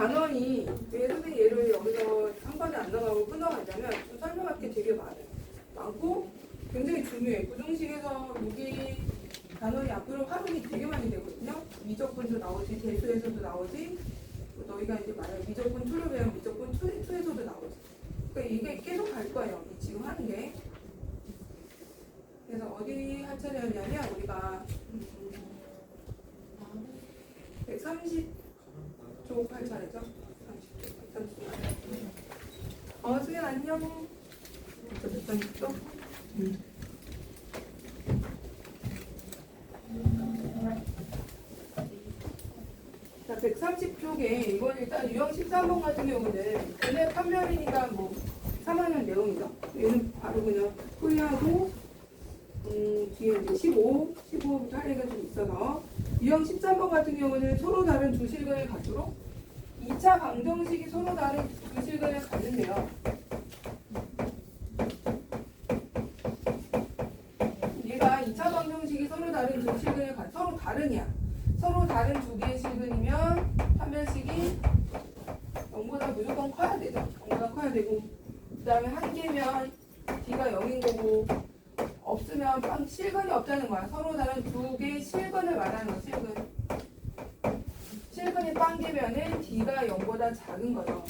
단원이 왜 선생님 얘를 여기서 한 번에 안 나가고 끊어가자면 좀 설명할 게 되게 많고 굉장히 중요해. 부등식에서 여기 단원이 앞으로 활용이 되게 많이 되거든요. 미적분도 나오지, 대수에서도 나오지, 너희가 이제 만약 미적분 2로 배우면 미적분 2에서도 나오지. 그러니까 이게 계속 갈 거예요. 지금 하는 게. 그래서 어디 할 차례였냐면 우리가 130쪽 할 차례죠. 130쪽. 수연 안녕. 130쪽. 자, 130쪽에 이건 일단 유형 13번 같은 경우는 근해 판별이니까 뭐 3학년 내용이죠. 얘는 바로 그냥 풀이하고 뒤에 이제 15부터 할 얘기가 좀 있어서 유형 13번 같은 경우는 서로 다른 두 실근을 갖도록 2차 방정식이 서로 다른 두 실근을 갖는데요. 얘가 2차 방정식이 서로 다른 두 실근을 서로 다르냐? 서로 다른 두 개의 실근이면 판별식이 0보다 무조건 커야 되죠. 0보다 커야 되고 그 다음에 한 개면 D가 0인 거고 없으면 실근이 없다는 거야. 서로 다른 두 개의 실근을 말하는 거. 실근이 빵 개면은 D가 0보다 작은 거죠.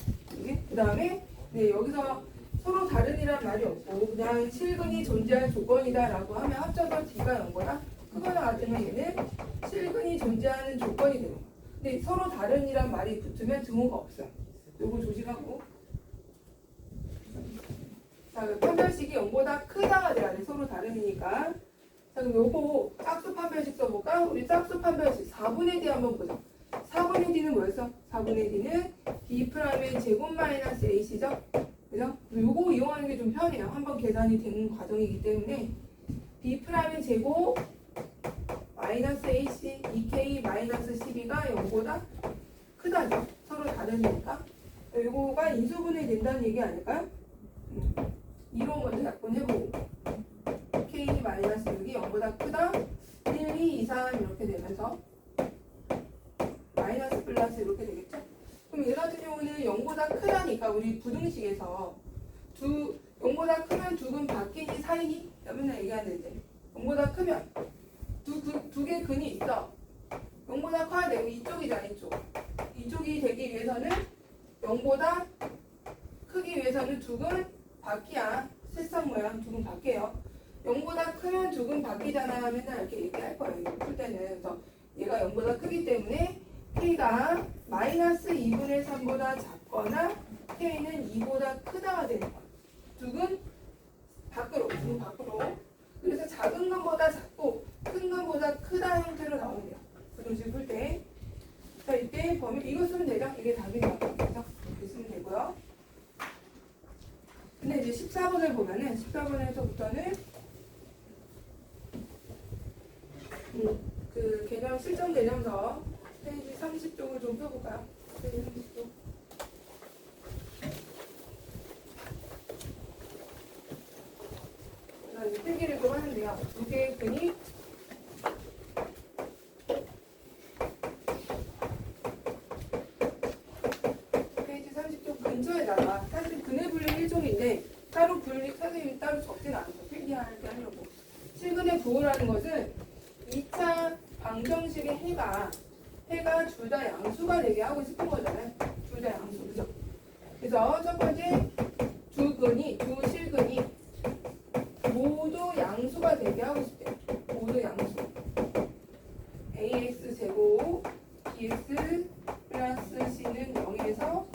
그 다음에 여기서 서로 다른이란 말이 없고 그냥 실근이 존재할 조건이다 라고 하면 합쳐서 D가 0보다 크거나 같으면 얘는 실근이 존재하는 조건이 되는 거야. 근데 서로 다른이란 말이 붙으면 등호가 없어요. 요거 조심하고. 자, 판별식이 0보다 크다가 돼야 돼. 서로 다름이니까. 자, 그럼 요거 짝수 판별식 써볼까? 우리 짝수 판별식 4분의 D 한번 보자. 4분의 D는 뭐였어? 4분의 D는 B'의 제곱 마이너스 A시죠? 그죠? 요거 이용하는 게 좀 편해요. 한번 계산이 되는 과정이기 때문에 B'의 제곱 마이너스 AC 2K 마이너스 12가 0보다 크다죠. 서로 다르니까. 요거가 인수분해 된다는 얘기 아닐까요? 이론 먼저 약분해보고 K-6이 0보다 크다 1, 2, 2, 3 이렇게 되면서 마이너스 플러스 이렇게 되겠죠? 그럼 얘 같은 경우는 0보다 크다니까 우리 부등식에서 0보다 크면 두근 바뀌니 사이니? 맨날 얘기하는데 0보다 크면 두 개 근이 있어. 0보다 커야 되고 이쪽이잖아. 이쪽이 되기 위해서는 0보다 크기 위해서는 두근 바뀌야. 세상 모양 두근 바뀌어요. 0보다 크면 두근 바뀌잖아. 맨날 이렇게 얘기할 거예요. 풀 때는. 그래서 얘가 0보다 크기 때문에 K가 마이너스 2분의 3보다 작거나 K는 2보다 크다가 되는 거야. 두근 밖으로. 그래서 작은 것보다 작고 큰 것보다 크다 형태로 나오네요. 부등식 풀 때. 자, 이때 범위 이거 쓰면 되죠? 이게 답인 것 같아요. 이렇게 쓰면 되고요. 근데 이제 14번을 보면은 14번에서부터는 그 개념 실전 개념서 페이지 30쪽을 좀 펴볼까요? 페이지 30쪽. 자, 이제 필기를 좀 하는데요. 두 개의 근이 페이지 30쪽 근처에다가 사실 근의 분리 1종인데 따로 분리 선생님이 따로 적진 않아서 필기할 때 하려고. 실근의 부호라는 것은 2차 방정식의 해가 둘 다 양수가 되게 하고 싶은 거잖아요. 둘 다 양수, 그죠? 그래서 첫 번째 두 실근이 모두 양수가 되게 하고 싶대요. 모두 양수. ax 제곱 bx 플러스 c는 0에서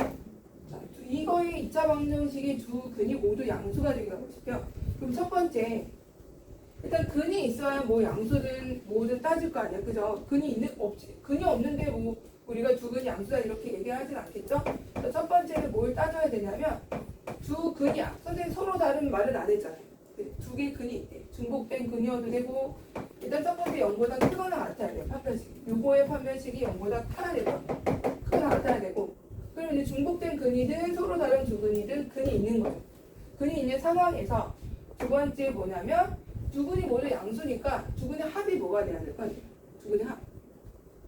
이거의 2차 방정식의 두 근이 모두 양수가 되게 하고 싶대요. 그럼 첫 번째 일단 근이 있어야 뭐 양수든 뭐든 따질 거 아니야, 그죠? 근이 없는데 뭐 우리가 두 근이 양수다 이렇게 얘기하진 않겠죠? 첫 번째는 뭘 따져야 되냐면 두 근이야. 선생님 서로 다른 말은 안 했잖아요. 두 개의 근이 있대. 중복된 근이어도 되고 일단 첫 번째 0보다 크거나 같아야 돼요. 판별식. 요거의 판별식이 0보다 커야 되고 크거나 같아야 되고 그러면 이제 중복된 근이든 서로 다른 두 근이든 근이 있는 거예요. 근이 있는 상황에서 두 번째 뭐냐면 두 근이 모두 양수니까 두 근의 합이 뭐가 돼야 될 거 아니에요. 두 근의 합.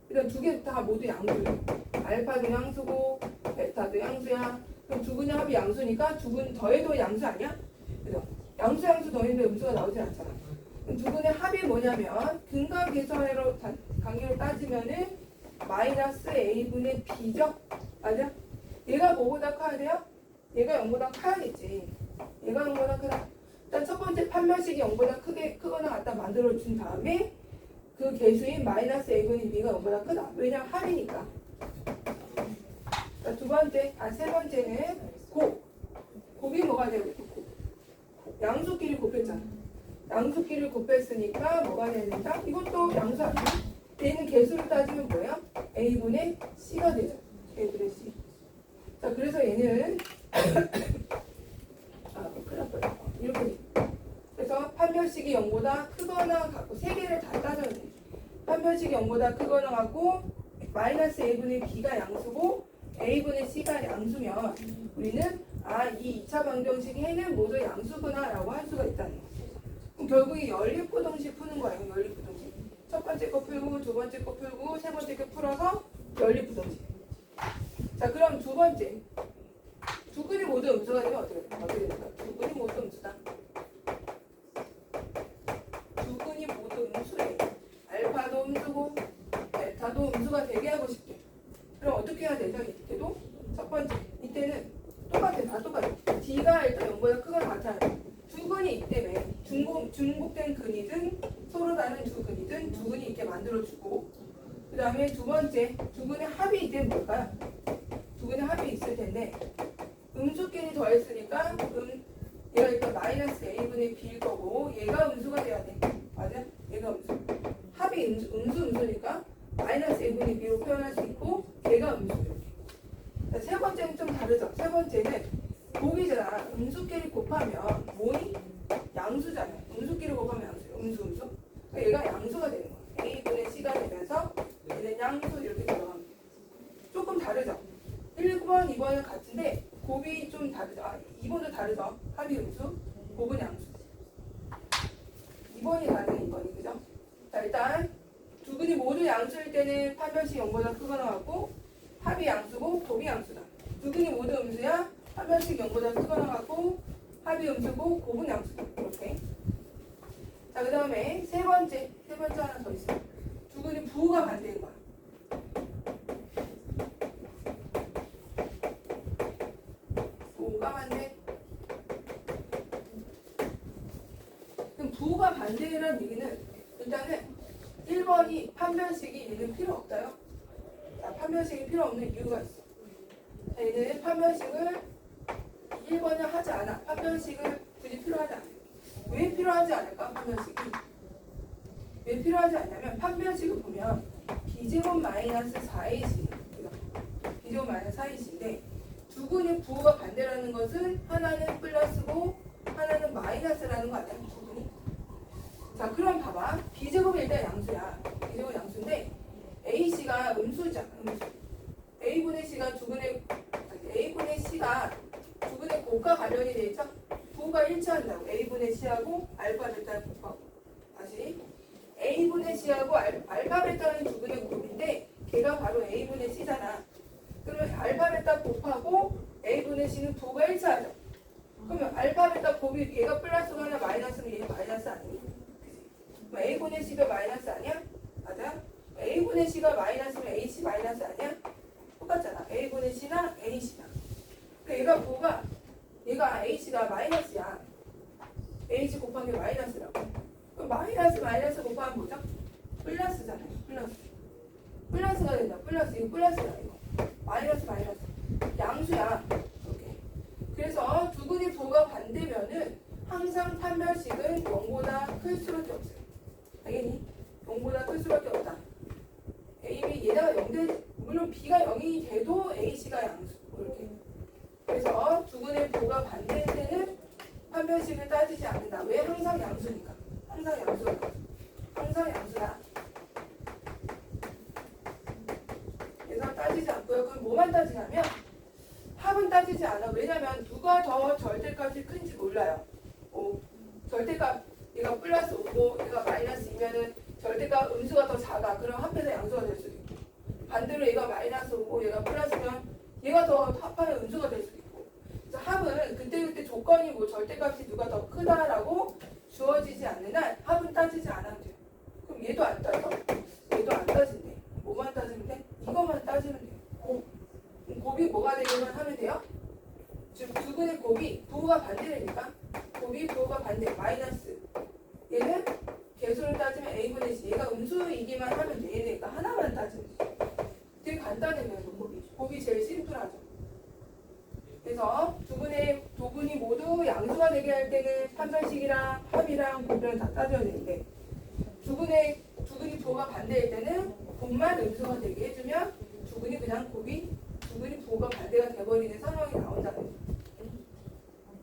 그 그러니까 두 개 다 모두 양수예요. 알파도 양수고 베타도 양수야. 그럼 두 근의 합이 양수니까 두 근 더해도 양수 아니야? 그죠? 양수 더해도 음수가 나오지 않잖아. 그럼 두 근의 합이 뭐냐면 근과 계수로 관계로 따지면은 마이너스 a분의 b죠? 맞아? 얘가 뭐보다 커야 돼요? 얘가 0보다 커야겠지. 얘가 0보다 크다. 일단 첫 번째 판별식이 0보다 크거나 같다 만들어준 다음에 그 계수인 마이너스 a분의 b가 0보다 크다. 왜냐면 합이니까. 자, 세 번째는 곱이 뭐가 되고 양수끼리 곱했잖아. 양수끼리 곱했으니까 뭐가 돼야 된다? 이것도 양수 아니야? 얘는 개수를 따지면 뭐야? a분의 c가 되죠. a분의 c. 자, 그래서 얘는 큰일 날 뻔했다. 이렇게 돼. 그래서 판별식이 0보다 크거나 같고 세 개를 다 따져야 돼. 판별식이 0보다 크거나 같고 마이너스 a분의 b가 양수고 a분의 c가 양수면 우리는 이 2차 방정식에는 모두 양수구나 라고 할 수가 있다는 거죠. 그럼 결국에 연립부동식 푸는 거예요. 연립부동식. 첫 번째 거 풀고 두 번째 거 풀고 세 번째 거 풀어서 연립부동식. 자, 그럼 두 번째 두 근이 모두 음수가 되면 어떻게 될까? 두 근이 모두 음수다. 두 근이 모두 음수래. 알파도 음수고 베타도 음수가 되게 하고 싶대. 그럼 어떻게 해야 되죠? 이때도 첫 번째 이때는 다 똑같아. D가 일단 0보다 크거나 같아요. 두 근이 있다며 중복된 근이든 서로 다른 두 근이든 두 근이 있게 만들어주고 그 다음에 두 번째 두 근의 합이 있다면 뭘까요? 두 근의 합이 있을 텐데 음수끼리 더했으니까 얘가 일단 마이너스 a분의 b일 거고 얘가 음수가 돼야 돼. 맞아? 얘가 음수. 합이 음수니까 마이너스 a분의 b로 표현할 수 있고 얘가 음수 이렇게. 세 번째는 좀 다르죠. 세 번째는 곱이잖아. 음수끼리 곱하면 뭐니? 양수잖아. 음수끼리 곱하면 양수. 음수. 그러니까 얘가 양수가 되는 거야. a분의 c가 되면서 얘는 양수 이렇게 들어가면 돼. 조금 다르죠. 1번, 2번은 같은데 곱이 좀 다르죠. 2번도 다르죠. 합이 음수, 곱은 양수. 2번이 다르네, 2번이. 그죠? 자, 일단 두 근이 모두 양수일 때는 판별식 0보다 크거나 같고 합이 양수고 곱이 양수다. 두 근이 모두 음수야. 판별식 0보다 크거나 같고 합이 음수고 곱은 양수다. 이렇게. 자, 그 다음에 세 번째 하나 더 있어요. 두 근이 부호가 반대인 거야. 부호가 반대. 그럼 부호가 반대라는 얘기는 일단은 1번이 판별식이 얘는 필요 없다요. 자, 판별식이 필요 없는 이유가 있어. 자, 얘는 판별식을 1번을 하지 않아. 판별식을 굳이 필요하지 않아. 왜 필요하지 않을까? 판별식이. 왜 필요하지 않냐면 판별식을 보면 b제곱 마이너스 4ac b제곱 마이너스 4ac인데 두 근의 부호가 반대라는 것은 하나는 플러스고 하나는 마이너스라는 거 아니야? 두 근이? 자, 그럼 봐봐. b제곱이 일단 양수야. b제곱 양수인데 ac가 음수잖아. 음수. a분의 c가 두 근의 곱과 관련이 돼 있죠? 부호가 일치한다고. a분의 c하고 알파 베타를 곱하고. 다시 a분의 c하고 알파 베타는 두 근의 곱인데 걔가 바로 a분의 c잖아. 그러면 알파 베타 곱하고 a분의 c는 부호가 일치하죠. 그러면 알파 베타 곱이 얘가 플러스거나 마이너스면 얘 마이너스 아니니? 그럼 a분의 c가 마이너스 아니야? 맞아? a분의 c가 마이너스면 ac 마이너스 아니야? 똑같잖아. a분의 c나 ac나. 그러니까 얘가 h가 마이너스야. h 곱한 게 마이너스라고. 그럼 마이너스 곱하면 뭐죠? 플러스잖아요. 플러스가 된다. 이거 플러스야 이거. 마이너스 양수야. 이렇게. 그래서 두 근의 부호가 반대면은 항상 판별식은 0보다 클 수밖에 없어요. 당연히 0보다 클 수밖에 없다. 얘가 0대 물론 b가 0이 돼도 ac가 양수. 이렇게. 그래서 두 근의 부호가 반대일 때는 판별식을 따지지 않는다. 왜? 항상 양수니까. 항상 양수다. 그래서 따지지 않고요. 그럼 뭐만 따지냐면 합은 따지지 않아. 왜냐면 누가 더 절대값이 큰지 몰라요. 절대값 얘가 플러스 5고 얘가 마이너스 2면은 절대값 음수가 더 작아. 그럼 합해서 양수가 될 수도 있고. 반대로 얘가 마이너스고 얘가 플러스면 얘가 더 합하면 음수가 될 수도 있고. 그래서 합은 그때그때 조건이 뭐 절대값이 누가 더 크다라고 주어지지 않는 한 합은 따지지 않아도 돼요. 그럼 얘도 안 따져? 얘도 안 따진대. 뭐만 따지면 돼? 이것만 따지면 돼요. 곱이 뭐가 되기만 하면 돼요? 지금 두근의 곱이 부호가 반대되니까 곱이 부호가 반대 마이너스 얘는 개수를 따지면 a분의 c 얘가 음수이기만 하면 돼. 얘네가 하나만 따지면 돼. 되게 간단해요. 곱이 제일 심플하죠. 그래서 두 분이 모두 양수가 되게 할 때는 판별식이랑 합이랑 곱이랑 다 따져야 되는데 두근이 부호가 반대일 때는 곱만 음수가 되게 해주면 두근이 그냥 두근이 부호가 반대가 돼버리는 상황이 나온다는 거예요.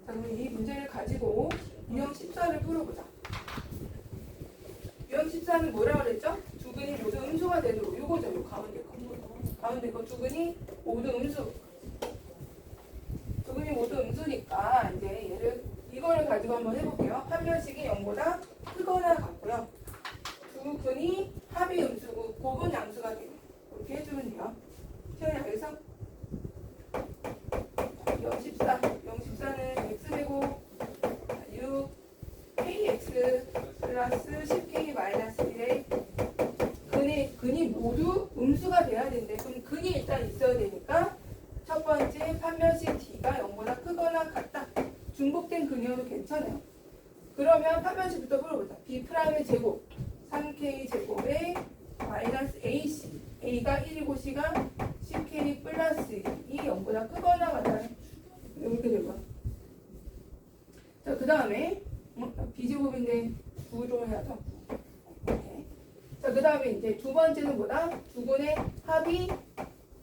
자, 그럼 이 문제를 가지고 유형 14를 풀어보자. 유형 14는 뭐라고 그랬죠? 두근이 모두 음수가 되도록 요거죠. 요 가운데 거 두근이 모두 음수. 두근이 모두 음수니까 이제 이거를 가지고 한번 해볼게요. 판별식이 0보다 크거나 같고요. 두근이 합이 음수고 곱은 양수가 돼요. 이렇게 해주면 돼요. 태연이 알겠어? 014는 x제곱 6 kx 플러스 10k 마이너스 1에 근이 모두 음수가 돼야 되는데 그럼 근이 일단 있어야 되니까 첫 번째 판별식 d가 0보다 크거나 같다. 중복된 근이어도 괜찮아요. 그러면 판별식부터 풀어보자. b'의 제곱 3k 제곱에 마이너스 ac a가 1이고 c가 10k 플러스 1이 0보다 크거나 같다. 이렇게 될 거야. 자, 그 다음에 b제곱인데 부호를 해야죠. 자, 그 다음에 이제 두 번째는 뭐다? 두근의 합이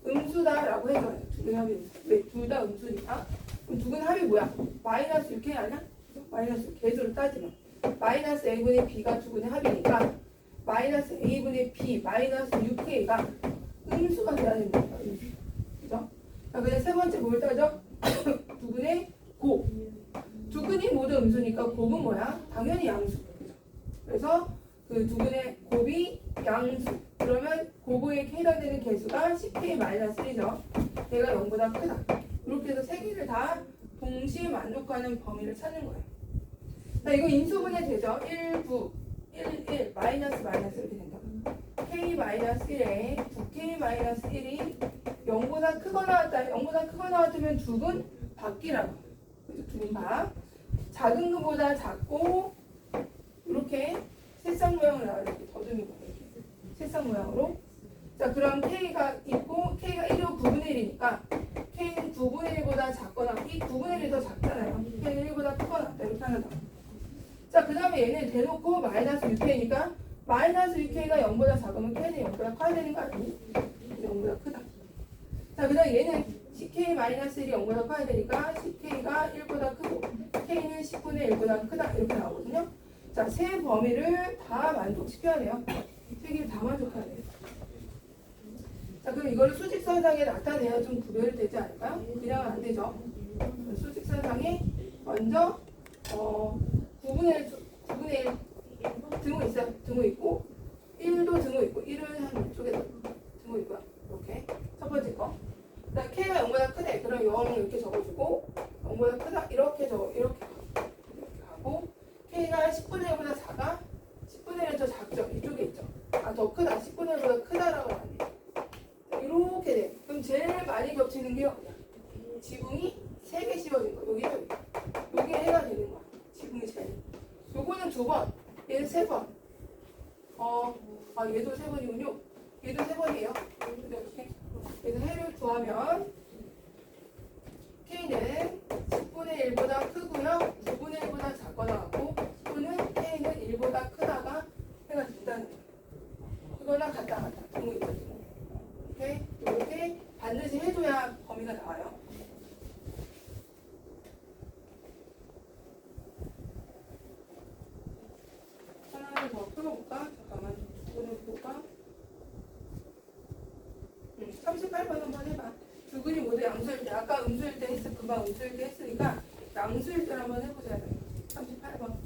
음수다라고 해줘요. 두근의 합이 음수. 왜? 둘 다 음수니까. 그럼 두근 합이 뭐야? 마이너스 6K 아니야? 마이너스 개수를 따지면 마이너스 A분의 B가 두근의 합이니까 마이너스 A분의 B 마이너스 6K가 음수가 돼야 됩니다. 그죠? 자, 그냥 세 번째 뭘 따져? 두근의 곱. 두근이 모두 음수니까 곱은 뭐야? 당연히 양수. 그죠? 그래서 그 두근의 곱이 양수. 그러면 곱에 해당되는 개수가 10k-1이죠. 얘가 0보다 크다. 이렇게 해서 세 개를 다 동시에 만족하는 범위를 찾는 거예요. 자, 이거 인수분해 되죠? 1, 9, 1, 마이너스 이렇게 된다. k-1에 9k-1이 0보다 크거나 같다. 0보다 크거나 같으면 두근 밖이라고. 그죠? 두근 밖. 작은 것보다 작고 이렇게 새싹 모양으로 나와요. 이렇게 더듬이고 이렇게 새싹 모양으로. 자, 그럼 k가 있고 k가 1이고 9분의 1이니까 k는 9분의 1보다 작거나 이 9분의 1이 더 작잖아요. k는 1보다 크거나 이렇게 하나 더. 자, 그 다음에 얘는 대놓고 마이너스 6k니까 마이너스 6k가 0보다 작으면 k는 0보다 커야 되는 거 아니니? 0보다 크다. 자, 그 다음에 얘는 10k-1이 0보다 커야 되니까 10k가 1보다 크고 k는 10분의 1보다 크다 이렇게 나오거든요. 자, 세 범위를 다 만족시켜야 돼요. 세 개를 다 만족해야 돼요. 자, 그럼 이거를 수직선상에 나타내야 좀 구별이 되지 않을까요? 그냥 안 되죠. 수직선상에 먼저 9분의 1 등호 있어요. 등호 있고 1도 등호 있고 1은 한 쪽에 등호 있고요. 이렇게 첫 번째 거. 그다음 k가 0보다 크대. 그럼 0 이렇게 적어주고 0보다 크다 이렇게 이렇게 하고 k가 10분의 1보다 작아 10분의 1은 더 작죠. 이쪽에 있죠. 아, 더 크다. 10분의 1보다 크다라고 하는데 이렇게 돼. 그럼 제일 많이 겹치는 게 어디야? 지붕이 3개 씌워진 거. 여기에 해가 되는 거야. 지붕이 제일. 요거는 2번. 얘는 3번. 얘도 3번이군요. 얘도 3번이에요. 이렇게. 그래서 해를 구하면 k는 10분의 1보다 크고요. 9분의 1보다 작거나 같고 또는 k는 1보다 크다가 해가 된다는 거예요. 그거나 같다. 등호 있죠. 이렇게 반드시 해줘야 범위가 나와요. 하나를 더 풀어볼까? 잠깐만, 두근을 볼까? 38번 한번 해봐. 두근이 모두 양수일 때, 아까 음수일 때 금방 음수일 때 했으니까 양수일 때 한번 해보자. 38번.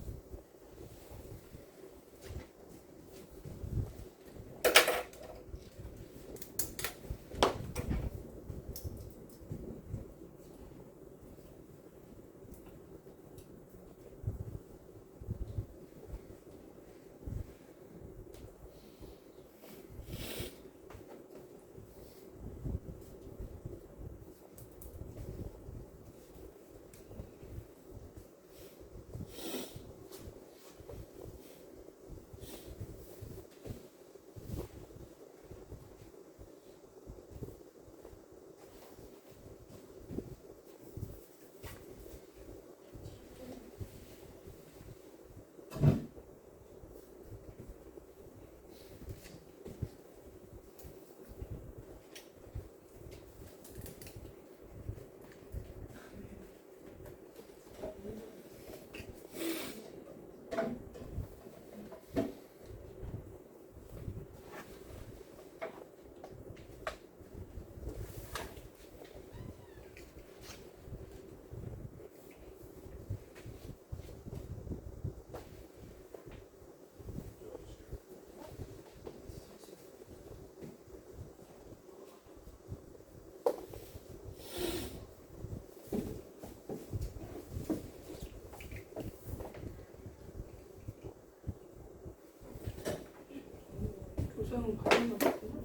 문장은 가는 거 같구나.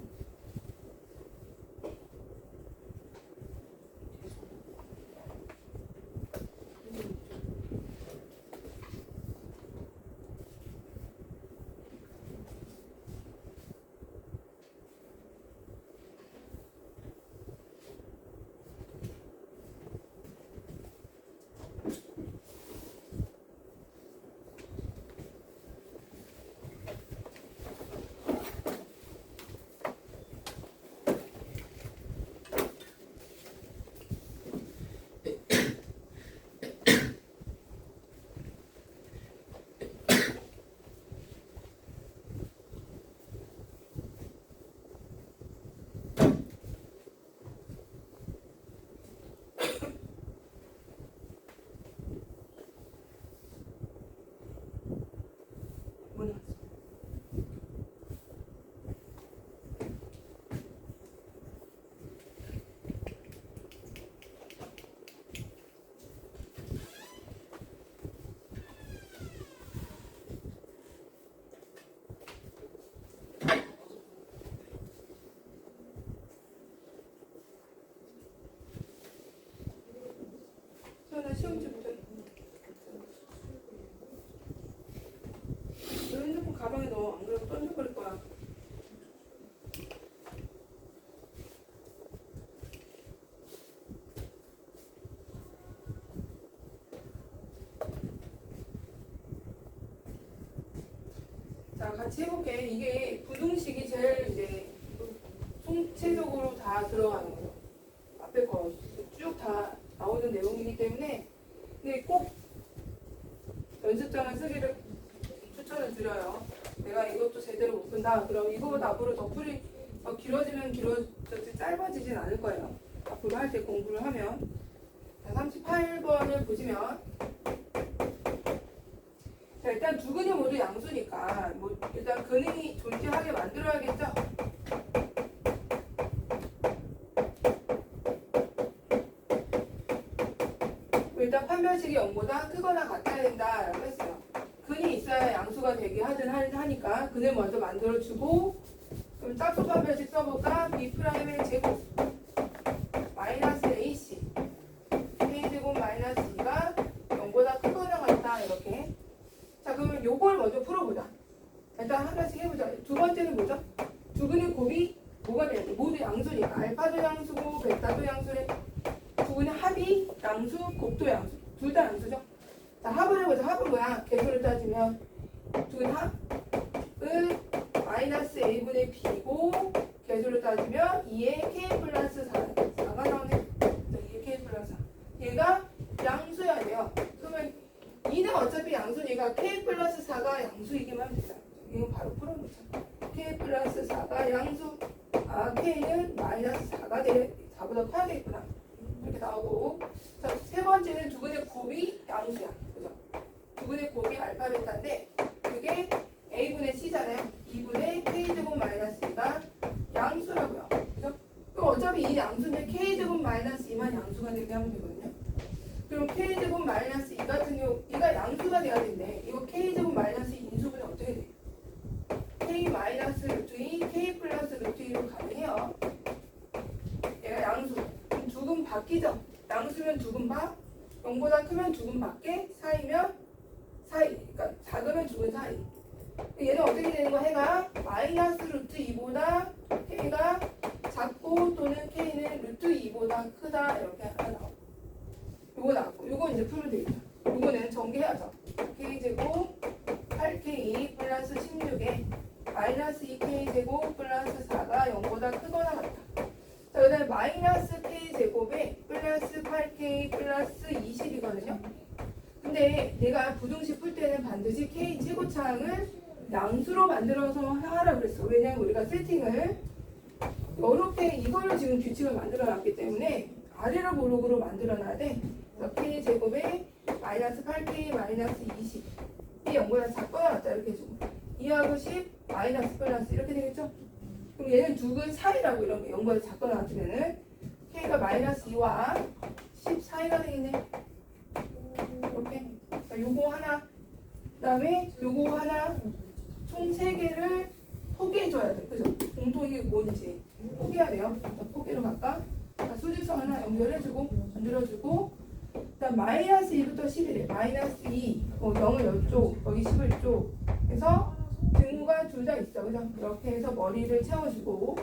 나 시험지부터 너 핸드폰 가방에 넣어. 안 그러면 던져버릴 거야. 자, 같이 해볼게. 이게 부등식이 제일 이제 총체적으로 다 들어가는 거죠. 앞에 거 쭉 다 나오는 내용이기 때문에 근데 꼭 연습장을 쓰기를 추천을 드려요. 내가 이것도 제대로 못 푼다. 그럼 이거보다 앞으로 더 풀이 길어지면 길어졌지 짧아지진 않을 거예요. 앞으로 할 때 공부를 하면. 자, 38번을 보시면 자, 일단 두 근이 모두 양수니까 뭐 일단 근이 존재하게 만들어야겠죠. 일단 판별식이 0보다 크거나 같아야 된다라고 했어요. 근이 있어야 양수가 되게 하니까 근을 먼저 만들어주고 그럼 짝수 판별식 써볼까? B'의 제곱 마이너스 AC K제곱 마이너스 2가 0보다 크거나 같다 이렇게. 자, 그러면 요걸 먼저 풀어보자. 일단 하나씩 해보자. 두 번째는 뭐죠? 두 근의 곱이 뭐가 돼야 돼? 모두 양수니까 알파도 양수고 베타도 양수래. 두 근의 합이 양수, 곱도 양수. 둘 다 양수죠? 자, 합을 해보자. 합은 뭐야? 계수를 따지면 두 근 합은 마이너스 A분의 B고 계수를 따지면 2의 K 플러스 4가 나오네. 2의 K 플러스 4. 얘가 양수여야 돼요. 그러면 2는 어차피 양수니까 K 플러스 4가 양수이기만 하면 되잖아. 이거 바로 풀어놓자. K 플러스 4가 양수. 아, K는 마이너스 4가 돼. 4보다 커야 되겠구나. 이렇게 나오고. 자, 세 번째는 두 근의 곱이 양수야. 그죠? 두 근의 곱이 알파 베타인데 그게 A분의 C잖아요. 2분의 K제곱 마이너스 2가 양수라고요. 그죠? 그럼 어차피 이 양수인데 K제곱 마이너스 2만 양수가 되게 하면 되거든요. 그럼 K제곱 마이너스 2 같은 경우 얘가 양수가 돼야 되는데 이거 K제곱 마이너스 2 인수분이 어떻게 돼? K 마이너스 루트 2, K 플러스 루트 2로 가능해요. 얘가 양수. 그럼 두근 바뀌죠? 양수면 두근 바, 0보다 크면 두근 밖에, 사이면 사이. 그러니까 작으면 두근 사이. 얘는 어떻게 되는 거야? 해가 마이너스 루트 2보다 K가 작고 또는 K는 루트 2보다 크다 이렇게 하나 나오고 요거 나왔고 요거 이제 풀면 되겠다. 요거는 전개해야죠. K제곱 8K 플러스 16에 마이너스 2K제곱 플러스 4가 0보다 크거나 같다. 자, 그 다음에 마이너스 K제곱에 플러스 8K 플러스 20이거든요. 근데 내가 부등식 풀 때는 반드시 K 최고차항을 양수로 만들어서 하라 그랬어. 왜냐면 우리가 세팅을 이렇게 이걸로 지금 규칙을 만들어 놨기 때문에 아래로 볼록으로 만들어 놔야 돼. 그래서 K제곱에 마이너스 8K 마이너스 20이 0보다 작거나 같다 이렇게 해주고 2하고 10 마이너스 플러스 이렇게 되겠죠? 그럼 얘는 두근 사이라고 이런 게 0보다 작거나 같으면은 K가 마이너스 2와 10 사이가 되겠네. 이렇게. 자, 요거 하나 그 다음에 요거 하나 총 3개를 포기해줘야 돼. 그죠? 뭔지 포기해야 돼요. 포기로 갈까? 자, 수직선 하나 연결해주고 만들어주고 일단 마이너스 2부터 11에 마이너스 2 0을 이쪽 여기 10을 이쪽 해서 등호가 둘 다 있어. 그죠? 이렇게 해서 머리를 채워주고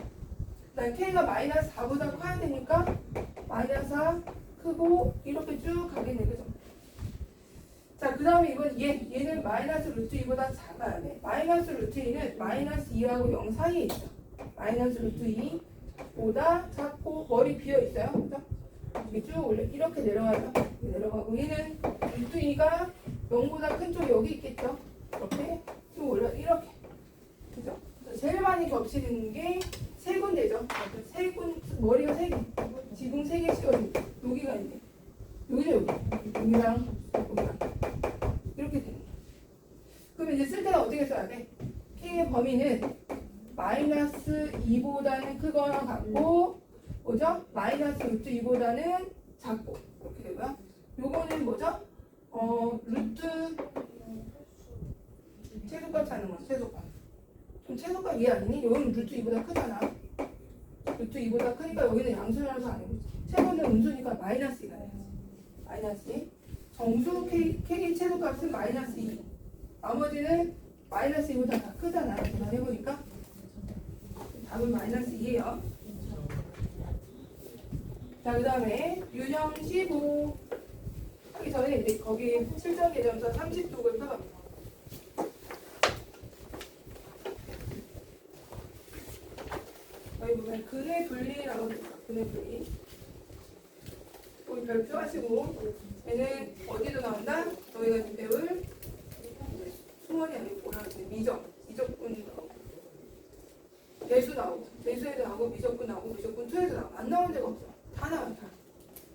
그다음 K가 마이너스 4보다 커야 되니까 마이너스 4 크고 이렇게 쭉 가겠네. 그죠? 자, 그 다음에 이번 얘는 마이너스 루트 2보다 작아야 돼. 마이너스 루트 2는 마이너스 2하고 0 사이에 있어. 마이너스 루트 2보다 작고 머리 비어 있어요. 그죠? 이게 쭉 올려 이렇게 내려가죠. 내려가고 얘는 루트 2가 0보다 큰 쪽이 여기 있겠죠. 이렇게 쭉 올려 이렇게. 그죠? 제일 많이 겹치는 게 세 군데죠. 세 군 머리가 세 개. 지붕 세 개씩 여기가 있네. 여기죠 여기. 여기랑 여기랑 이렇게 되는 거야. 그럼 이제 쓸 때는 어떻게 써야 돼? K의 범위는 마이너스 2보다는 크거나 같고 뭐죠? 마이너스 루트 2보다는 작고 이렇게 되고요. 요거는 뭐죠? 루트 최소값 찾는 거죠. 최소값. 그럼 최소값 이해 아니니? 여기는 루트 2보다 크잖아. 루트 2보다 크니까 여기는 양수라서 아니고 최소는 음수니까 마이너스 2가 돼야지. 마이너스 2. 정수 K 최소값은 마이너스 2. 나머지는 마이너스 2보다 다 크잖아. 계산해보니까 답은 마이너스 2예요. 자, 그 다음에 유형 15 하기 전에 이제 거기 실전 개념서 30쪽을 써갑니다. 여기 보면 근의 분리라고 됩니다. 근의 분리. 여기 별표 하시고 얘는 어디도 나온다? 저희가 배울 수원이 아니고 뭐라 그러지? 미적분 나오고 배수 나오고 배수에도 나오고 미적분 나오고 미적분 2에도 나오고 안 나온 데가 없어. 다 나와요.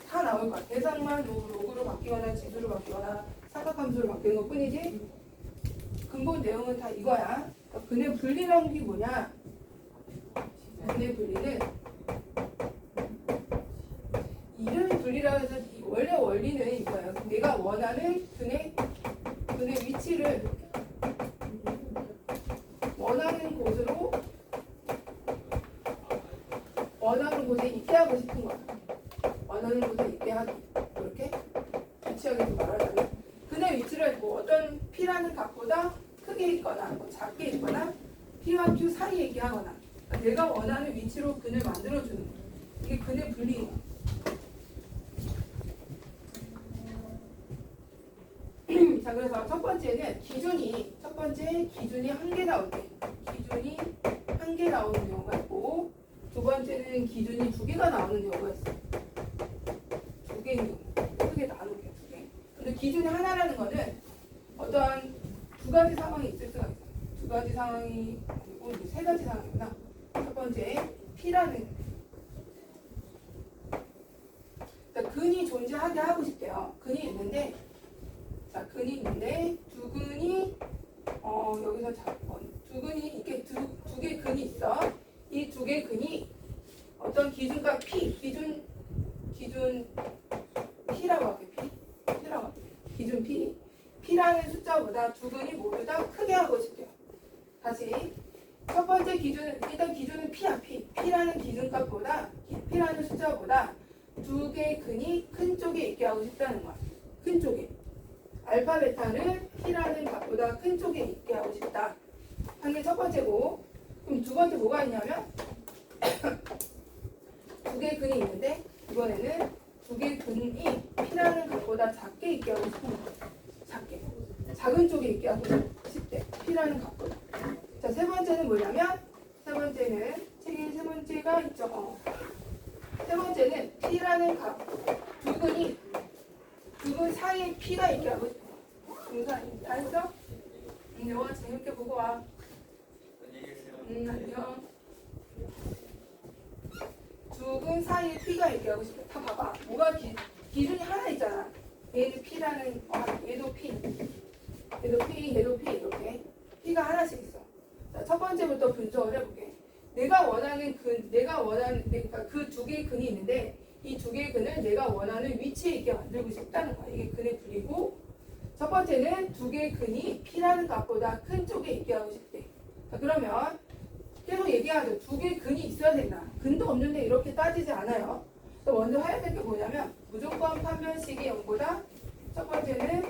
다 나올 거야. 대상만 로그로 바뀌거나 지수로 바뀌거나 삼각함수로 바뀌는 것 뿐이지 근본 내용은 다 이거야. 그러니까 근의 분리라는 게 뭐냐? 근의 분리는 이름이 분리라고 해서 원래 원리는 이거예요. 내가 원하는 근의 위치를 원하는 곳에 있게 하고 싶은 거야. 원하는 곳에 있게 하기. 이렇게 위치하게 말하자면 근의 위치를 뭐 어떤 P라는 값보다 크게 있거나 뭐 작게 있거나 P와 Q 사이에 있게 하거나 그러니까 내가 원하는 위치로 근을 만들어주는 거야. 이게 근의 분리예요. 자, 그래서 첫 번째 기준이 한 개 나올 때 기준이 한 개 나오는 경우가 있고 두 번째는 기준이 두 개가 나오는 경우가 있어요. 두 개인 경우 크게 나누게 두 개. 근데 기준이 하나라는 거는 어떠한 두 가지 상황이 있을 수가 있어요. 두 가지 상황이 아니고 이제 세 가지 상황이구나. 첫 번째 P라는 그러니까 근이 존재하게 하고 싶대요. 근이 있는데 두 근이 여기서 두 근이 이렇게 두 개 근이 있어. 이 두 개 근이 어떤 기준값 P 기준 P라고 할게. P라고 할게. 기준 P라는 숫자보다 두 근이 모두 다 크게 하고 싶대요. 다시 첫 번째 기준은 일단 기준은 P야. P라는 기준값보다 P라는 숫자보다 두 개의 근이 큰 쪽에 있게 하고 싶다는 거야. 큰 쪽에. 알파 베타는 P라는 값보다 큰 쪽에 있게 하고 싶다. 한 게 첫 번째고 그럼 두 번째 뭐가 있냐면 두 개의 근이 있는데 이번에는 두 개의 근이 P라는 값보다 작게 있게 하고 싶은 거야. 작은 쪽에 있게 하고 싶대. P라는 값보다. 자, 세 번째는 뭐냐면 세 번째는 책에 세 번째가 있죠. 세 번째는 P라는 값 두 근 사이에 P가 있게 하고 싶어. 다 했어? 영화 재밌게 보고 와. 안녕. 두 근 사이에 P가 있게 하고 싶어. 다 봐봐. 뭐가 기준이 하나 있잖아. 얘는 P라는 얘도 P 이렇게 P가 하나씩 있어. 자, 첫 번째부터 분석을 해볼게. 내가 원하는 그러니까 그 두 개의 근이 있는데 이 두 개의 근을 내가 원하는 위치에 있게 만들고 싶다는 거야. 이게 근의 분리고 첫 번째는 두 개의 근이 P라는 값보다 큰 쪽에 있게 하고 싶대. 자, 그러면 계속 얘기하죠. 두 개의 근이 있어야 된다. 근도 없는데 이렇게 따지지 않아요. 그래서 먼저 해야 될 게 뭐냐면 무조건 판별식이 0보다 첫 번째는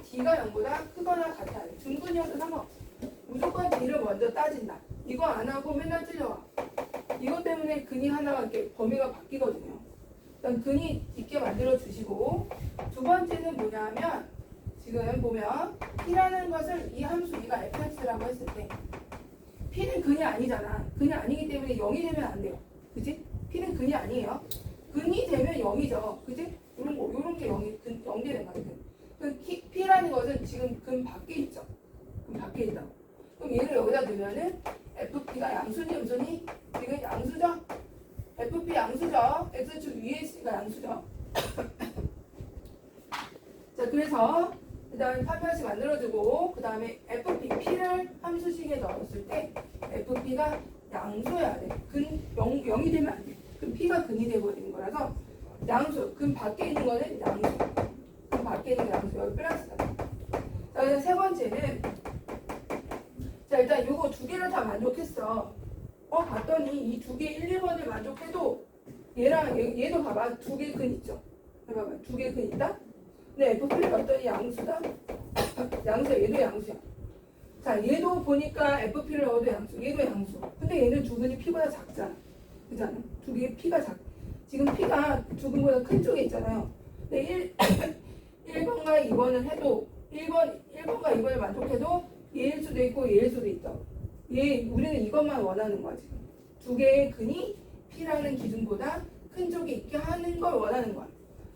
D가 0보다 크거나 같아야 돼. 중근이어도 상관없어. 무조건 D를 먼저 따진다. 이거 안 하고 맨날 틀려와. 이것 때문에 근이 하나가 이렇게 범위가 바뀌거든요. 일단 근이 있게 만들어 주시고 두 번째는 뭐냐면 지금 보면 P라는 것을 이 함수 E가 fx라고 했을 때 P는 근이 아니잖아. 근이 아니기 때문에 0이 되면 안 돼요. 그치? P는 근이 아니에요. 근이 되면 0이죠. 그치? 요런 게 0 되는 거야. 그럼 P라는 것은 지금 근 밖에 있죠. 근 밖에 있다고. 그럼 얘를 여기다 넣으면은 FP가 양수니 음수니? 지금 양수죠? FP 양수죠? X축 위에 있으니까 양수죠? 자, 그래서 그 다음에 판별식 만들어주고 그 다음에 FP, P를 함수식에 넣었을 때 FP가 양수여야 돼. 근 0이 되면 안 돼. 그럼 P가 근이 돼버리는 거라서 양수, 근 밖에 있는 거는 양수. 근 밖에 있는 게 양수, 여기 플러스다. 자, 그래서 세 번째는 자, 일단 요거 두 개를 다 만족했어. 봤더니 이 두 개 1, 2번을 만족해도 얘랑 얘도 봐봐. 두 개 근 있죠? 봐봐. 두 개 근 있다? 네, FP를 봤더니 양수다? 양수야. 얘도 양수야. 자, 얘도 보니까 FP를 넣어도 양수. 얘도 양수. 근데 얘는 두 근이 P보다 작잖아. 그잖아. 두 개의 P가 지금 P가 두 근보다 큰 쪽에 있잖아요. 근데 1번과 2번을 해도 1번과 2번을 만족해도 얘일 수도 있고 얘일 수도 있다. 우리는 이것만 원하는 거야 지금. 두 개의 근이 P라는 기준보다 큰 쪽이 있게 하는 걸 원하는 거야.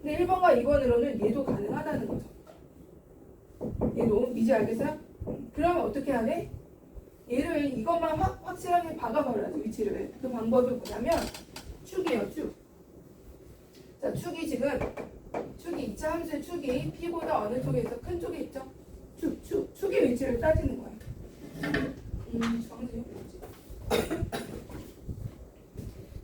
근데 1번과 2번으로는 얘도 가능하다는 거죠. 얘도 이제 알겠어요? 그러면 어떻게 해야 돼? 얘를 이것만 확실하게 박아버려야지 위치를. 그 방법이 뭐냐면 축이에요. 축. 자, 축이 2차 함수의 축이 P보다 어느 쪽에 있어? 큰 쪽에 있죠? 축의 위치를 따지는 거예요. 주황색이 뭐지?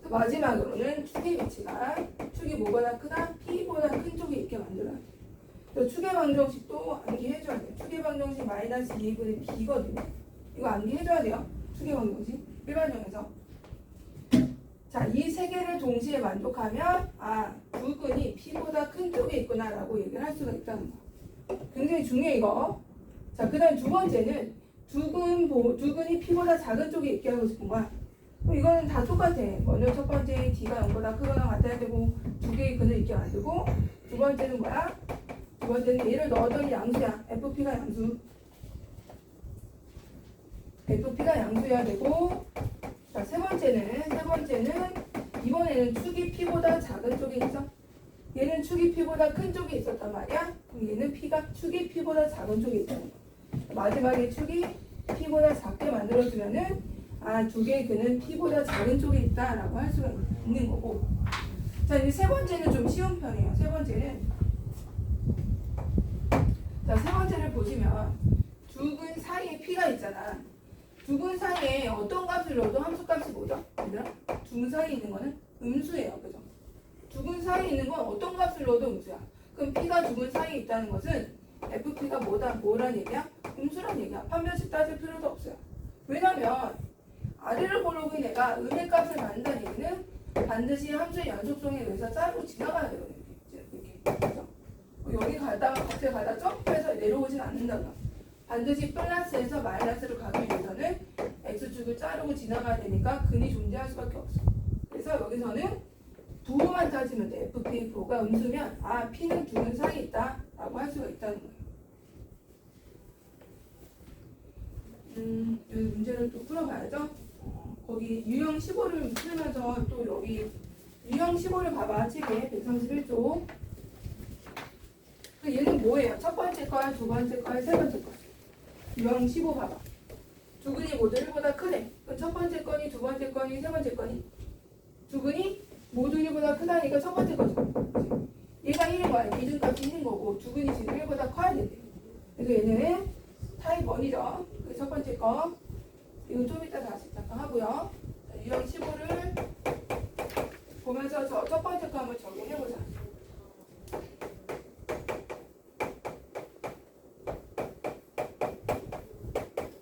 마지막으로는 축의 위치가 축이 뭐보다 크다? P보다 큰 쪽에 있게 만들어야 돼. 축의 방정식도 암기해줘야 돼요. 축의 방정식 마이너스 2분의 B거든요. 이거 암기해줘야 돼요. 축의 방정식 일반형에서. 자, 이 세 개를 동시에 만족하면 두 근이 P보다 큰 쪽에 있구나 라고 얘기를 할 수가 있다는 거. 굉장히 중요해 이거. 자, 그 다음 두 번째는 두 근이 P보다 작은 쪽에 있게 하고 싶은 거야. 그럼 이거는 다 똑같아. 먼저 첫 번째 D가 0보다 크거나 같아야 되고 두 개의 근을 있게 만들고 두 번째는 뭐야? 두 번째는 얘를 넣어도 양수야. FP가 양수. FP가 양수여야 되고 자, 세 번째는 이번에는 축이 P보다 작은 쪽에 있어. 얘는 축이 P보다 큰 쪽에 있었단 말이야. 그럼 얘는 축이 P보다 작은 쪽에 있다는 거야. 마지막에 축이 P보다 작게 만들어주면은 두 개의 근은 P보다 작은 쪽에 있다라고 할 수가 있는 거고. 자, 이제 세 번째는 좀 쉬운 편이에요. 세 번째를 보시면 두 근 사이에 P가 있잖아. 두 근 사이에 어떤 값을 넣어도 함수값이 뭐죠? 얘들아? 두 근 사이에 있는 거는 음수예요. 그죠? 두 근 사이에 있는 건 어떤 값을 넣어도 음수야. 그럼 P가 두 근 사이에 있다는 것은 FP가 뭐란 얘기야? 음수란 얘기야. 판별식 따질 필요도 없어요. 왜냐면 아래를 고르고 내가 음의 값을 받는다는 얘기는 반드시 함수의 연속성에 의해서 자르고 지나가야 되거든요. 이렇게. 그렇죠? 여기 갑자기 가다 점프해서 내려오진 않는다고요. 반드시 플러스에서 마이너스로 가기 위해서는 x축을 자르고 지나가야 되니까 근이 존재할 수밖에 없어. 그래서 여기서는 부호만 따지면 돼. FP 부호가 음수면 P는 두 근 사이에 있다 라고 할 수가 있다는 거예요. 여기 문제를 또 풀어봐야죠. 거기 유형 15를 풀면서 또 여기 유형 15를 봐봐. 책에 131쪽. 얘는 뭐예요? 첫 번째 거야, 두 번째 거야, 세 번째 거야. 유형 15 봐봐. 두 근이 모두 1보다 크네. 그럼 첫 번째 거니, 두 번째 거니, 세 번째 거니? 두 근이 모두 1보다 크다니까 첫 번째 거죠. 얘가 1인 거야. 기준값이 1인 거고 두 근이 지금 1보다 커야 된대. 그래서 얘는 타입 1이죠. 그 첫 번째 거. 이거 좀 이따 다시 잠깐 하고요. 유형 15를 보면서 첫 번째 거 한번 적용해보자.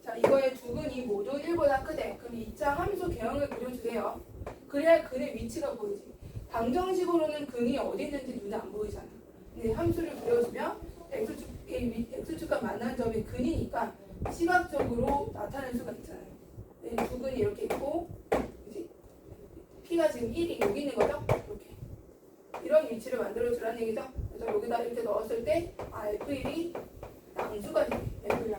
자, 이거의 두 근이 근이 모두 1보다 크대. 그럼 2차 함수 개형을 그려주세요. 그래야 근의 위치가 보이지. 방정식으로는 근이 어디 있는지 눈에 안 보이잖아. 근데 함수를 그려주면 x축과 만난 점이 근이니까 시각적으로 나타낼 수가 있잖아요. 두 근이 이렇게 있고, 그치? P가 지금 1이 여기 있는 거죠? 이렇게. 이런 위치를 만들어주라는 얘기죠. 그래서 여기다 이렇게 넣었을 때 F1이 양수가 돼. F1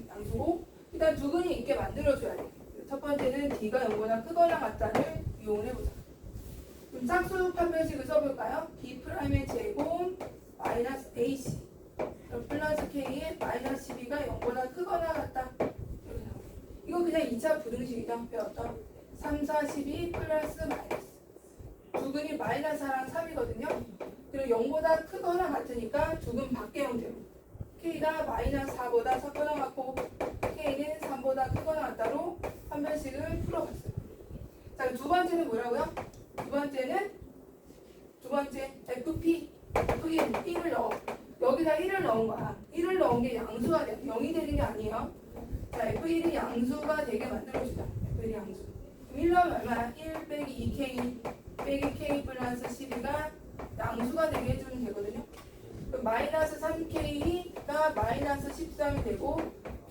양수고, 일단 두 근이 있게 만들어줘야 돼. 첫 번째는 D가 0보다 크거나 같다를 이용을 해보자. 그럼 짝수 판별식을 써볼까요? B'의 제곱 마이너스 AC 플러스 K의 마이너스 12가 0보다 크거나 같다. 이렇게 나와요. 이거 그냥 2차 부등식이죠. 배웠던 3, 4, 12 플러스 마이너스. 두 근이 마이너스 4랑 3이거든요. 그리고 0보다 크거나 같으니까 두 근 밖의 형태로. K가 마이너스 4보다 작거나 같고 K는 3보다 크거나 같다로 판별식을 풀어봤어요. 자, 두 번째는 뭐라고요? 두 번째 FP, P를 넣어. 여기다 1을 넣은 거야. 1을 넣은 게 양수가 돼. 0이 되는 게 아니에요. 자, F1이 양수가 되게 만들어주자. F1이 양수. 그럼 1 넣으면 얼마야? 1 빼기 2K 빼기 K 플러스 12가 양수가 되게 해주면 되거든요. 그럼 마이너스 3K가 마이너스 13이 되고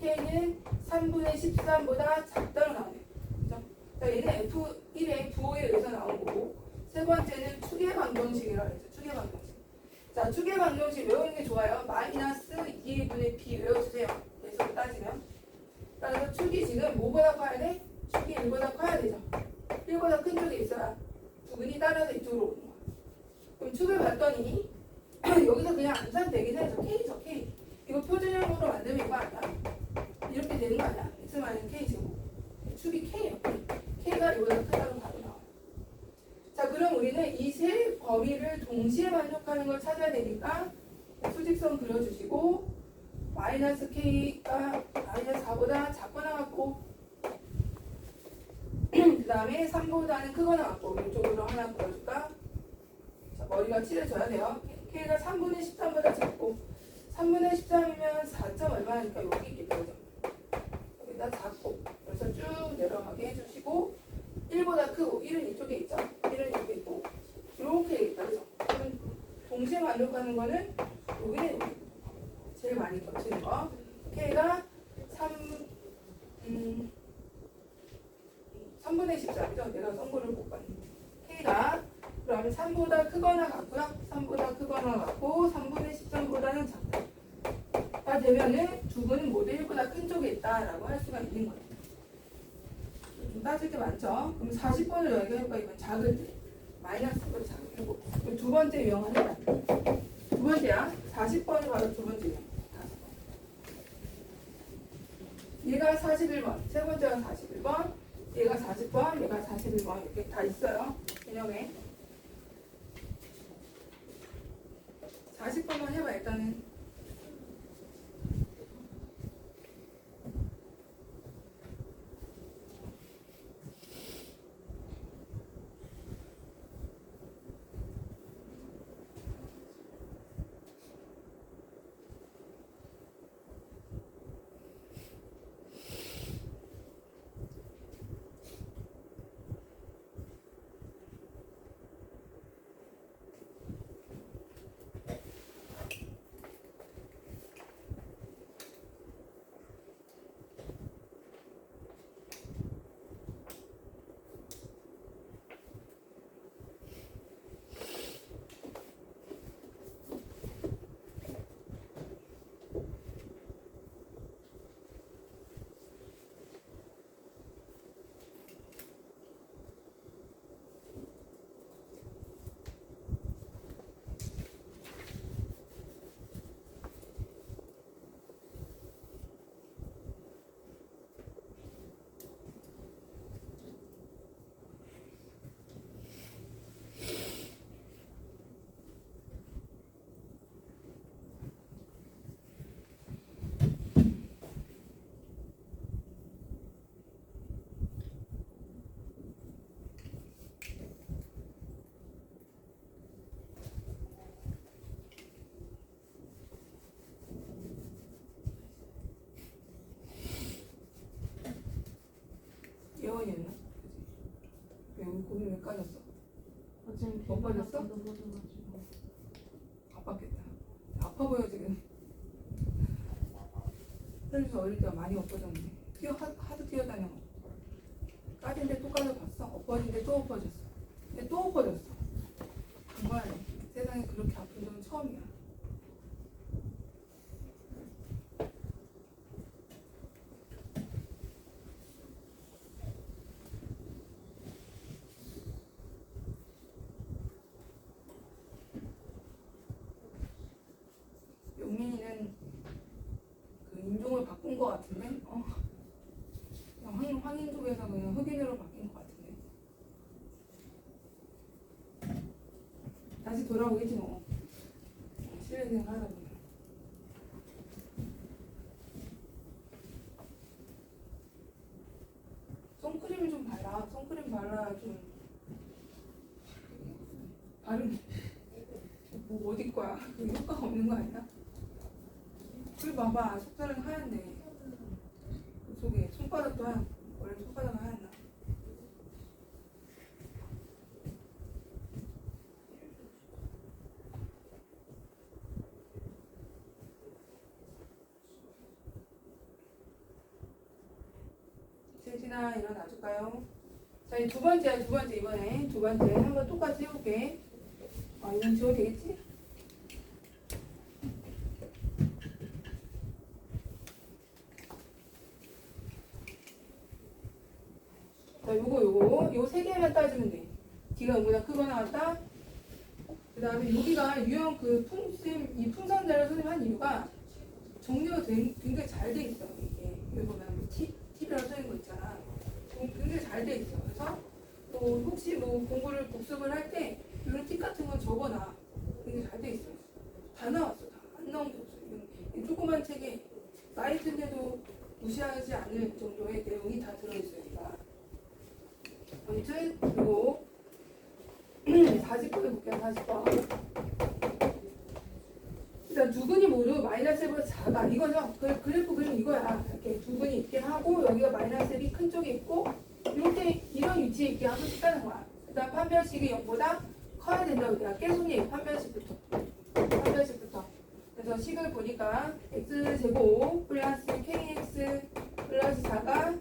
K는 3분의 13보다 작다로 나오네. 그죠? 자, 얘는 F1의 부호에 의해서 나온 거고, 세 번째는 축의 방정식이라고 했죠. 축의 방정식. 자, 축의 방정식 외우는 게 좋아요. 마이너스 2분의 B 외워주세요. 계속 따지면. 따라서 축이 지금 뭐보다 커야 돼? 축이 1보다 커야 되죠. 1보다 큰 쪽에 있어야 두 근이 따라서 이쪽으로 오는 거야. 그럼 축을 봤더니 여기서 그냥 안 사도 되긴 해. 저 K죠, K. 이거 표준형으로 만들면 이거 아니야? 이렇게 되는 거 아니야? X만은 K제곱. 축이 K예요. K가 이보다 크다고 바로 나와요. 자, 그럼 우리는 이 세 범위를 동시에 만족하는 걸 찾아야 되니까 수직선 그려주시고 마이너스 K가 마이너스 4보다 작거나 같고 그 다음에 3보다는 크거나 같고 이쪽으로 하나 그려줄까? 자, 머리가 칠해져야 돼요. K가 3분의 13보다 작고 3분의 13이면 4점 얼마니까 여기 있겠죠. 여기다 작고 그래서 쭉 내려가게 해주시고 1보다 크고 1은 이쪽에 있죠. 1은 여기 있고 이렇게 되겠다. 그죠? 그럼 동시에 만족하는 거는 여기는 여기 제일 많이 겹치는 거. K가 3분의 13이죠. 내가 쓴 거를 못 봤네. K가 그러면 3보다 크거나 같고요. 3보다 크거나 같고 3분의 13보다는 작다. 되면은 두 분은 모두 1보다 큰 쪽에 있다라고 할 수가 있는 거예요. 좀 따질 게 많죠. 그럼 40번을 여기 해볼까? 이건 작을 때. 마이너스로 작을 때고. 두 번째 유형은 해봐. 두 번째야. 40번이 바로 두 번째 유형. 얘가 41번, 세 번째가 41번, 얘가 40번, 얘가 41번 이렇게 다 있어요. 개념에. 40번만 해봐. 일단은 0이었나? 왜 고기 왜 까졌어? 어차피 못 빠졌어? 넘어져가지고. 아팠겠다. 아파 보여 지금. 현주가 어릴 때 많이 엎어졌는데 하도 뛰어다녀. 까진데 또 까져봤어. 엎어진데 또 엎어졌어. 근데 또 엎어졌어. 정말 세상에 그렇게 아픈 적은 처음이야. 용민이는 그 인종을 바꾼 것 같은데? 그냥 황인족에서 그냥 흑인으로 바뀐 것 같은데? 다시 돌아오겠지 뭐. 실내생활 하다 보면. 선크림을 좀 발라. 선크림 발라야 좀 바른 뭐 어디 거야? 그 효과가 없는 거 아니야? 그 봐봐 속살은 하얀데 그 속에 손바닥도 하얗고 원래 손바닥은 하얗나? 세진아 일어나줄까요? 자, 이 두 번째야, 두 번째 이번에 두 번째 한번 똑같이 해볼게. 이건 지워도 되겠지? 자, 요거 세 개만 따지면 돼. D가 0보다 크거나 같다. 그 다음에 여기가 유형 그 이 풍선자를 선생님 한 이유가 정리가 굉장히 잘 돼 있어. 이게 여기 보면 팁이라고 써있는 거 있잖아. 굉장히 잘 돼 있어. 그래서 또 혹시 뭐 공부를 복습을 할 때 이런 팁 같은 건 적어놔. 굉장히 잘 돼 있어. 다 나왔어. 다 안 나온 게 없어. 이 조그만 책에 나이트인데도 무시하지 않을 정도의 내용이 다 들어있어요. 여기가. 아무튼 그리고 40번 해볼게요. 40번. 일단 두 분이 모두 마이너스 1보다 작아. 이거죠. 그래프 그림 이거야. 이렇게 두 분이 있게 하고 여기가 마이너스 1이 큰 쪽에 있고 이렇게 이런 위치에 있게 하고 싶다는 거야. 일단 판별식이 0보다 커야 된다고 내가 계속 얘기해. 판별식부터. 그래서 식을 보니까 x제곱 플러스 kx 플러스 4가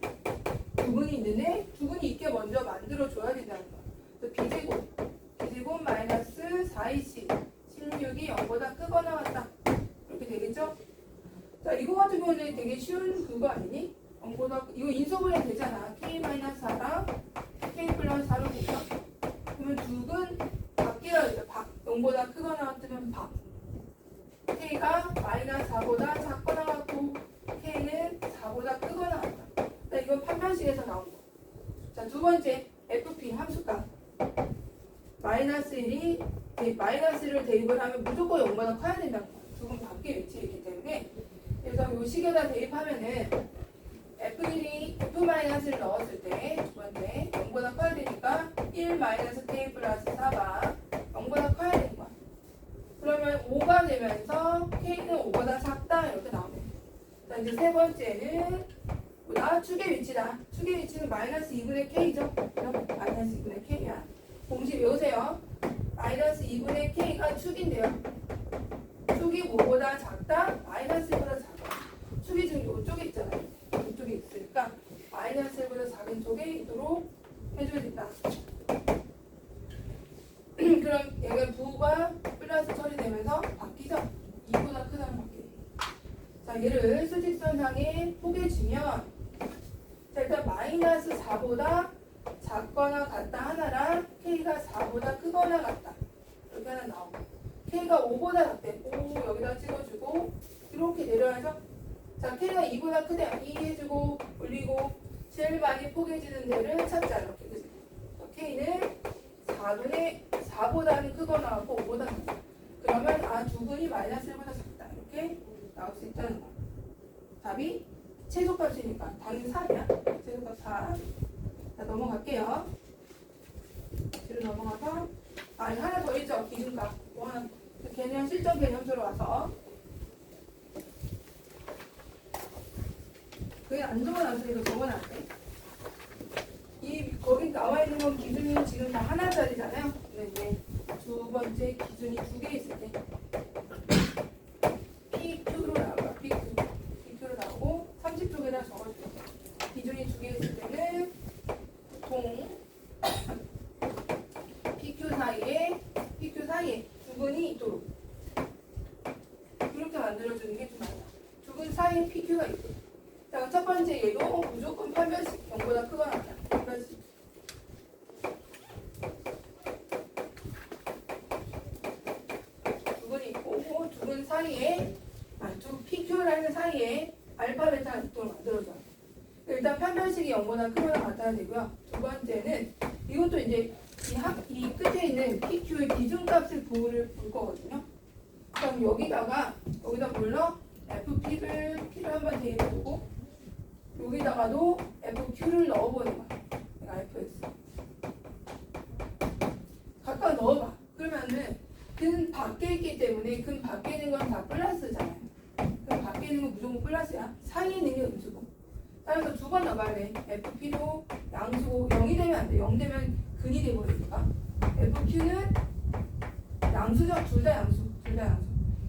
두 분이 있는데 두 분이 있게 먼저 만들어줘야 된다는 거야. 그래서 b제곱 마이너스 4ac 16이 0보다 크거나 같다. 이렇게 되겠죠? 자, 이거 같은 경우는 되게 쉬운 그거 아니니? 0보다 이거 인수분해 되잖아. k-4랑 k 플러스 4로 되죠? 그러면 두근 바뀌어야 돼요. 0보다 크거나 같으면 박. k가 마이너스 4보다 작거나 같고 k는 4보다 크거나 같다. 자, 이건 판별식에서 나온 거. 자, 두 번째 fp 함수값. 마이너스 1이 마이너스를 대입을 하면 무조건 0보다 커야 된다는 거야. 두근 밖에 위치에 있기 때문에. 그래서 이 식에다 대입하면은 f1이 f-를 넣었을 때 두 번째 0보다 커야 되니까 1 마이너스 k 플러스 4가 0보다 커야 되는 거야. 그러면 5가 되면서 k는 5보다 작다 이렇게 나오네. 자, 이제 세 번째는 보다 축의 위치다. 축의 위치는 마이너스 2분의 k죠. 마이너스 2분의 k야. 공식 외우세요. 마이너스 2분의 k가 축인데요. 축이 5보다 작다? 마이너스 1보다 작아. 축이 지금 이쪽에 있잖아요. 이쪽에 있으니까 마이너스 1보다 작은 쪽에 있도록 해줘야 된다. 그럼 얘가 부가 플러스 처리되면서 바뀌죠? 2보다 크다는 바뀌네. 자, 얘를 수직선상에 포개주면 자, 일단 마이너스 4보다 작거나 같다 하나랑 k가 4보다 크거나 같다 이렇게 하나 나오고 k가 5보다 작대. 5 여기다 찍어주고 이렇게 내려야죠. 자, k가 2보다 크대. 2 해주고 올리고 제일 많이 포개지는 데를 찾자 이렇게. 그치? k는 4분의 4보다는 크거나 같고 5보다 작다. 그러면 두 분이 마이너스 1보다 작다 이렇게 나올 수 있다는 거야. 답이 최소값이니까 당연히 4냐? 최소값 4. 자, 넘어갈게요. 뒤로 넘어가서 하나 더 있죠. 기준값. 개념 실전 개념서로 와서 그게 안 적어놨으니까 적어놨네. 지금 다 하나짜리잖아요. 근데 이제 두 번째 기준이 두 개 있을 때 PQ로 나와요. PQ로 나오고 30쪽에다 적어줄게요. 기준이 두 개 있을 때는 보통 PQ 사이에 두근이 있도록 이렇게 만들어주는 게 좀 맞아. 두근 사이에 PQ가 있고. 자, 첫 번째 얘도 무조건 판별식 0보다 크거나 같아. 판별식. 두근이 있고 두근 사이에 두 PQ라는 사이에 알파 베타가 있도록 만들어줘요. 일단 판별식이 0보다 크거나 같아야 되고요. 두 번째는 이것도 이제 이 끝에 있는 PQ의 기준값을 볼 거거든요. 그럼 여기다 뭘로 P를 한번 대입해보고 여기다가도 FQ를 넣어보는 거야. FX 각각 넣어봐. 그러면은 근 밖에 있기 때문에 근 밖에 있는 건 다 플러스잖아요. 근 밖에 있는 건 무조건 플러스야. 사이에 있는 게 음수고. 따라서 두 번 넣어봐야 돼. FP도 양수고 0이 되면 안 돼. 0 되면 근이 돼버리니까. FQ는 양수죠. 둘 다 양수.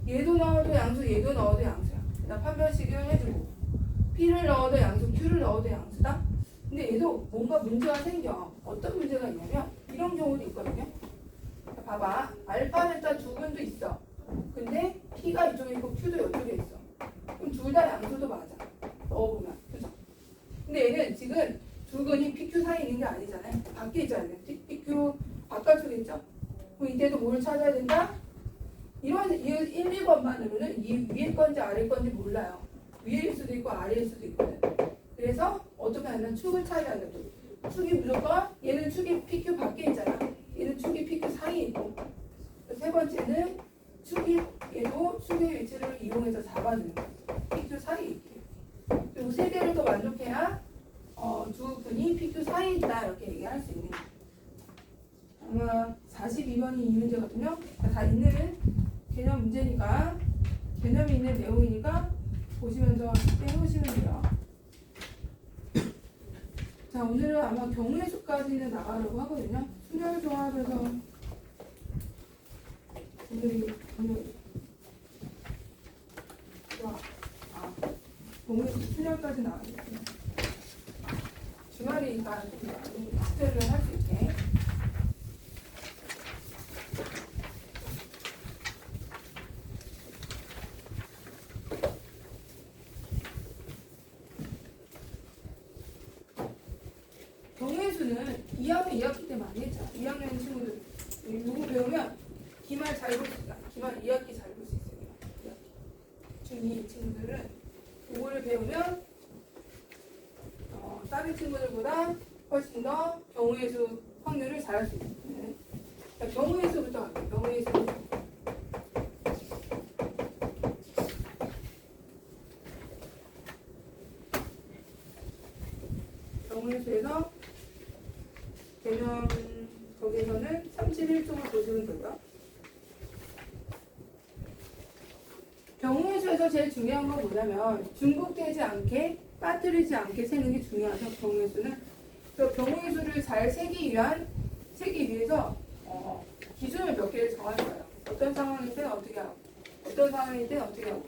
얘도 넣어도 양수, 얘도 넣어도 양수야. 그다음 판별식을 해주고 P를 넣어도 양수, Q를 넣어도 양수다. 근데 얘도 뭔가 문제가 생겨. 어떤 문제가 있냐면 이런 경우도 있거든요. 봐봐. 알파, 베타 두 근도 있어. 근데 P가 이쪽에 있고 Q도 이쪽에 있어. 그럼 둘 다 양수도 맞아. 넣어보면. 그죠? 근데 얘는 지금 두 근이 PQ 사이에 있는 게 아니잖아요. 밖에 있잖아요. PQ 바깥쪽에 있죠? 그럼 이때도 뭘 찾아야 된다? 이런 1, 2번만으로는 이 위에 건지 아래 건지 몰라요. 위에일 수도 있고 아래일 수도 있거든. 그래서 어떻게 하냐면 축을 찾아야 돼. 축이 무조건 얘는 축이 PQ 밖에 있잖아. 얘는 축이 PQ 사이에 있고. 세 번째는 얘도 축의 위치를 이용해서 잡아주는 거야. PQ 사이에 있게. 그리고 세 개를 더 만족해야 두 분이 PQ 사이에 있다 이렇게 얘기할 수 있는 거야. 아마 42번이 이 문제거든요. 다 있는 개념 문제니까 개념이 있는 내용이니까 보시면서 해보시면 돼요. 자, 오늘은 아마 경우의 수까지는 나가려고 하거든요. 순열 조합에서 오늘이 경우의 수 순열까지 나가겠습니다. 주말이니까 숙제를 할 수 있게. 경우의 수는 2학년 2학기 때 많이 했잖아. 2학년 친구들 이거 배우면 기말 잘 볼 수 있다. 기말 2학기 잘 볼 수 있어요. 중2 친구들은 이거를 배우면 다른 친구들보다 훨씬 더 경우의 수 확률을 잘할 수 있어요. 자, 경우의 수부터 갈게요. 경우의 수. 경우의 수에서 개념 거기에서는 31쪽을 보시면 되고요. 경우의 수에서 제일 중요한 건 뭐냐면 중복되지 않게 빠뜨리지 않게 세는 게 중요하죠. 경우의 수는. 그래서 경우의 수를 잘 세기 위해서 기준을 몇 개를 정할 거예요. 어떤 상황일 때는 어떻게 하고 어떤 상황일 때는 어떻게 하고.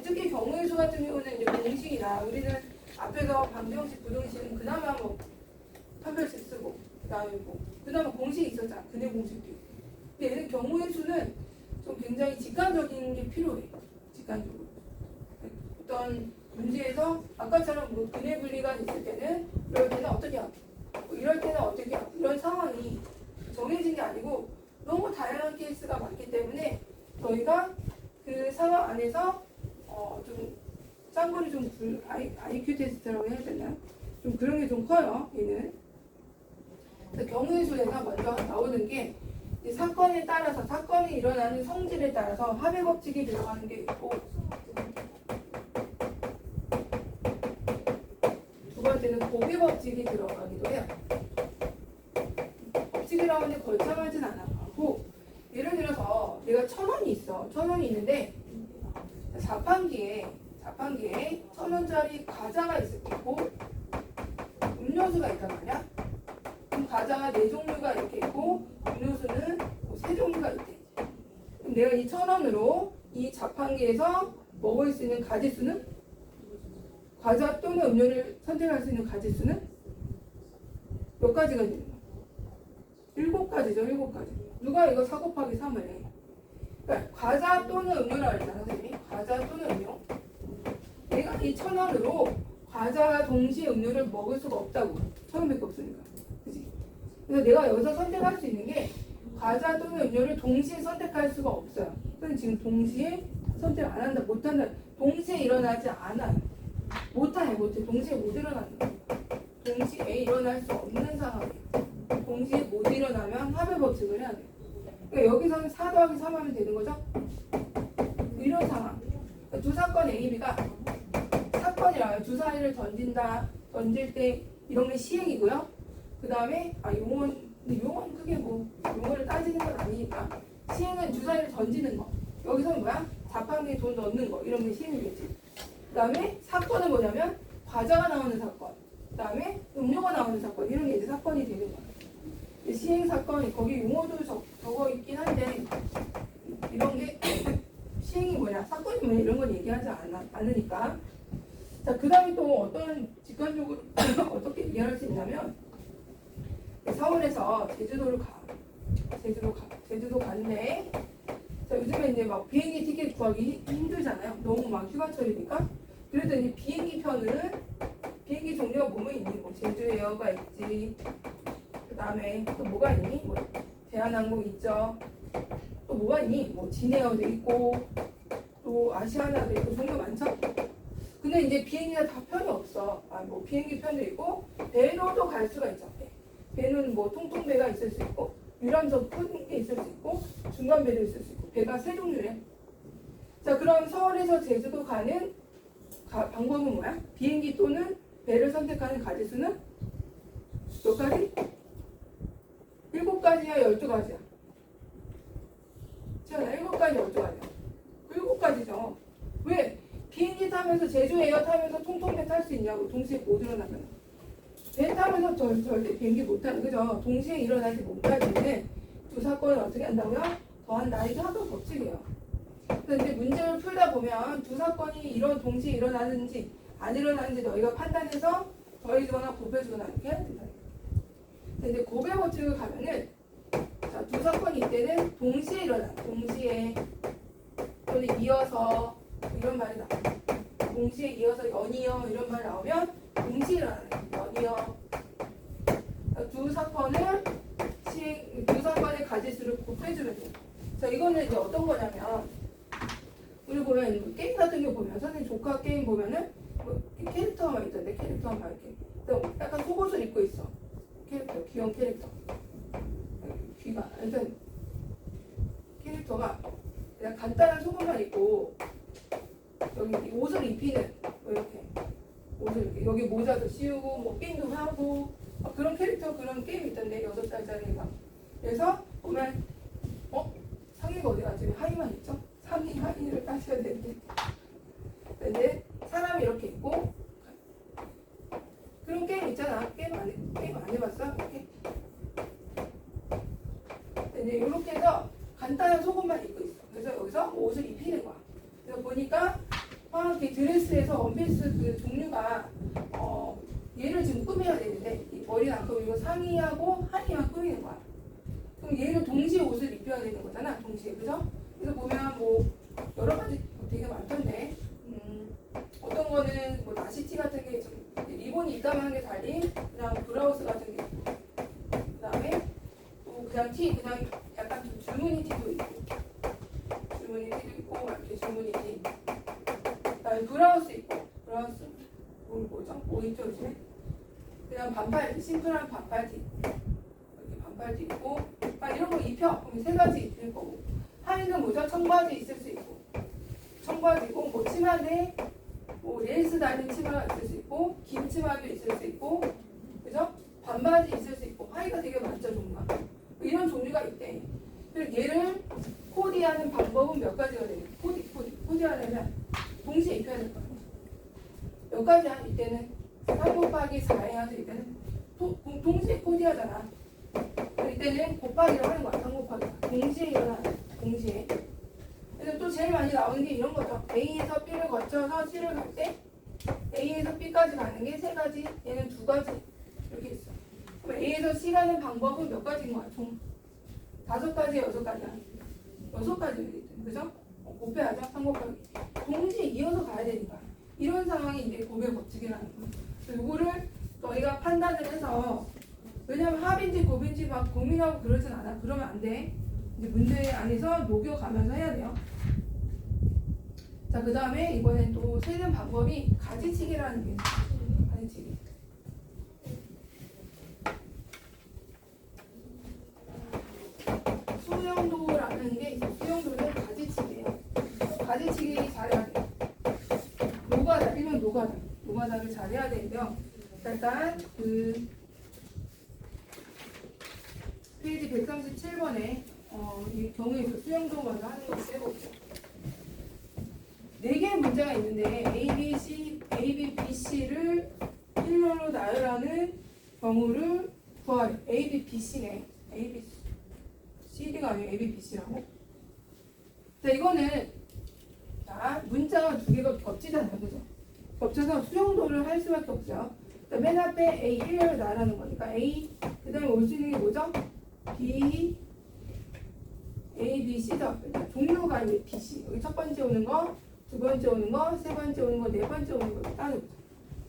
특히 경우의 수 같은 경우는 이제 공식이나 우리는 앞에서 방정식, 부등식은 그나마 뭐 판별식 쓰고 그다음에 뭐 그나마 공식이 있었잖아. 근해 공식도 있고. 근데 얘는 경우의 수는 좀 굉장히 직관적인 게 필요해. 직관적으로. 어떤 문제에서 아까처럼 뭐 근해 분리가 있을 때는 이럴 때는 어떻게 하고 뭐 이럴 때는 어떻게 하고 이런 상황이 정해진 게 아니고 너무 다양한 케이스가 많기 때문에 저희가 그 상황 안에서 좀 쌍거리 좀 IQ 테스트라고 해야 되나요? 좀 그런 게 좀 커요. 얘는. 경우의 수에서 먼저 나오는 게 사건에 따라서 사건이 일어나는 성질에 따라서 합의 법칙이 들어가는 게 있고 두 번째는 고비 법칙이 들어가기도 해요. 법칙이라고 하는데 거창하진 않고 예를 들어서 내가 1,000원이 있어. 1,000원이 있는데 자판기에 1,000원짜리 과자가 있을 거고 음료수가 있단 말이야. 그럼 과자가 4종류가 이렇게 있고 음료수는 뭐 3종류가 있대. 그럼 내가 이 1,000원으로 이 자판기에서 먹을 수 있는 가짓수는 과자 또는 음료를 선택할 수 있는 가짓수는 몇 가지가 되는 거야? 7가지죠. 7가지. 누가 이거 4 곱하기 3을 해? 그러니까 과자 또는 음료라고 했잖아 선생님이. 과자 또는 음료. 내가 이 1,000원으로 과자와 동시에 음료를 먹을 수가 없다고. 1,000원밖에 없으니까. 그치? 그래서 내가 여기서 선택할 수 있는 게 과자 또는 음료를 동시에 선택할 수가 없어요. 그래서 지금 동시에 선택 안 한다, 못 한다. 동시에 일어나지 않아요. 못해. 동시에 못 일어나는 거예요. 동시에 일어날 수 없는 상황이에요. 동시에 못 일어나면 합의 법칙을 해야 돼요. 그러니까 여기서는 4 더하기 3 하면 되는 거죠? 이런 상황. 그러니까 두 사건 A, B가 사건이라요. 주사위를 던질 때 이런 게 시행이고요. 그 다음에 용어는 크게 뭐 용어를 따지는 건 아니니까 시행은 주사위를 던지는 거. 여기서는 뭐야? 자판기에 돈 넣는 거. 이런 게 시행이겠지. 그 다음에 사건은 뭐냐면 과자가 나오는 사건. 그 다음에 음료가 나오는 사건. 이런 게 이제 사건이 되는 거야. 시행 사건이 거기 용어도 적어 있긴 한데 이런 게 시행이 뭐냐? 사건이 뭐냐? 이런 건 얘기하지 않으니까. 자, 그 다음에 또 어떤 직관적으로 어떻게 얘기할 수 있냐면 서울에서 제주도 갔는데 자, 요즘에 이제 막 비행기 티켓 구하기 힘들잖아요. 너무 막 휴가철이니까. 그랬더니 비행기 종류가 뭐뭐 있니? 뭐 제주에어가 있지. 그 다음에 또 뭐가 있니? 뭐 대한항공 있죠. 또 뭐가 있니? 뭐 진에어도 있고 또 아시아나도 있고 종류 많죠. 근데 이제 비행기가 다 편이 없어. 뭐 비행기 편도 있고 배로도 갈 수가 있죠. 배는 뭐 통통배가 있을 수 있고 유람선 큰 게 있을 수 있고 중간 배도 있을 수 있고 배가 3종류래. 자, 그럼 서울에서 제주도 가는 방법은 뭐야? 비행기 또는 배를 선택하는 가짓수는 몇 가지? 7가지야, 12가지야? 지연아, 7가지, 12가지야? 7가지죠. 왜? 비행기 타면서 제주에어 타면서 통통배 탈 수 있냐고. 동시에 못 일어나면 배 타면서 절대 비행기 못 타는 그죠? 동시에 일어나지 못하는 두 사건을 어떻게 한다고요? 더한다. 이게 합의 법칙이에요. 그런데 문제를 풀다 보면 두 사건이 동시에 일어나는지 안 일어나는지 너희가 판단해서 더해주거나 곱해주거나 이렇게 해야 된다. 근데 곱의 법칙을 가면은 자, 두 사건이 이때는 동시에 일어나. 동시에 또는 이어서 이런 말이 나와. 동시에 이어서 연이어 이런 말 나오면 동시에 일어나는 연이어. 두 사건의 가짓수를 곱해주면 돼요. 자, 이거는 이제 어떤 거냐면 우리 보면 게임 같은 게 보면 선생님 조카 게임 보면은 뭐 캐릭터가 있던데 캐릭터가 막 이렇게 약간 속옷을 입고 있어. 캐릭터 귀여운 캐릭터. 귀가 일단 캐릭터가 그냥 간단한 속옷만 입고 여기 옷을 입히는 뭐 이렇게 옷을 이렇게 여기 모자도 씌우고 뭐 게임도 하고 그런 캐릭터 그런 게임 있던데 6살짜리가. 그래서 보면 상의가 어디 갔지? 하의만 있죠? 상의 하의를 따셔야 되는데 근데 사람이 이렇게 있고 그런 게임 있잖아. 게임 안 해봤어? 이렇게 근데 이렇게 해서 간단한 속옷만 입고 있어. 그래서 여기서 옷을 입히는 거야. 그래서 보니까 이렇게 드레스에서 원피스 그 종류가 얘를 지금 꾸며야 되는데 이 머리는 안 꾸미고 상의하고 하의만 꾸미는 거야. 그럼 얘를 동시에 옷을 입혀야 되는 거잖아. 동시에. 그죠? 그래서 보면 뭐 여러 가지 되게 많던데 어떤 거는 뭐 나시티 같은 게 좀 리본이 있다만 게 달린 그냥 브라우스 같은 게 있고 그 다음에 또 그냥 그냥 약간 좀 줄무늬 티도 있고 줄무늬 티도 있고 이렇게 줄무늬 티 그다음에 브라우스 있고 브라우스 뭐죠? 뭐 있죠 요즘에? 그냥 반팔 심플한 반팔티 이렇게 반팔티 있고 이런 거 입혀. 그럼 3가지 입힐 거고 하의는 뭐죠? 청바지 있을 수 있고 청바지고 뭐 치마인데 뭐 레이스 달린 치마가 있을 수 있고 긴 치마도 있을 수 있고 그죠? 반바지 있을 수 있고 하의가 되게 많죠 종류가. 이런 종류가 있대. 그리고 얘를 코디하는 방법은 몇 가지가 되겠 코디하려면 동시에 입혀야 될 거예요. 몇 가지야? 이때는 3 곱하기 4 해야지. 이때는 동시에 코디하잖아. 이때는 곱하기를 하는 거야. 3 곱하기 4. 동시에 일어나는 동시에. 그래서 또 제일 많이 나오는 게 이런 거죠. A에서 B를 거쳐서 C를 갈 때 A에서 B까지 가는 게 3가지, 얘는 2가지 이렇게 있어. 그럼 A에서 C 가는 방법은 몇 가지인 거야? 총 5가지, 6가지야. 6가지이기 그죠? 곱해야죠. 3 곱하기. 동시에 이어서 가야 되니까. 이런 상황이 이제 곱의 법칙이라는 거예요. 그래서 이거를 저희가 판단을 해서, 왜냐면 합인지 곱인지 막 고민하고 그러진 않아. 그러면 안 돼. 이제 문제 안에서 녹여가면서 해야 돼요. 자, 그 다음에 이번엔 또 세는 방법이 가지치기라는 게 있어요. 가지치기. 수영도라는 게 있어요. 수영도는 가지치기예요. 가지치기 잘해야 돼요. 노가다, 일본 노가다. 노가다를 잘해야 되는데요. 일단 그 페이지 137번에 이 경우에 수영도 먼저 하는 거 해볼게요. 4개의 문제가 있는데 A, B, B, C를 일렬로 나열하는 경우를 구하래. A, B, B, C네. A, B, C가 아니고 A, B, B, C라고. 자, 이거는 자, 문자가 2개가 겹치잖아요. 그죠? 겹쳐서 수용도를 할 수밖에 없어요. 자, 맨 앞에 A 1을 나열하는 거니까 A, 그 다음에 올 수 있는 게 뭐죠? B, A, B, C죠. 종류가 이제 B, C. 여기 첫 번째 오는 거, 두 번째 오는 거, 세 번째 오는 거, 네 번째 오는 거 따져보자.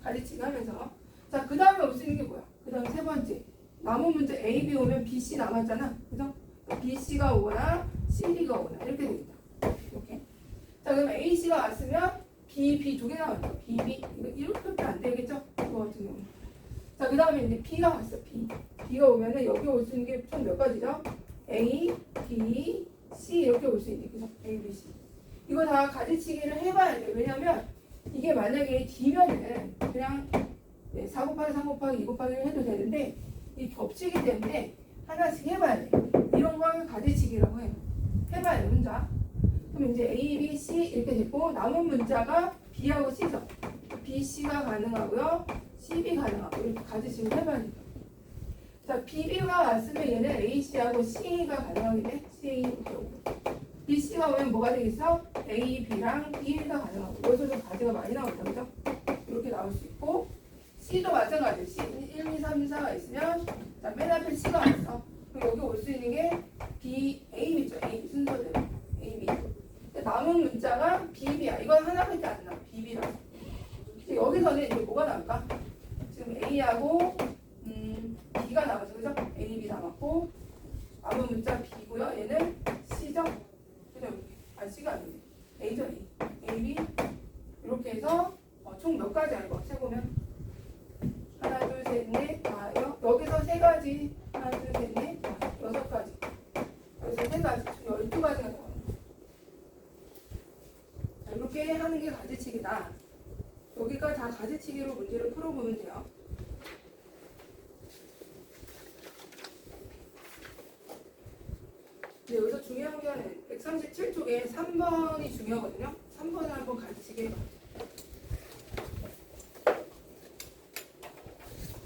가지치기 하면서. 자, 그 다음에 올 수 있는 게 뭐야? 그 다음 세 번째. 남은 문제 A, B 오면 B, C 남았잖아. 그죠? B, C가 오거나 C, D가 오거나 이렇게 됩니다. 이렇게. 자, 그럼 A, C가 왔으면 B, B 2개 나왔죠. B, B. 이렇게 안 되겠죠? 이거 같은 경우. 자, 그 다음에 이제 B가 왔어. B. B가 오면은 여기 올 수 있는 게 총 몇 가지죠? A, B, C 이렇게 올 수 있는 거죠. A, B, C. 이거 다 가지치기를 해봐야 돼요. 왜냐면 이게 만약에 D면은 그냥 4 곱하기 3 곱하기 2 곱하기를 해도 되는데 이 겹치기 때문에 하나씩 해봐야 돼. 이런 걸 가지치기라고 해요. 해봐야 돼, 혼자. 그럼 이제 A, B, C 이렇게 됐고 남은 문자가 B하고 C죠. B, C가 가능하고요. C, B 가능하고 이렇게 가지치기를 해봐야 돼요. 자, B, B가 왔으면 얘는 A, C하고 C가 가능하겠네. C, 이렇게 오고. B, C가 오면 뭐가 되겠어? A, B랑 B가 가능하고. 여기서 좀 가지가 많이 나온다, 그죠? 이렇게 나올 수 있고 C도 마찬가지예요. C, 1, 2, 3, 4가 있으면 자, 맨 앞에 C가 왔어. 그럼 여기 올 수 있는 게 B, A, B죠. A, B 순서대로. A, B. 남은 문자가 B, B야. 이건 하나밖에 안 나와. B, B라고. 여기서는 이제 뭐가 나올까? 지금 A하고 B가 남았죠. 그죠? A, B 남았고 남은 문자 B고요. 얘는 C죠? 그죠? C가 아니네. A죠. A, B 이렇게 해서 총 몇 가지 알고 세보면 하나, 둘, 셋, 넷, 다 여기서 3가지 하나, 둘, 셋, 넷, 6가지 여기서 3가지 총 12가지가 나와요. 이렇게 하는 게 가지치기다. 여기가 다 가지치기로 문제를 풀어보면 돼요. 근데 여기서 중요한 게 137쪽에 3번이 중요하거든요. 3번을 한번 가지치기 해봐.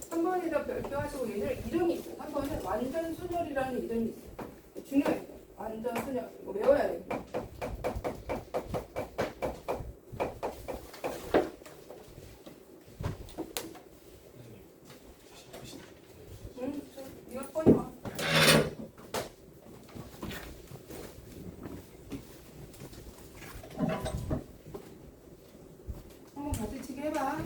3번에다 별표하시고 얘는 이름이 있어요. 3번은 완전 순열이라는 이름이 있어요. 중요해요. 완전 순열. 이거 외워야 돼요. 이거 꺼내 와. 한번 가지치기 해봐.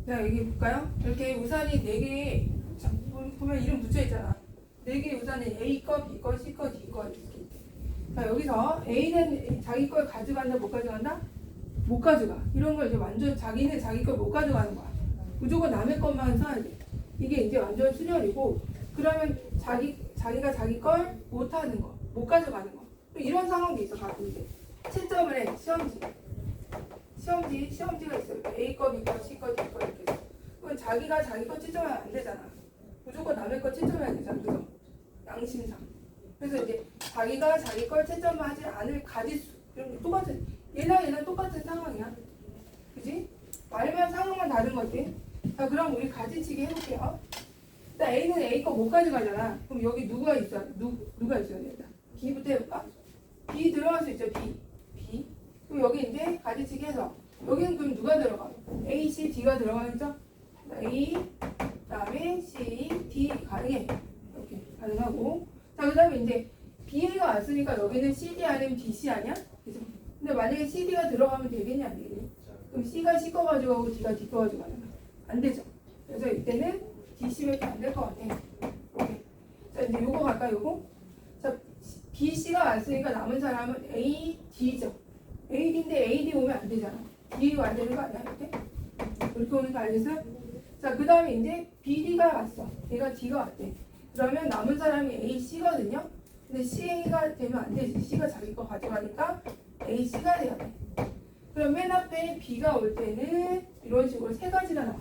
자, 여기 볼까요? 이렇게 우산이 4개, 보면 이름 붙여 있잖아. 4개의 우산이 A 거, B 거, C 거, D 거 이렇게 있대. 자, 여기서 A는 자기 걸 가져간다, 못 가져간다? 못 가져가. 이런 걸 이제 완전 자기는 자기 걸 못 가져가는 거야. 무조건 남의 것만 써야 돼. 이게 이제 완전 순혈이고, 그러면 자기가 자기 걸 못 하는 거, 못 가져가는 거. 이런 상황도 있어, 가끔 이제. 채점을 해, 시험지가 있어요. A 거, B 거, C 거, D 거 이렇게. 그럼 자기가 자기 거 채점하면 안 되잖아. 무조건 남의 거 채점해야 되잖아. 그죠? 양심상. 그래서 이제 자기가 자기 걸 채점하지 않을 가지수. 그럼 똑같은, 얘랑 똑같은 상황이야. 그지? 말만 상황만 다른 거지. 자, 그럼 우리 가지치기 해볼게요. 일단 A는 A 거 못 가져가잖아. 그럼 여기 누가 있어야 돼? 누가 있어야 돼? B부터 해볼까? B 들어갈 수 있죠. B. 그럼 여기 이제 가지치기 해서 여기는 그럼 누가 들어가? A, C, D가 들어가겠죠? A, 그다음에 C, D 가능해. 이렇게 가능하고. 자, 그다음에 이제 BA가 왔으니까 여기는 CD 아니면 DC 아니야? 그죠? 근데 만약에 CD가 들어가면 되겠냐 안 되겠니? 그럼 C가 C 거 가져가고 D가 D 거 가져가잖아. 안 되죠. 그래서 이때는 DC밖에 안 될 것 같아. 이렇게. 자, 이제 요거 갈까 요거? 자, B, C가 왔으니까 남은 사람은 A, D죠. A, D인데 A, D 오면 안 되잖아. D 와야 되는 거 아니야 이렇게? 이렇게 오는 거 알겠어요? 자, 그 다음에 이제 B, D가 왔어. 얘가 D가 왔대. 그러면 남은 사람이 A, C거든요. 근데 C가 되면 안 되지. C가 자기 거 가져가니까 A, C가 돼야 돼. 그럼 맨 앞에 B가 올 때는 이런 식으로 3가지가 나와.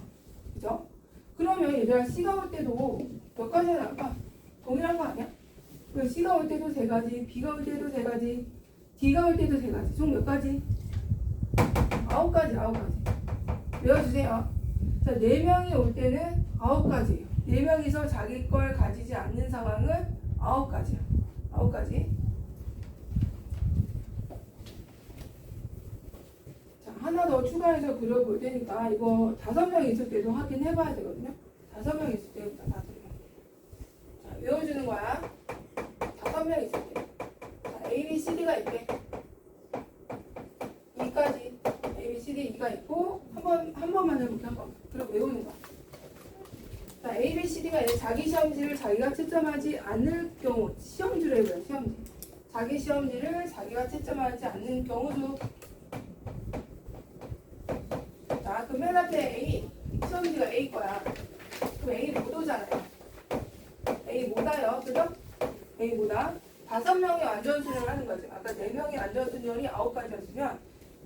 그죠? 그러면 얘들아 C가 올 때도 몇 가지가 나올까? 동일한 거 아니야? 그 C가 올 때도 3가지, B가 올 때도 3가지, D가 올 때도 3가지. 총 몇 가지? 9가지. 외워주세요. 자, 4명이 올 때는 9가지예요. 4명이서 자기 걸 가지지 않는 상황은 9가지야. 9가지. 자, 하나 더 추가해서 그려볼 테니까 이거 5명 있을 때도 확인해봐야 되거든요. 5명 있을 때부터 5명. 자, 외워주는 거야. 5명 있을 때. 자, A, B, C, D가 있대. 2까지. A, B, C, D, 2가 있고 한 번만 해볼게. 한 번. 그리고 외우는 거야. 자, A, B, C, D가 자기 시험지를 자기가 채점하지 않을 경우 시험지를 해봐요. 시험지. 자기 시험지를 자기가 채점하지 않는 경우도. 자, 그럼 맨 앞에 A 시험지가 A 거야. 그럼 A 못 오잖아요. A 못 와요. 그죠? A 못 와. 5명이 완전순혈을 하는 거죠. 아까 4명이 완전순혈이 9가지였으면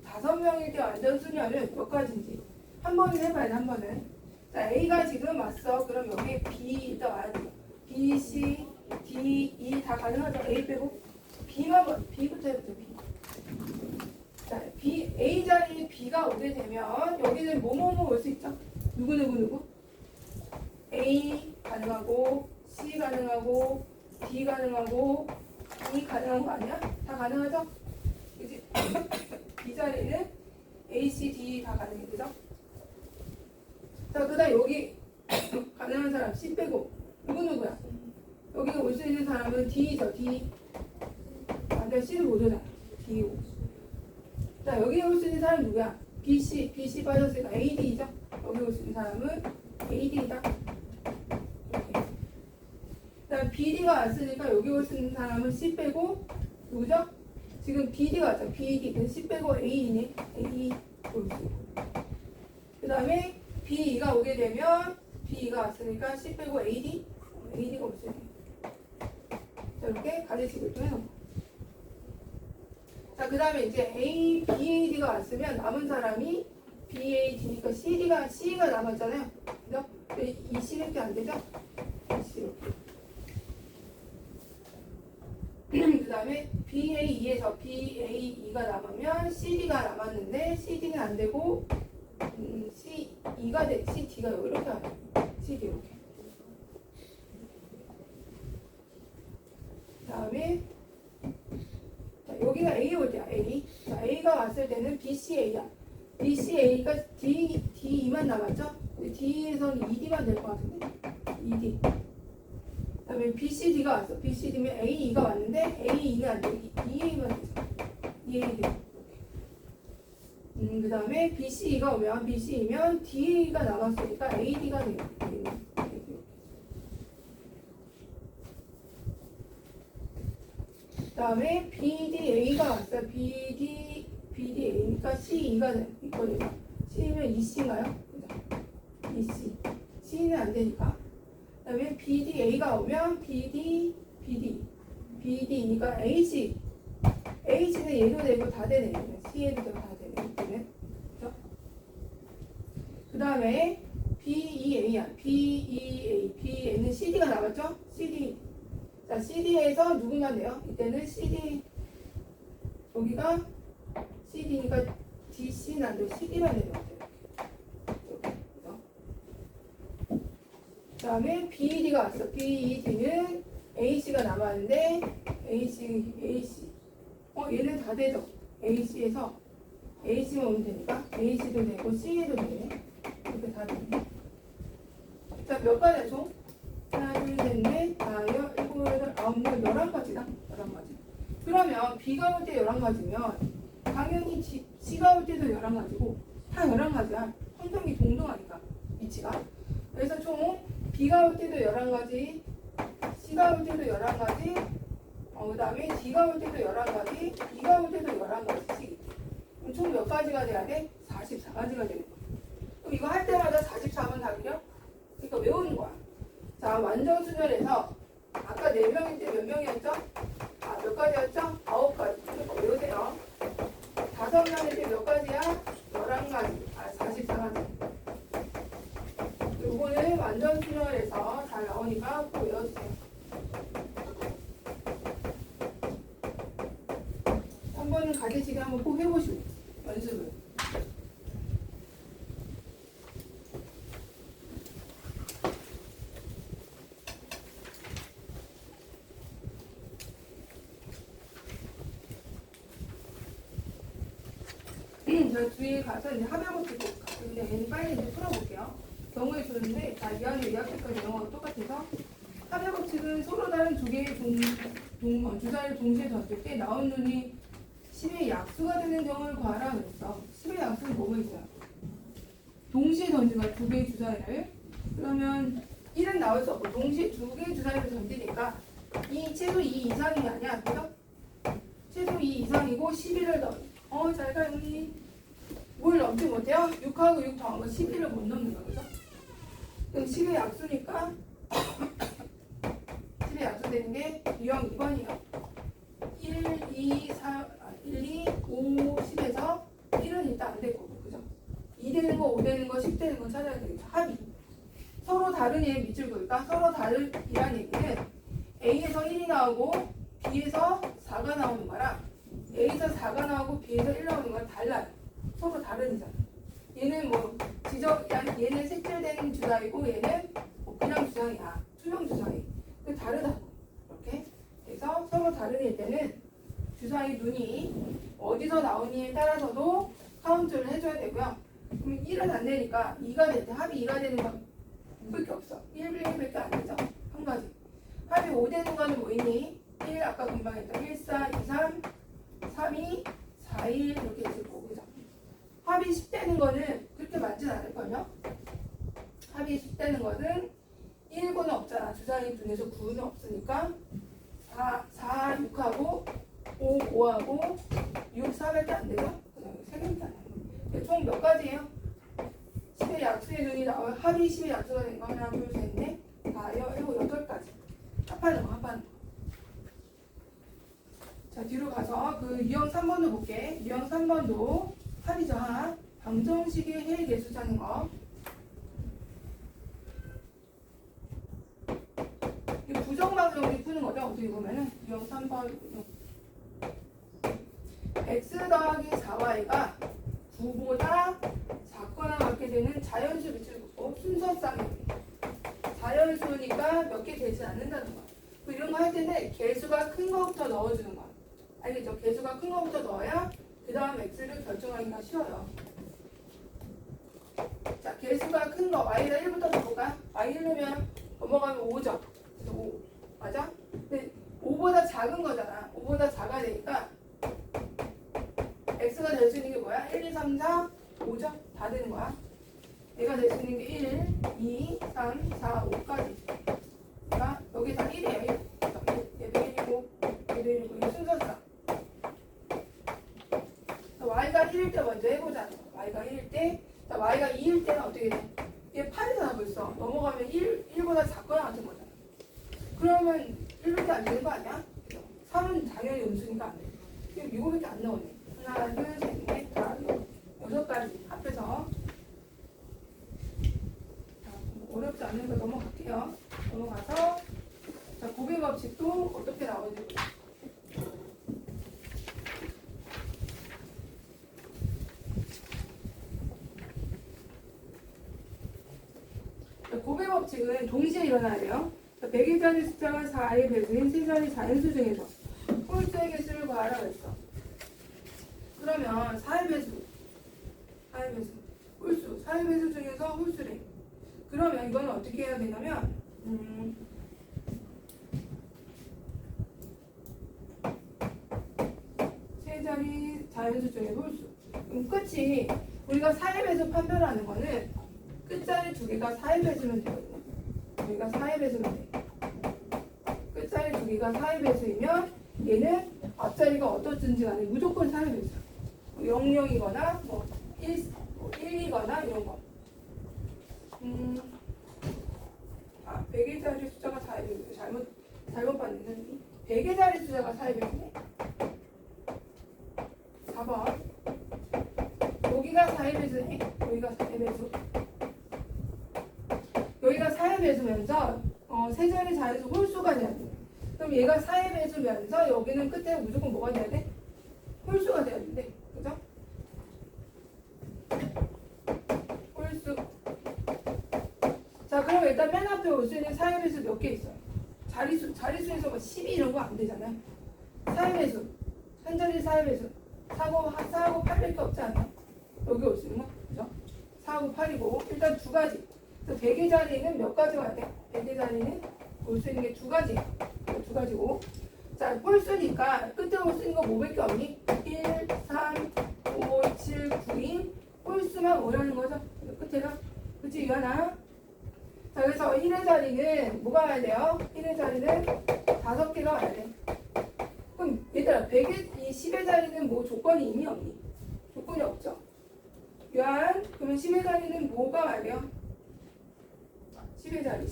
5명일 때 완전순혈은 몇 가지인지 한 번은 해봐야 돼. 한 번은. 자, A가 지금 왔어. 그럼 여기에 B 일단 와야 돼요. B, C, D, E 다 가능하죠? A 빼고 B부터 해보죠. B. 자, A 자리에 B가 오게 되면 여기는 뭐뭐뭐 올 수 있죠? 누구? A 가능하고 C 가능하고 D 가능하고 E 가능한 거 아니야? 다 가능하죠? 그치? 이 자리는 A, C, D 다 가능해. 그죠? 자, 그 다음 여기 가능한 사람 C 빼고 누구야? 여기 올 수 있는 사람은 D죠. D. 아까 C를 못 오잖아. D. 자, 여기 올 수 있는 사람은 누구야? B, C 빠졌으니까 A, D죠. 여기 올 수 있는 사람은 A, D다. 이렇게. 자, B, D가 왔으니까 여기 올 수 있는 사람은 C 빼고 누구죠? 지금 B, D가 왔죠. B, D. C 빼고 A네. A 올 수 있고. 그 다음에 B가 오게 되면 B가 왔으니까 C 빼고 AD가 올 수 있네. 자, 이렇게 가지식을 또 해놓고. 자, 그 다음에 이제 A, BAD가 왔으면 남은 사람이 BAD니까 C가 남았잖아요. 그죠? 이 C밖에 안 되죠? C 이렇게. 그 다음에 BAE에서 BAE가 남으면 CD가 남았는데 CD는 안 되고 C2가 돼. CD가 이렇게 와요. CD 이렇게. 다음에 자, 여기가 A 올 때야. A. 자, A가 왔을 때는 BCA야. BCA가 D2만 남았죠? D에서는 ED만 될 것 같은데. ED. 그다음에 BCD가 왔어. BCD면 AE가 왔는데 AE는 안 돼. EA만 되죠. EAD. 그 다음에 BCE가 오면 BC이면 DA가 남았으니까 AD가 되겠네. 그 다음에 BDA가 왔어요. BDA니까 CE가 있거든요. C면 EC인가요? 그죠? EC. C는 안 되니까. 그 다음에 BDA가 오면 BD니까 AC. H는 얘도 되고 다 되네. C에도 되고 다 되네. 그죠? 그 다음에 BEA야. BEA는 CD가 나왔죠? CD. 자, CD에서 누구만 돼요? 이때는 CD. 여기가 CD니까 DC는 안 되고 CD만 되는 것 같아요. 그 다음에 BED가 왔어. BED는 AC가 남았는데 AC. 얘는 다 되죠. AC에서 AC만 오면 되니까 AC도 되고 C에도 되네. 이렇게 다 되네. 자, 몇 가지야 총? 하나, 둘, 셋, 넷, 다, 여, 일곱, 여덟, 아홉, 열, 11가지다. 11가지. 그러면 B가 올 때 11가지면 당연히 C가 올 때도 11가지고 다 11가지야. 혼성이 동등하니까 위치가. 그래서 총 B가 올 때도 11가지, C가 올 때도 11가지, 그 다음에 D가 올 때도 11가지, E가 올 때도 11가지씩. 그럼 총 몇 가지가 돼야 돼? 44가지가 되는 거야. 그럼 이거 할 때마다 44번 답이요? 그러니까 외우는 거야. 자, 완전순열에서 아까 4명일 때 몇 명이었죠? 몇 가지였죠? 9가지. 그러니까 외우세요. 5명일 때 몇 가지야? 11가지. 44가지. 요거는 완전순열에서 잘 나오니까 꼭 외워주세요. 3번은 가지치기 한번 꼭 해보시고 연습을. 저 뒤에 가서 이제 합의하고 찍고 근데 얘는 빨리 이제 풀어볼게요. 경우에 주는데 다 2학년 2학기까지 영어가 똑같아서 합의법칙은 서로 다른 두 개의 주사를 동시에 던질 때 나온 눈이 10의 약수가 되는 경우를 구하라 그랬어. 10의 약수는 뭐가 있어요? 동시에 던진 거야. 두 개의 주사위를. 그러면 1은 나올 수 없고 동시에 두 개의 주사위를 던지니까 이 최소 2 이상이 아니야. 그죠? 최소 2 이상이고 11을 넣어. 잘 가, 우리. 뭘 넘지 못해요? 6하고 6 더한 거 11을 못 넘는 거, 그죠? 그럼 10의 약수니까 10의 약수 되는 게 유형 2번이에요. 1, 2, 5, 10에서 1은 일단 안 될 거고, 그죠? 2 되는 거, 5 되는 거, 10 되는 거 찾아야 되겠죠. 합의. 서로 다른 얘 밑줄 그을까? 서로 다르이란 얘기는 A에서 1이 나오고 B에서 4가 나오는 거랑 A에서 4가 나오고 B에서 1 나오는 건 달라요. 서로 다른이잖아. 얘는 얘는 색칠된 주사위고 얘는 그냥 주사위야. 투명 주사위. 그 다르다고. 이렇게. 그래서 서로 다른 일 때는 주사위 눈이 어디서 나오니에 따라서도 카운트를 해줘야 되고요. 그럼 1은 안 되니까 2가 될 때 합이 2가 되는 건 밖에 없어. 1, 1밖에 안 되죠. 한 가지. 합이 5 되는 거는 뭐 있니? 1 아까 금방 했던 1, 4, 2, 3, 3, 2, 4, 1 이렇게 있을 거고. 그죠? 합이 10 되는 거는 그렇게 많진 않을걸요? 합이 10 되는 거는 1, 9는 없잖아. 주사위 눈에서 9는 없으니까 4, 6하고 5, 5하고 6, 4밖에 안 되죠? 그냥 3개밖에 안 돼요. 총 몇 가지예요? 10의 약수의 눈이 나와요. 합이 10의 약수가 된 거 하나, 둘, 셋, 넷, 다, 여, 7, 8가지. 합하는 거. 자, 뒤로 가서 그 유형 3번도 볼게. 유형 3번도 합이죠. 합. 방정식의 해일 개수 찾는 거. 이 부정방정 우리 푸는 거죠. 어떻게 보면은 유형 3번 x 더하기 4y가 9보다 작거나 같게 되는 자연수 밑을 긋고 순서쌍이 자연수니까 몇 개 되지 않는다는 거. 이런 거 할 때는 개수가 큰 거부터 넣어주는 거. 알겠죠? 개수가 큰 거부터 넣어야 그 다음 x를 결정하기가 쉬워요. 자, 개수가 큰 거 y에다 1부터 넣어볼까? y 1넣으면 넘어가면 5죠. 그래서 5 맞아? 근데 5보다 작은 거잖아. 5보다 작아야 되니까 x가 될 수 있는 게 뭐야? 1, 2, 3, 4 되는 거야. 얘가 될 수 있는 게 1, 2, 3, 4, 5까지. 그러니까 여기 다 1이에요. 1. 얘도 1이고 얘도 1이고 이거 순서상. y가 1일 때 먼저 해보자. y가 1일 때. 자, y가 2일 때는 어떻게 돼? 얘 8이잖아 벌써. 넘어가면 1보다 작거나 같은 거잖아. 그러면 1밖에 안 되는 거 아니야? 3은 당연히 음수니까 안 돼. 지금 이거밖에 안 나오네. 하나, 둘, 셋, 넷, 다, 여섯 가지 합해서. 자, 어렵지 않으니까 넘어갈게요. 넘어가서 자, 고비 법칙도 어떻게 나오는지 보자. 고비 법칙은 동시에 일어나야 돼요. 100일 단위 숫자가 4의 배수인 세 자리 자연수 중에서 홀수의 개수를 구하라고 했어. 그러면 4의 배수, 홀수, 4의 배수 중에서 홀수래. 그러면 이거는 어떻게 해야 되냐면 세 자리 자연수 중에 홀수. 그럼 끝이 우리가 4의 배수 판별하는 거는 끝자리 두 개가 4의 배수면 되거든요. 여기가 4의 배수면 돼. 끝자리 두 개가 4의 배수이면 얘는 앞자리가 어떻든지 간에 무조건 4의 배수야. 00이거나 뭐 1이거나 이런 거. 100의 자리 숫자가 4의 배수. 잘못 봤네, 선생님. 100의 자리 숫자가 4의 배수네. 4번. 여기가 4의 배수네. 여기가 4의 배수. 여기가 4의 배수면서 세 자리 자연수 홀수가 돼야 돼. 그럼 얘가 4의 배수면서 여기는 끝에 무조건 뭐가 돼야 돼? 홀수가 돼야 된대. 그죠? 홀수. 자, 그럼 일단 맨 앞에 올 수 있는 4의 배수 몇 개 있어요? 자리수에서 뭐 12 이런 거 안 되잖아요. 4의 배수. 한 자리 4의 배수. 4하고 8밖에 없지 않아요? 여기 올 수 있는 거? 그죠? 4하고 8이고 일단 두 가지. 100의 자리는 몇 가지 와야 돼? 100의 자리는 올 수 있는 게 두 가지. 두 가지고. 자, 홀수니까 끝에 올 수 있는 거 뭐밖에 없니? 1, 3, 5, 7, 9인 홀수만 오라는 거죠. 끝에가. 그치, 유한아? 자, 그래서 1의 자리는 뭐가 와야 돼요? 1의 자리는 5개가 와야 돼. 그럼 얘들아, 100의, 이 10의 자리는 뭐 조건이 있니 없니? 조건이 없죠. 유한, 그러면 10의 자리는 뭐가 와야 돼요? 10의 자리.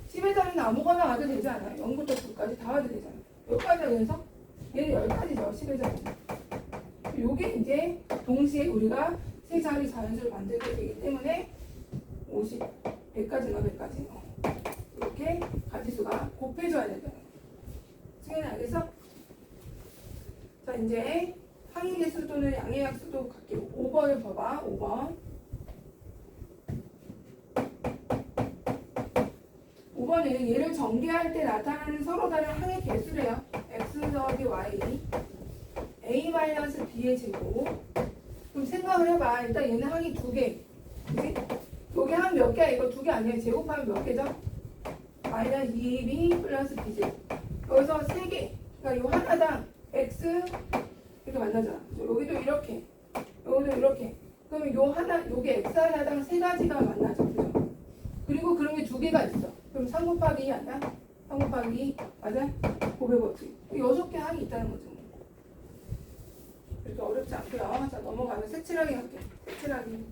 10의 자리는 아무거나 와도 되지 않아요? 0부터 9까지 다 와도 되잖아요. 몇 가지야, 그래서? 얘는 10가지죠, 10의 자리는. 요게 이제 동시에 우리가 세 자리 자연수를 만들게 되기 때문에 50, 100가지가 이렇게 가지수가 곱해줘야 된다. 승현이 알겠어? 자, 이제 항의계수 또는 양해약수도 갈게요. 5번을 봐봐, 5번. 5번은 얘를 전개할 때 나타나는 서로 다른 항의 개수래요. x 더하기 y a-b의 제곱. 그럼 생각을 해봐. 일단 얘는 항이 두 개. 그치? 여기 항 몇 개야? 이거 두 개 아니에요? 제곱하면 몇 개죠? 마이너스 2ab 플러스 b제곱. 여기서 세 개. 그러니까 요 하나당 x 이렇게 만나잖아. 여기도 이렇게. 여기도 이렇게. 그러면 요게 x 하나당 세 가지가 만나죠. 그죠? 그리고 그런 게 두 개가 있어. 그럼 3 곱하기 2 아니야? 3 곱하기 2 맞아? 고백 법칙. 6개 항이 있다는 거죠. 그렇게 어렵지 않고요. 자, 넘어가면 색칠하기 할게. 색칠하기.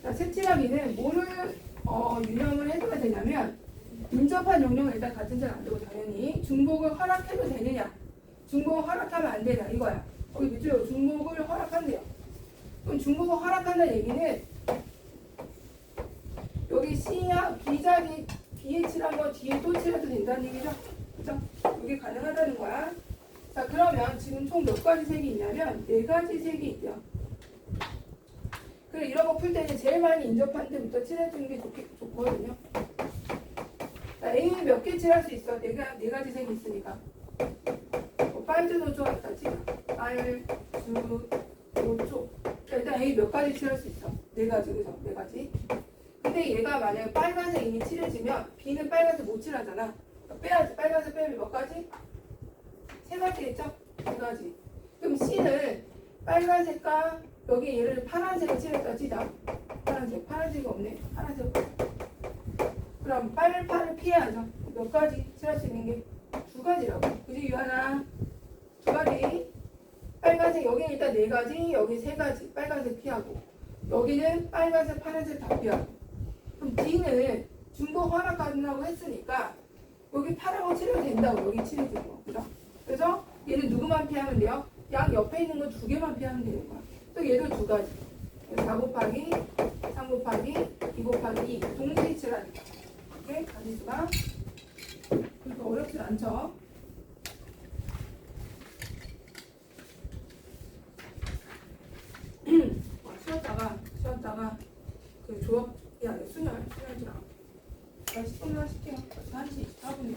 자, 색칠하기는 뭐를 유형을 해줘야 되냐면 인접한 용량은 일단 같은 자는 안 되고 당연히 중복을 허락해도 되느냐? 중복을 허락하면 안 되냐? 이거야. 여기 밑으로 중복을 허락한대요. 그럼 중복을 허락한다는 얘기는 여기 C야 B자리 B에 칠한 거 뒤에 또 칠해도 된다는 얘기죠? 그죠? 이게 가능하다는 거야. 자, 그러면 지금 총 몇 가지 색이 있냐면 4가지 색이 있대요. 그래, 이런 거 풀 때는 제일 많이 인접한 데부터 칠해주는 게 좋거든요. 자, A는 몇 개 칠할 수 있어? 4가지 색이 있으니까. 빨주 노초 갖다 칠해. 빨주 노초. 자, 일단 A 몇 가지 칠할 수 있어? 4가지, 그죠? 4가지. 근데 얘가 만약에 빨간색이 칠해지면 B는 빨간색 못 칠하잖아. 빼야지. 빨간색 빼면 몇 가지? 세 가지 했죠? 세 가지. 그럼 C는 빨간색과 여기 얘를 파란색을 칠했다 치자. 파란색이 없네. 파란색. 그럼 빨파를 피해야죠. 몇 가지 칠할 수 있는 게 두 가지라고. 그지 유하나? 두 가지. 빨간색 여기는 일단 네 가지, 여기 세 가지. 빨간색 피하고. 여기는 빨간색, 파란색 다 피하고. 그럼 D는 중복 허락한다고 했으니까 여기 파라고 칠해도 된다고. 여기 칠해주고. 그죠? 그래서 얘는 누구만 피하면 돼요? 양 옆에 있는 거 두 개만 피하면 되는 거야. 또 얘도 두 가지. 4 곱하기 3 곱하기 2 곱하기 2 동시에 칠하니까. 이렇게 가지수가 그렇게 어렵진 않죠. 쉬었다가 그 조합이 아니라 순열지랑 다시 끝나실게요. 1시 24분이요.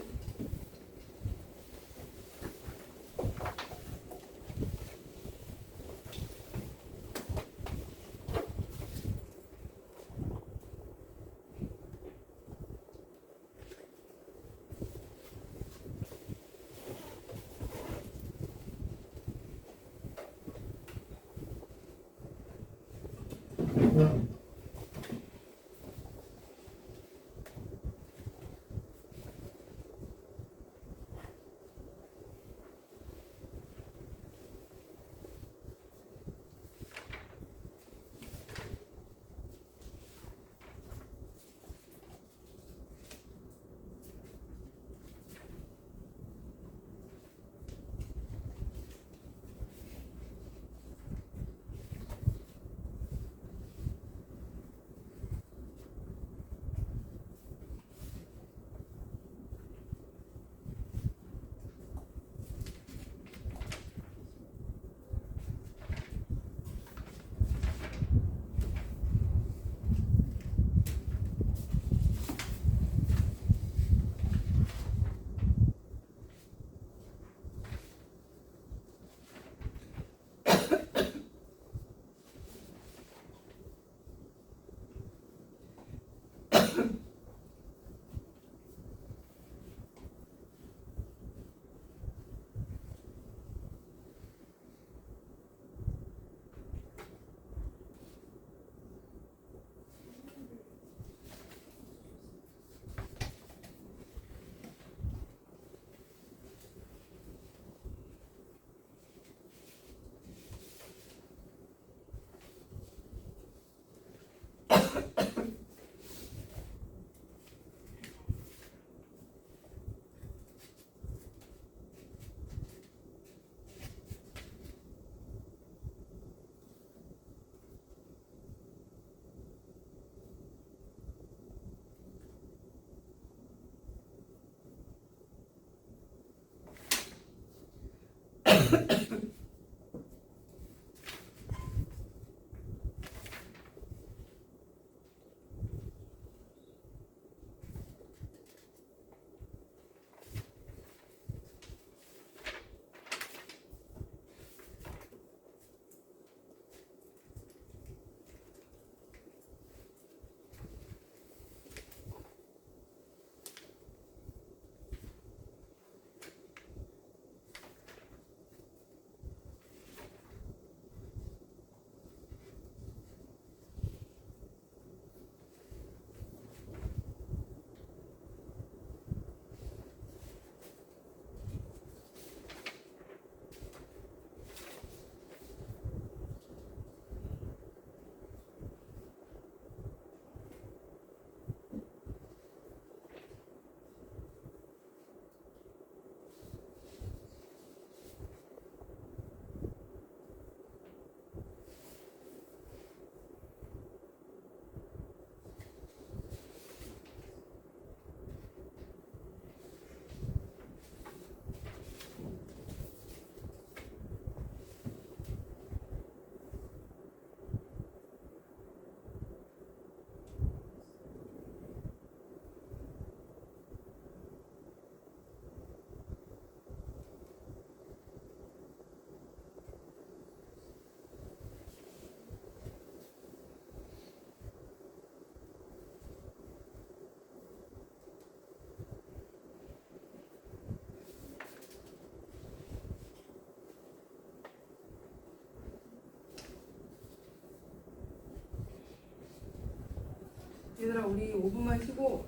얘들아 우리 5분만 쉬고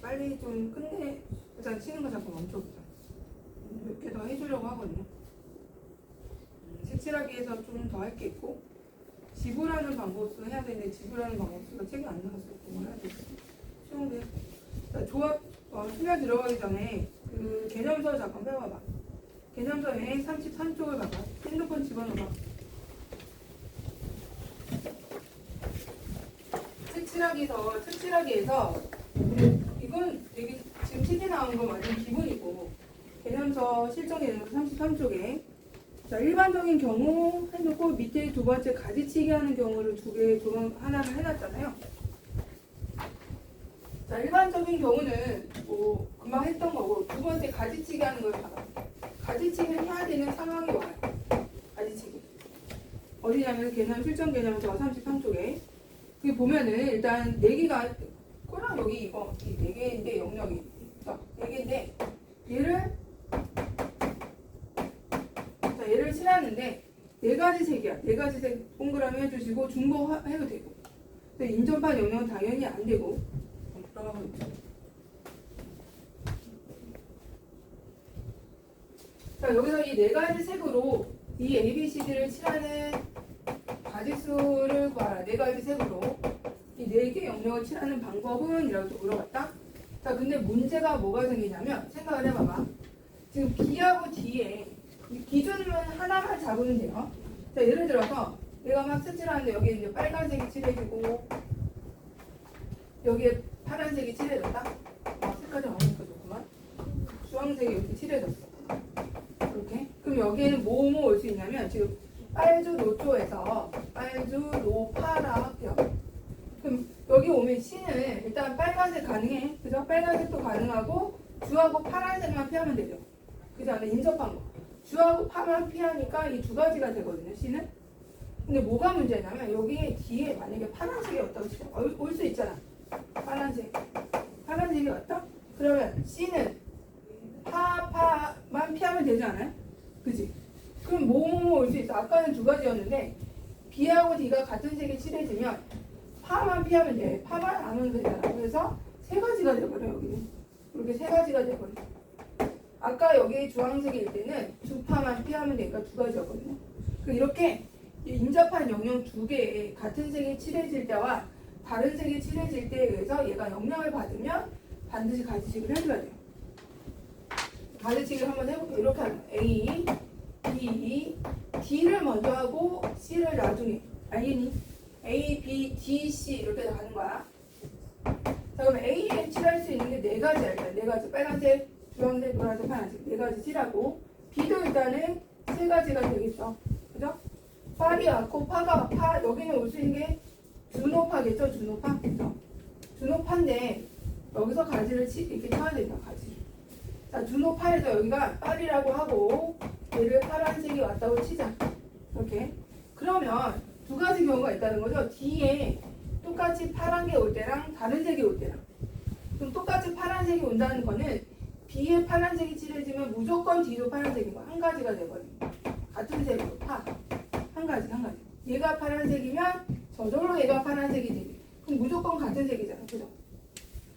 빨리 좀 끝내. 일단 치는 거 잠깐 멈춰보자. 몇 개 더 해주려고 하거든요. 색칠하기에서 좀 더 할 게 있고 지불하는 방법도 해야 되는데 지불하는 방법도 책이 안 나왔어요. 그거 해야 되겠어. 쉬운데. 자, 조합 수면 들어가기 전에 그 개념서 잠깐 펴봐봐. 개념서에 33쪽을 봐봐. 핸드폰 집어넣어봐. 색칠하기에서 이건 여기 지금 책에 나온 거 완전 기본이고 개념서 실전 개념서 33쪽에 자 일반적인 경우 해놓고 밑에 두 번째 가지치기 하는 경우를 두 개 하나를 해놨잖아요. 자 일반적인 경우는 뭐 금방 했던 거고 두 번째 가지치기 하는 걸 봐봐. 가지치기를 해야 되는 상황이 와요. 가지치기 어디냐면 개념 실전 개념서 33쪽에 여기 보면은 일단 4개가 꼬랑 여기 이거 4개인데 영역이 4개인데 얘를 칠하는데 4가지 색이야. 4가지 색 동그라미 해주시고 중복 해도 되고 근데 인접한 영역은 당연히 안 되고 들어가고 있죠. 자 여기서 이 4가지 색으로 이 ABCD를 칠하는 가지수를 구하라. 4가지 색으로 이 4개 영역을 칠하는 방법은? 이라고 물어봤다. 자 근데 문제가 뭐가 생기냐면 생각을 해봐봐. 지금 B하고 D에 기준은 하나만 잡으면 돼요. 자 예를 들어서 내가 막 색칠하는데 여기에 이제 빨간색이 칠해지고 여기에 파란색이 칠해졌다. 색깔이 많으니까 좋구만. 주황색이 이렇게 칠해졌어. 이렇게. 그럼 여기에는 뭐뭐 올 수 있냐면 지금 빨주 노초에서 빨주 노파라 합격. 그럼 여기 오면 C는 일단 빨간색 가능해. 그죠? 빨간색도 가능하고 주하고 파란색만 피하면 되죠. 그죠? 인접한 거. 주하고 파만 피하니까 이 두 가지가 되거든요. C는. 근데 뭐가 문제냐면 여기 뒤에 만약에 파란색이 왔다고 치자. 올 수 있잖아. 파란색이 왔다? 그러면 C는 파만 피하면 되지 않아요? 그지? 그럼 뭐뭐 올 수 있어. 아까는 2가지였는데 B하고 D가 같은 색이 칠해지면 파만 피하면 돼. 파만 안 오면 되잖아. 그래서 3가지가 돼버려 여기는. 이렇게 3가지가 돼버려. 아까 여기 주황색일 때는 주파만 피하면 되니까 2가지였거든요. 이렇게 인접한 영역 2개에 같은 색이 칠해질 때와 다른 색이 칠해질 때에 의해서 얘가 영향을 받으면 반드시 가지치기를 해줘야 돼요. 가지치기를 한번 해볼게요. 이렇게 하면 A, B, D를 먼저 하고 C를 나중에. 알겠니? A, B, D, C 이렇게 가는 거야. 자 그럼 A에 칠할 수 있는 게 4가지야. 일단 4가지. 빨간색, 주황색, 노란색, 파란색 4가지 칠하고 B도 일단은 3가지가 되겠죠. 그죠? 파리 왔고 파 여기는 올 수 있는 게 주노파겠죠. 주노파. 그죠? 주노파인데 여기서 가지를 이렇게 쳐야 된다. 가지를. 자 주노파에서 여기가 파리라고 하고 얘를 파란색이 왔다고 치자. 이렇게. 그러면 2가지 경우가 있다는 거죠. D에 똑같이 파란 게 올 때랑 다른 색이 올 때랑. 그럼 똑같이 파란색이 온다는 거는 B에 파란색이 칠해지면 무조건 D도 파란색인 거야. 한 가지가 돼버립니다. 같은 색으로 파. 한 가지. 얘가 파란색이면 저절로 얘가 파란색이 되게. 그럼 무조건 같은 색이잖아. 그죠?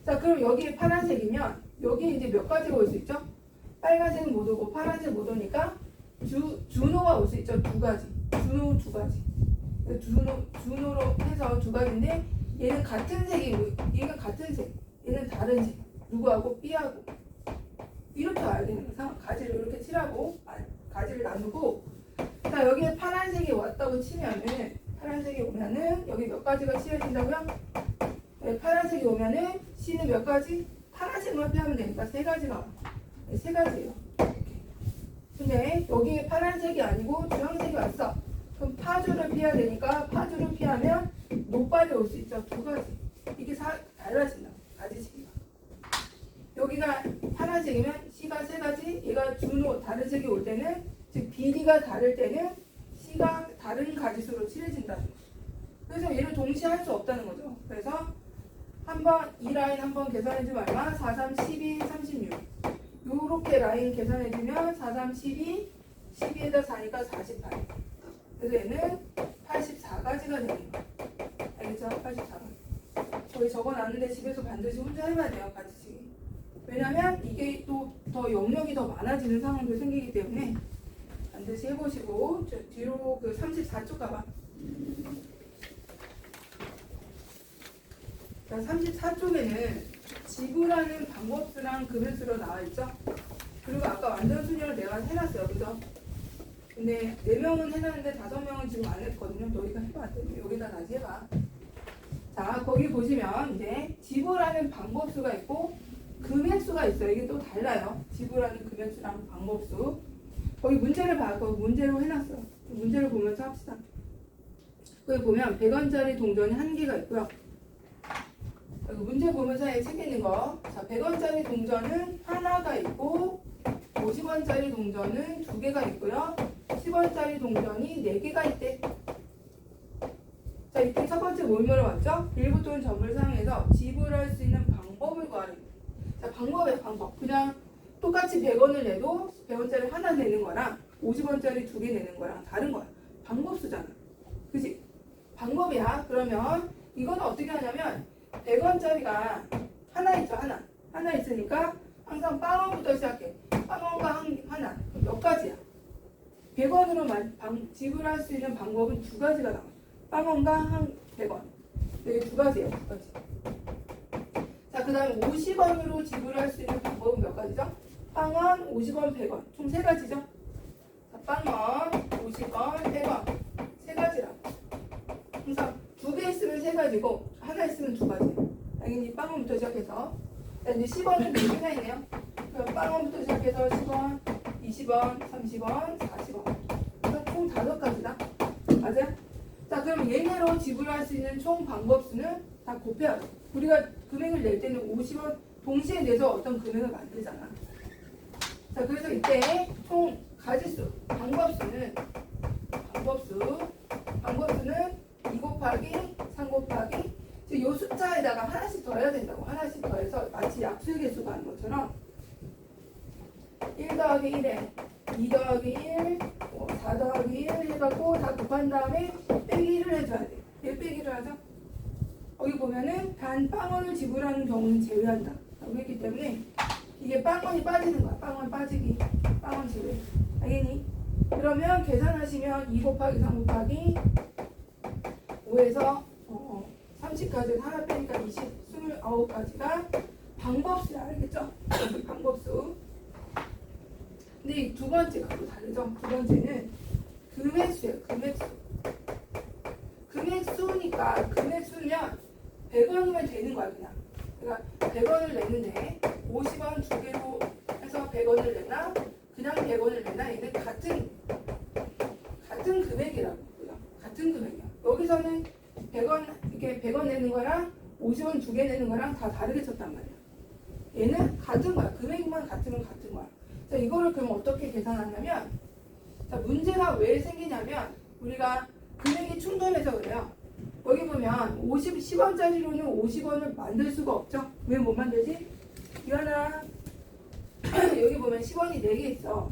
자 그럼 여기에 파란색이면 여기에 이제 몇 가지가 올 수 있죠? 빨간색은 못 오고 파란색 못 오니까 준호가 올 수 있죠. 2가지. 준호 2가지. 준호로 해서 2가지인데 얘는 같은 색이고 얘가 같은 색. 얘는 다른 색. 누구하고? B하고. 이렇게 와야 되는 거야. 가지를 이렇게 칠하고 가지를 나누고 자 여기에 파란색이 왔다고 치면은 파란색이 오면은 여기 몇 가지가 칠해진다고요? 네, 파란색이 오면은 C는 몇 가지? 파란색만 피하면 되니까 3가지가 와. 네, 3가지예요. 이렇게. 근데 여기에 파란색이 아니고 주황색이 왔어. 그럼 파주를 피해야 되니까 파주를 피하면 노빨이 올 수 있죠. 2가지. 이게 달라진다. 가지치기가. 여기가 파란색이면 C가 3가지, 얘가 준호 다른 색이 올 때는 즉 비리가 다를 때는 C가 다른 가지수로 칠해진다는 거죠. 그래서 얘를 동시에 할 수 없다는 거죠. 그래서 한번 이 라인 한번 계산해주면 얼마? 4, 3, 12, 36 요렇게 라인 계산해주면 4, 3, 12 12에다 4니까 48 그래서 얘는 84가지가 되는 거예요. 알겠죠? 84가지 여기 적어놨는데 집에서 반드시 혼자 해봐야 돼요. 같이. 왜냐면 이게 또 더 영역이 더 많아지는 상황도 생기기 때문에 반드시 해보시고 저 뒤로 그 34쪽 가봐. 자, 34쪽에는 지불하는 방법수랑 금액수로 나와있죠. 그리고 아까 완전 순위를 내가 해놨어요. 그죠? 근데 4명은 해놨는데 5명은 지금 안 했거든요. 너희가 해봐. 여기다 다시 해봐. 자, 거기 보시면 이제 지불하는 방법수가 있고 금액수가 있어요. 이게 또 달라요. 지불하는 금액수랑 방법수. 거기 문제를 봐. 거기 문제로 해놨어요. 문제를 보면서 합시다. 거기 보면 100원짜리 동전이 1개가 있고요. 여기 문제 보면서 생기는 거. 자, 100원짜리 동전은 하나가 있고 50원짜리 동전은 2개가 있고요. 10원짜리 동전이 4개가 있대. 자, 이때 첫 번째 뭘 물어봤죠? 일부 또는 전부를 사용해서 지불할 수 있는 방법을 구하래. 자, 방법이에요, 방법. 그냥 똑같이 100원을 내도 100원짜리 하나 내는 거랑 50원짜리 2개 내는 거랑 다른 거야. 방법 쓰잖아. 그지? 방법이야. 그러면 이건 어떻게 하냐면 100원짜리가 하나 있죠, 하나. 하나 있으니까 항상 빵원부터 시작해. 빵원과 하나. 몇 가지야? 100원으로 지불할 수 있는 방법은 2가지가 나와. 빵원과 100원. 이게 2가지예요, 2가지. 자, 그 다음에 50원으로 지불할 수 있는 방법은 몇 가지죠? 빵원, 50원, 100원. 총 3가지죠? 자, 빵원, 50원, 100원. 3가지라고. 항상 2개 있으면 3가지고, 하나 있으면 2가지. 당연히 빵원부터 시작해서. 자, 이제 10원은 4개가 있네요. 그럼 빵원부터 시작해서 10원, 20원, 30원, 40원. 총 5가지다. 맞아요? 자, 그럼 얘네로 지불할 수 있는 총 방법수는 다 곱해야 돼. 우리가 금액을 낼 때는 50원 동시에 내서 어떤 금액을 만들잖아. 자, 그래서 이때 총 가지수, 방법수는 2 곱하기 3 곱하기 이 숫자에다가 하나씩 더해야 된다고. 하나씩 더해서 마치 약수의 개수가 하는 것처럼 1 더하기 1에 2 더하기 1, 4 더하기 1 해갖고 다 곱한 다음에 빼기를 해줘야 돼. 왜 빼기를 하죠? 여기 보면은 단 빵원을 지불하는 경우는 제외한다. 라고 했기 때문에 이게 빵원이 빠지는 거야. 빵원 빠지기. 빵원 제외. 알겠니? 그러면 계산하시면 2 곱하기 3 곱하기 5에서 30까지 하나 빼니까 29가지가 방법수야. 알겠죠? 방법수. 근데 이 2번째가 또 다르죠? 2번째는 금액수예요. 금액수. 금액수니까 금액수면 100원이면 되는 거야. 그냥. 그러니까 100원을 내는데 50원 2개로 해서 100원을 내나 그냥 100원을 내나 얘는 같은 금액이라고. 그죠? 같은 금액이야. 여기서는 100원 이렇게 100원 내는 거랑 50원 2개 내는 거랑 다 다르게 쳤단 말이야. 얘는 같은 거야. 금액만 같으면 같은 거야. 자, 이거를 그럼 어떻게 계산하냐면, 자, 문제가 왜 생기냐면 우리가 금액이 충돌해서 그래요. 여기 보면 10원짜리로는 50원을 만들 수가 없죠. 왜 못 만들지? 이하나 여기 보면 10원이 4개 있어.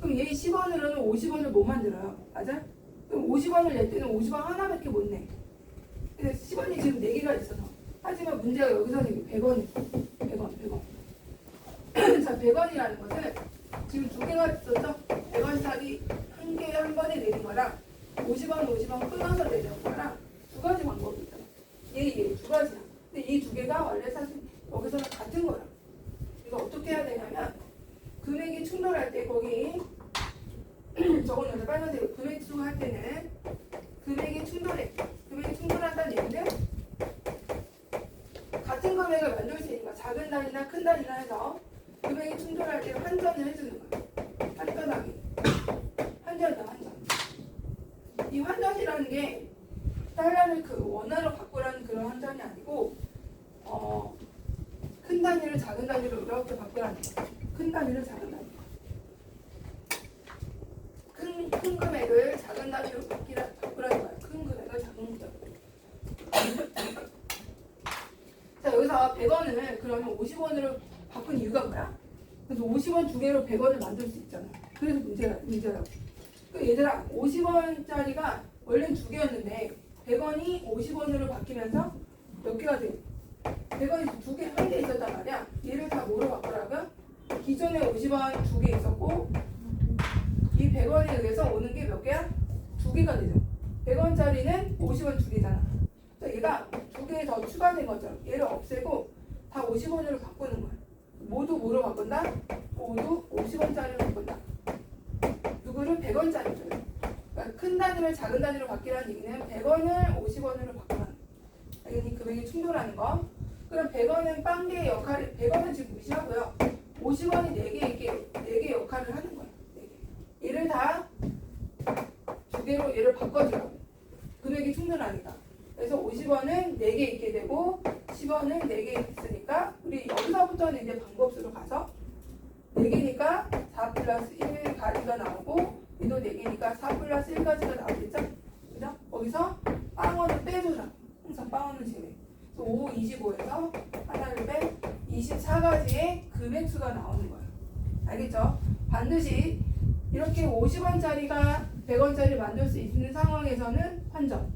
그럼 얘 10원으로는 50원을 못 만들어요. 맞아? 그럼 50원을 낼 때는 50원 하나밖에 못 내. 근데 10원이 지금 4개가 있어서. 하지만 문제가 여기서는 100원이죠. 100원. 자, 100원이라는 것은 지금 2개가 있었죠? 100원 사기 1개에 한 번에 내는 거랑 50원 끊어서 내는 거랑 2가지 방법이 있잖아. 얘 2가지야. 근데 이 2개가 원래 사실 여기서는 같은 거야. 이거 어떻게 해야 되냐면 금액이 충돌할 때 거기 적어놓은 빨간색으로 금액수 할 때는 금액이 충돌한다는 얘기는 같은 금액을 만들 수 있는 거야. 작은 단위나 큰 단위나 해서 금액이 충돌할 때 환전을 해주는 거야. 환전하기. 환전이다, 환전. 이 환전이라는 게 달러를 그 원화로 바꾸라는 그런 환전이 아니고 큰 단위를 작은 단위로 이렇게 바꾸라는 거야. 큰 단위를 작은 단위. 큰 금액을 작은 단위로 바꾸라는 거야. 큰 금액을 작은 금액으로. 자, 여기서 100원을 그러면 50원으로 바꾼 이유가 뭐야? 그래서 50원 2개로 100원을 만들 수 있잖아. 그래서 문제라고. 그 얘들아, 50원짜리가 원래는 2개였는데 100원이 50원으로 바뀌면서 몇 개가 돼? 100원이 한 개 있었단 말이야. 얘를 다 뭐로 바꾸라고? 기존에 50원 2개 있었고 이 100원에 의해서 오는 게 몇 개야? 2개가 되죠. 100원짜리는 50원 2개잖아. 그래서 얘가 2개 더 추가된 거죠. 얘를 없애고 다 50원으로 바꾸는 거야. 모두 뭐로 바꾼다? 모두 50원짜리로 바꾼다. 누구를 100원짜리로. 그러니까 큰 단위를 작은 단위로 바뀌라는 얘기는 100원을 50원으로 바꾸라는 거야. 당연히 금액이 충돌하는 거. 그럼 100원은 빵개의 역할을 100원은 지금 무시하고요. 50원이 4개 역할을 하는 거예요. 4개. 얘를 다 2개로 얘를 바꿔주라고. 금액이 충돌하니까. 그래서 50원은 4개 있게 되고 10원은 4개 있으니까 우리 여기서부터는 이제 방법수로 가서 4개니까 4 플러스 1가지가 나오고 얘도 4개니까 4 플러스 1가지가 나오겠죠? 그죠? 거기서 빵원을 빼줘라. 항상 빵원을 제외. 5, 25에서 하나를 빼 24가지의 금액수가 나오는 거예요. 알겠죠? 반드시 이렇게 50원짜리가 100원짜리 만들 수 있는 상황에서는 환전.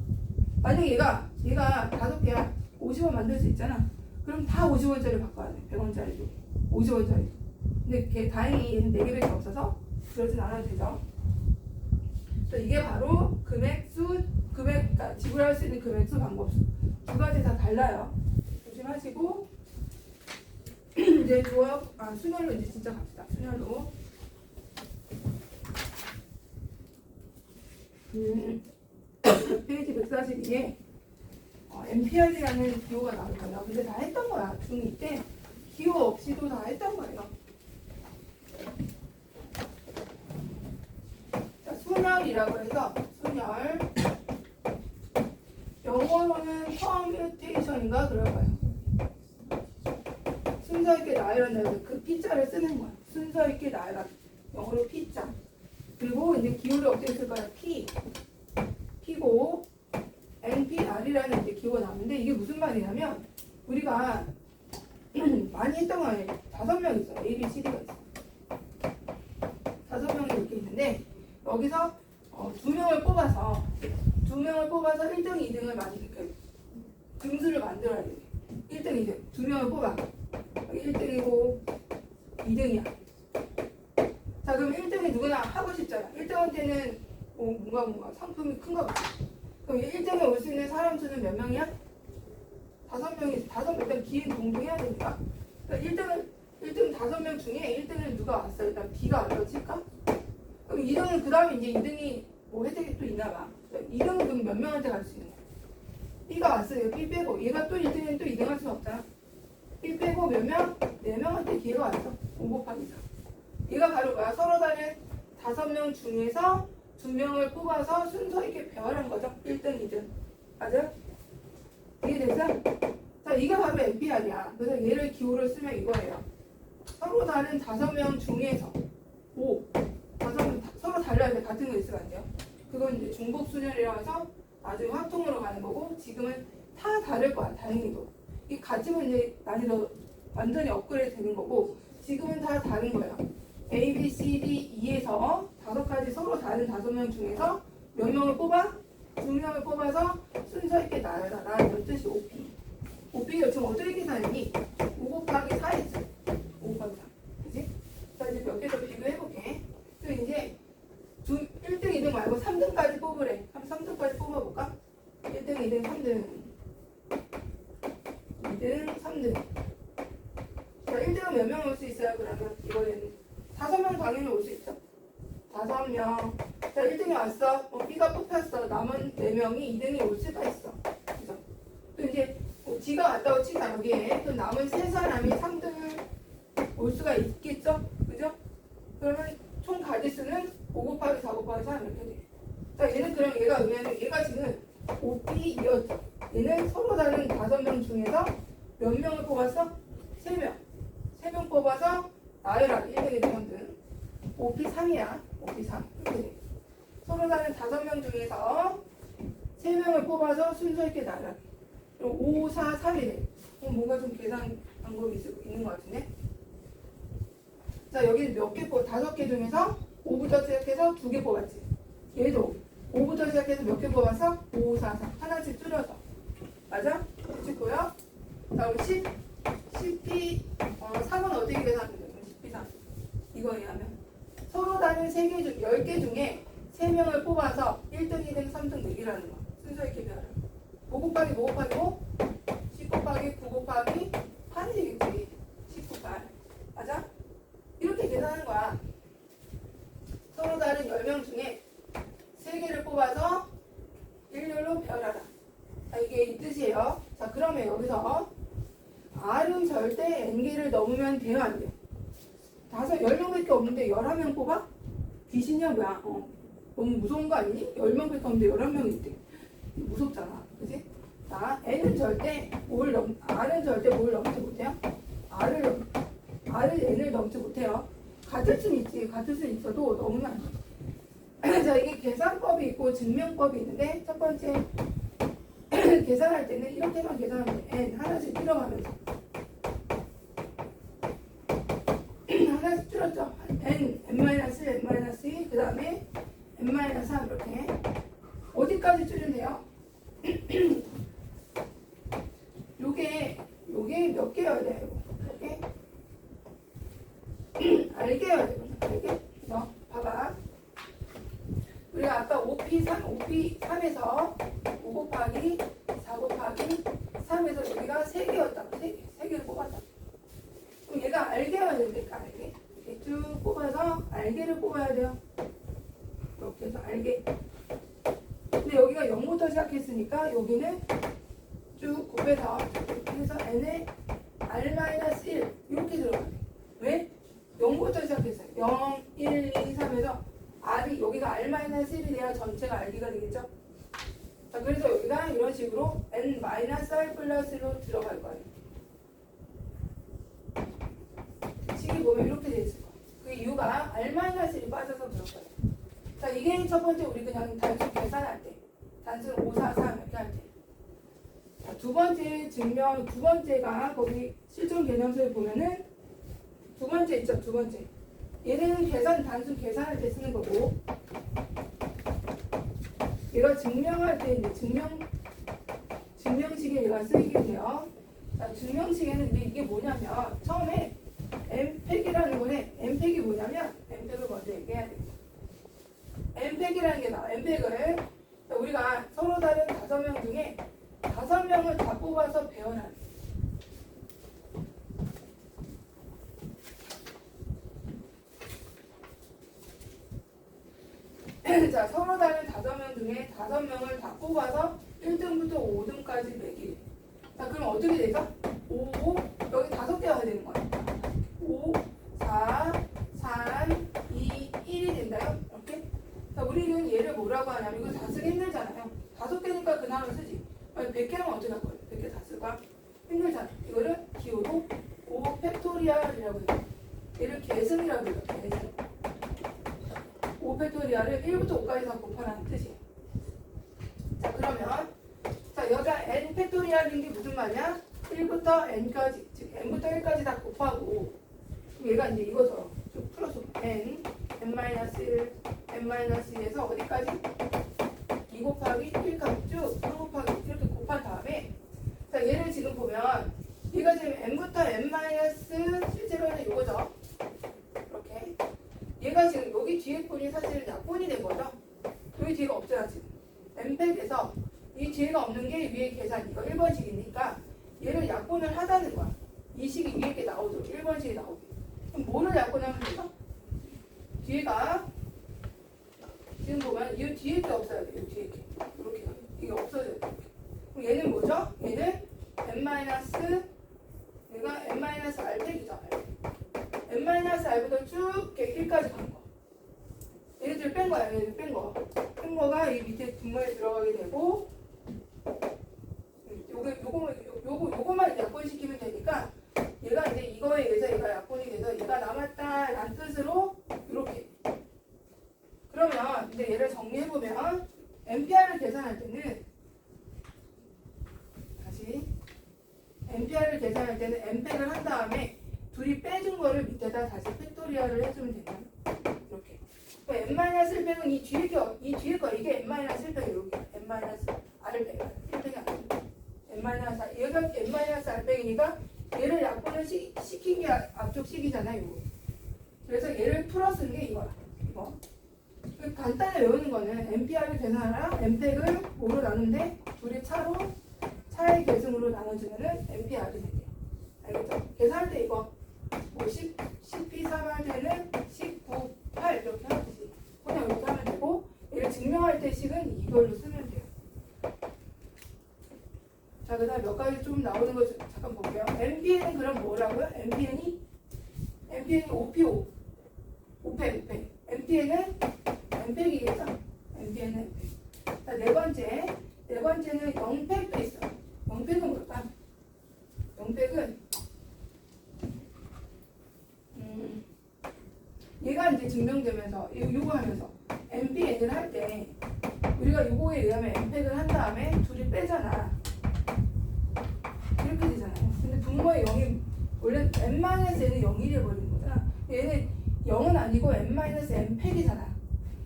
만약 얘가 5개야. 50원 만들 수 있잖아. 그럼 다 50원짜리 바꿔야 돼. 100원짜리도 50원짜리. 근데 걔 다행히 얘는 4개밖에 없어서 그러진 않아도 되죠. 그래서 이게 바로 그러니까 지불할 수 있는 금액수 방법수. 2가지 다 달라요. 조심하시고 이제 순열로 이제 진짜 갑시다. 순열로. 페이지 142에 MPR이라는 기호가 나올 거예요. 근데 다 했던 거야. 중2 때 기호 없이도 다 했던 거예요. 자, 순열이라고 해서 순열. 영어로는 퍼뮤테이션인가 그럴 거예요. 순서 있게 나열한다고 그 P자를 쓰는 거야. 순서 있게 나열하. 영어로 P자. 그리고 이제 기호를 어떻게 쓸 거야? P고 NPR이라는 이제 기호가 나오는데 이게 무슨 말이냐면 우리가 많이 했던 거 아니에요. 5명 있어요. A, B, C, D가 있어요. 5명이 이렇게 있는데 여기서 2명을 뽑아서 1등, 2등을 만들니까 등수를 만들어야 돼. 1등, 2등 2명을 뽑아. 1등이고 2등이야. 자, 그럼 1등이 누구나 하고 싶잖아. 1등한테는 뭔가 상품이 큰가 보다. 그럼 1등에 올 수 있는 사람 수는 몇 명이야? 5명이, 일단 기회는 동등해야 되니까. 그러니까 1등 5명 중에 1등은 누가 왔어? 일단 B가 알려질까? 그럼 2등은 그 다음에 이제 2등이 뭐 혜택이 또 있나 봐. 2등은 그럼 몇 명한테 갈 수 있는 거야? B가 왔어요. B 빼고. 얘가 또 1등은 또 2등 할 수는 없잖아. B 빼고 몇 명? 4명한테 기회가 왔어. 5 곱하기 4. 얘가 바로 뭐야? 서로 다른 5명 중에서 2명을 뽑아서 순서 있게 배열한 거죠. 1등, 2등. 맞아요? 이해됐어? 자, 이게 바로 MPR이야. 그래서 얘를 기호로 쓰면 이거예요. 서로 다른 5명 중에서 5. 5명 서로 달라야 돼. 같은 거 있으면 안 돼요. 그건 이제 중복순열이라고 해서 나중에 확통으로 가는 거고 지금은 다 다를 거야. 다행히도. 이 같으면 이제 난이도 완전히 업그레이드 되는 거고 지금은 다 다른 거예요. A, B, C, D, E에서 5가지 서로 다른 5명 중에서 몇 명을 뽑아? 2명을 뽑아서 순서 있게 나열하라. 이런 뜻이 OP. OP가 지금 어떻게 계산했니? 5 곱하기 4 했지? 5 곱하기 4. 그치? 자, 이제 몇 개 더 비교해볼게. 또 이제 1등, 2등 말고 3등까지 뽑으래. 그럼 3등까지 뽑아볼까? 1등, 2등, 3등. 2등, 3등. 자, 1등은 몇 명 올 수 있어요? 그러면 이번에는 5명 당연히 올 수 있죠. 5명. 자, 1등이 왔어. B가 뽑혔어. 남은 4명이 2등이 올 수가 있어. 그죠? 또 이제 G가 왔다고 치자 여기에. 또 남은 3사람이 3등을 올 수가 있겠죠? 그죠? 그러면 총 가지수는 5 곱하기 4 곱하기 4 이렇게 돼. 자, 얘는 그럼 얘가 지금 OP이었죠. 얘는 서로 다른 5명 중에서 몇 명을 뽑았어? 3명. 3명 뽑아서 나열하기 1등이 3등. OP 3이야. OP 3. 이렇게 돼. 서로 다른 5명 중에서 3명을 뽑아서 순서 있게 나열하기. 5, 4, 3이 돼. 뭔가 좀 계산 방법이 있는 것 같은데? 자, 여기 몇 개 뽑아? 5개 중에서 5부터 시작해서 2개 뽑았지. 얘도 5부터 시작해서 몇 개 뽑아서 5, 4, 3. 하나씩 줄여서. 맞아? 그치고요. 다음 10p 3은 어떻게 계산하면 돼요? 10p 3 이거에 하면 서로 다른 3개 중 10개 중에 3명을 뽑아서 1등, 2등, 3등 내기라는 거. 순서 있게 배워라. 5 곱하기 5 곱하기 5 10 곱하기 9 곱하기 8이 되겠지. 10 곱하기 8 맞아? 이렇게 계산하는 거야. 서로 다른 10명 중에 3개를 뽑아서 일렬로 배열하라. 자, 이게 이 뜻이에요. 자, 그러면 여기서 R은 절대 N개를 넘으면 돼요, 안 돼요? 10명밖에 없는데 11명 뽑아? 귀신이야 뭐야? 너무 무서운 거 아니니? 10명밖에 없는데 11명이 있대. 무섭잖아. 그치? 자, N은 절대 R은 절대 뭘 넘지 못해요? R을 N을 넘지 못해요. 같을 순 있지. 같을 순 있어도 너무는 안 돼. 자, 이게 계산법이 있고 증명법이 있는데 첫 번째 계산할 때는 이렇게만 계산하면 돼. N 하나씩 줄여가면서 하나씩 줄였죠. N, N-1, 그 다음에 N-3 이렇게 어디까지 줄이네요? 요게 몇 개여야 돼요? 몇 개? 알게여야 되거든. 알게? 봐봐. 우리가 아까 5p3에서 5 곱하기 4 곱하기 3에서 여기가 3개였다고. 3개를 뽑았다. 그럼 얘가 알게여야 되니까 알게. 이렇게 쭉 뽑아서 알게를 뽑아야 돼요. 이렇게 해서 알게. 근데 여기가 0부터 시작했으니까 여기는 쭉 곱해서 이렇게 해서 n에 r-1 이렇게 들어가야 돼. 왜? 0부터 시작했어요. 0, 1, 2, 3에서 r이 여기가 r-1이 돼야 전체가 알기가 되겠죠? 자, 그래서 여기가 이런 식으로 n-r 플러스 1로 들어갈 거예요. 식이 보면 이렇게 돼 있을 거예요. 그 이유가 r-1이 빠져서 그럴 거예요. 자, 이게 첫 번째 우리 그냥 단순 계산할 때. 단순 5, 4, 3 이렇게 할 때. 자, 두 번째 증명, 두 번째가 거기 실전 개념서에 보면은 두 번째 있죠, 두 번째. 얘는 단순 계산할 때 쓰는 거고, 얘가 증명할 때 이제 증명식에 얘가 쓰이게 돼요. 자, 증명식에는 근데 이게 뭐냐면, 처음에 m팩이라는 거네. m팩이 뭐냐면, m팩을 먼저 얘기해야 돼요. m팩이라는 게 나와. m팩을 우리가 서로 다른 5명 중에 5명을 다 뽑아서 배워놔요. 자, 서로 다른 5명 중에 5명을 다 뽑아서 1등부터 5등까지 매기. 자, 그럼 어떻게 되죠? 5, 여기 5개가 되는 거예요. 5, 4, 3, 2, 1이 된다요? 이렇게? 자, 우리는 얘를 뭐라고 하냐면, 이거 다 쓰기 힘들잖아요. 5개니까 그나마 쓰지. 100개는 어떻게 할 거예요? 100개 다 쓸까? 힘들잖아. 이거를 기호로 5 팩토리얼이라고 해요. 얘를 계승이라고 해요. 계승. 5 팩토리얼을 1부터 5까지 다 곱하라는 뜻이에요. 자, 그러면 자, 여기가 n 팩토리얼인 게 무슨 말이야? 1부터 n까지, 즉 n부터 1까지 다 곱하고, 그럼 얘가 이제 이거죠. 쭉 풀어서 n, n-1, n-1에서 어디까지? 2 곱하기 1까지 쭉 3 곱하기 이렇게 곱한 다음에, 자, 얘를 지금 보면 얘가 지금 n부터 n- 실제로는 이거죠. 이렇게 얘가 지금 여기 뒤에 꼴이 사실 약분이 된 거죠. 여기 뒤가 없잖아 지금. n팩에서 이 뒤에가 없는 게 위에 계산, 이거 1번식이니까 얘를 약분을 하다는 거야. 이 식이 위에 게 나오도록 1번식이 나오게. 그럼 뭐를 약분하면 되죠? 뒤에가 지금 보면 이 뒤에 게 없어야 돼. 이 뒤에 게 이렇게 이게 없어져야 돼. 그럼 얘는 뭐죠? 얘는 얘가 n-r팩이죠. n-r부터 쭉 1까지 간 거. 얘네들 뺀 거야. 얘네들 뺀 거. 뺀 거가 이 밑에 분모에 들어가게 되고, 요거만 약분시키면 되니까 얘가 이제 이거에 의해서 얘가 약분이 돼서 얘가 남았다라는 뜻으로 이렇게. 그러면 이제 얘를 정리해보면 MPR을 계산할 때는 다시 MPR을 계산할 때는 M팩을 한 다음에 둘이 빼준 거를 밑에다 다시 팩토리얼을 해주면 된다. 이렇게. n-1팩은 이 뒤에 거 이게 n-1팩이 여기 n-r를 빼요. 1팩이 아니고 n-4 얘가 n-r백이니까 얘를 약분을 시킨 게 앞쪽 식이잖아요. 그래서 얘를 풀어 쓴 게 이거야. 이거. 간단히 외우는 거는 NPR을 계산하라 n팩을 5로 나누는데 둘이 차의 계승으로 나눠주면은 NPR이 된대요. 알겠죠? 계산할 때 이거 10P3할 때는 19, 8 이렇게 하듯이 그냥 이렇게 하면 되고 얘를 증명할 때 식은 이걸로 쓰면 돼요. 자, 그 다음 몇 가지 좀 나오는 거 잠깐 볼게요. MPN은 그럼 뭐라고요? MPN이 5P5 5팩 MPN은 N팩이겠죠? MPN은 N팩. 자, 네 번째는 0팩도 있어. 0팩은 뭘까? 0팩은 얘가 이제 증명되면서 이거 하면서 MPN을 할 때 우리가 이거에 의하면 N팩을 한 다음에 둘이 빼잖아. 이렇게 되잖아요. 근데 분모의 0이 원래 n-n은 0이 돼버리는 거잖아. 얘는 0은 아니고 n-n팩이잖아.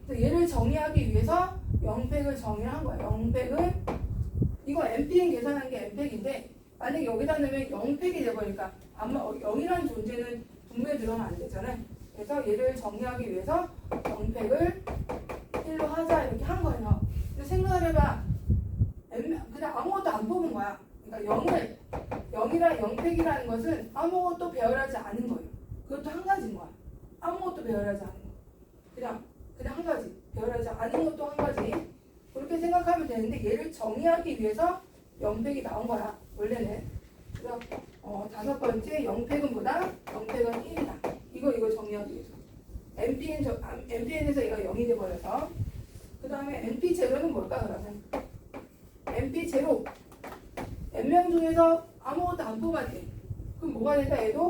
그래서 얘를 정의하기 위해서 0팩을 정의를 한 거야. 0팩은 이거 npn 계산한 게 n팩인데 만약에 여기다 넣으면 0팩이 돼버리니까 아마 0이라는 존재는 분모에 들어가면 안 되잖아요. 그래서 얘를 정의하기 위해서 0팩을 1로 하자 이렇게 한 거예요. 근데 생각을 해봐. 그냥 아무것도 안 뽑은 거야. 그러니까 0이랑 0팩이라는 것은 아무것도 배열하지 않은 거예요. 그것도 한 가지인 거야. 아무것도 배열하지 않은 거. 그냥 한 가지. 배열하지 않은 것도 한 가지. 그렇게 생각하면 되는데 얘를 정의하기 위해서 0팩이 나온 거야. 원래는. 그래서 다섯 번째 0팩은 뭐다? 0팩은 1이다. 이거 정의하기 위해서. NPN에서 얘가 0이 돼버려서. 그 다음에 NP0는 뭘까 그러면? NP0 n명 중에서 아무것도 안 뽑았대. 그럼 뭐가 될까? 얘도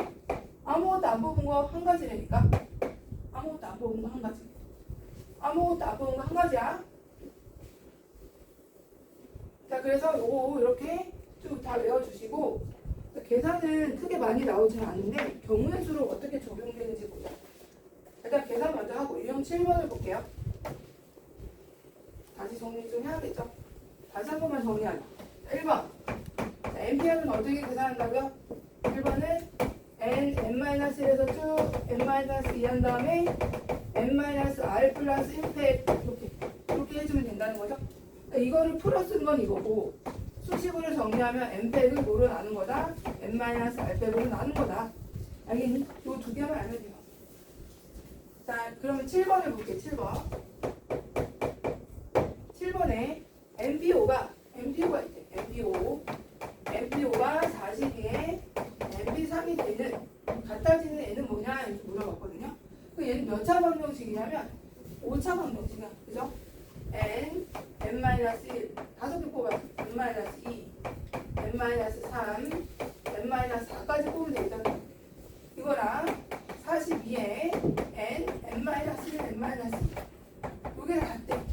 아무것도 안 뽑은 거 한 가지라니까. 아무것도 안 뽑은 거 한 가지. 아무것도 안 뽑은 거 한 가지야. 자, 그래서 요거 이렇게 쭉 다 외워주시고 계산은 크게 많이 나오지는 않는데 경우의 수로 어떻게 적용되는지 보자. 일단 계산 먼저 하고 유형 7번을 볼게요. 다시 정리 좀 해야겠죠? 다시 한 번만 정리하자. 1번. NPR은 어떻게 계산한다고요? 1번은 n-1에서 쭉 n-2 한 다음에 n-r 플러스 1팩 이렇게 해주면 된다는 거죠? 그러니까 이거를 풀어 쓴 건 이거고 수식으로 정리하면 n팩을 뭐로 나눈 거다? n-r팩으로 나눈 거다. 알겠니? 이 두 개만 알면 돼요. 자, 그러면 7번을 볼게요. 7번에 NP5가 있대. NP5가 42에 NP3이 되는 같아지는 애는 뭐냐 이렇게 물어봤거든요. 그 얘는 몇 차 방정식이냐면 5차 방정식이야. 그죠? n-1 다섯 개 뽑아요. n-2 n-3 n-4까지 뽑으면 되겠다. 이거랑 42에 n-1 n-2 요게 같대.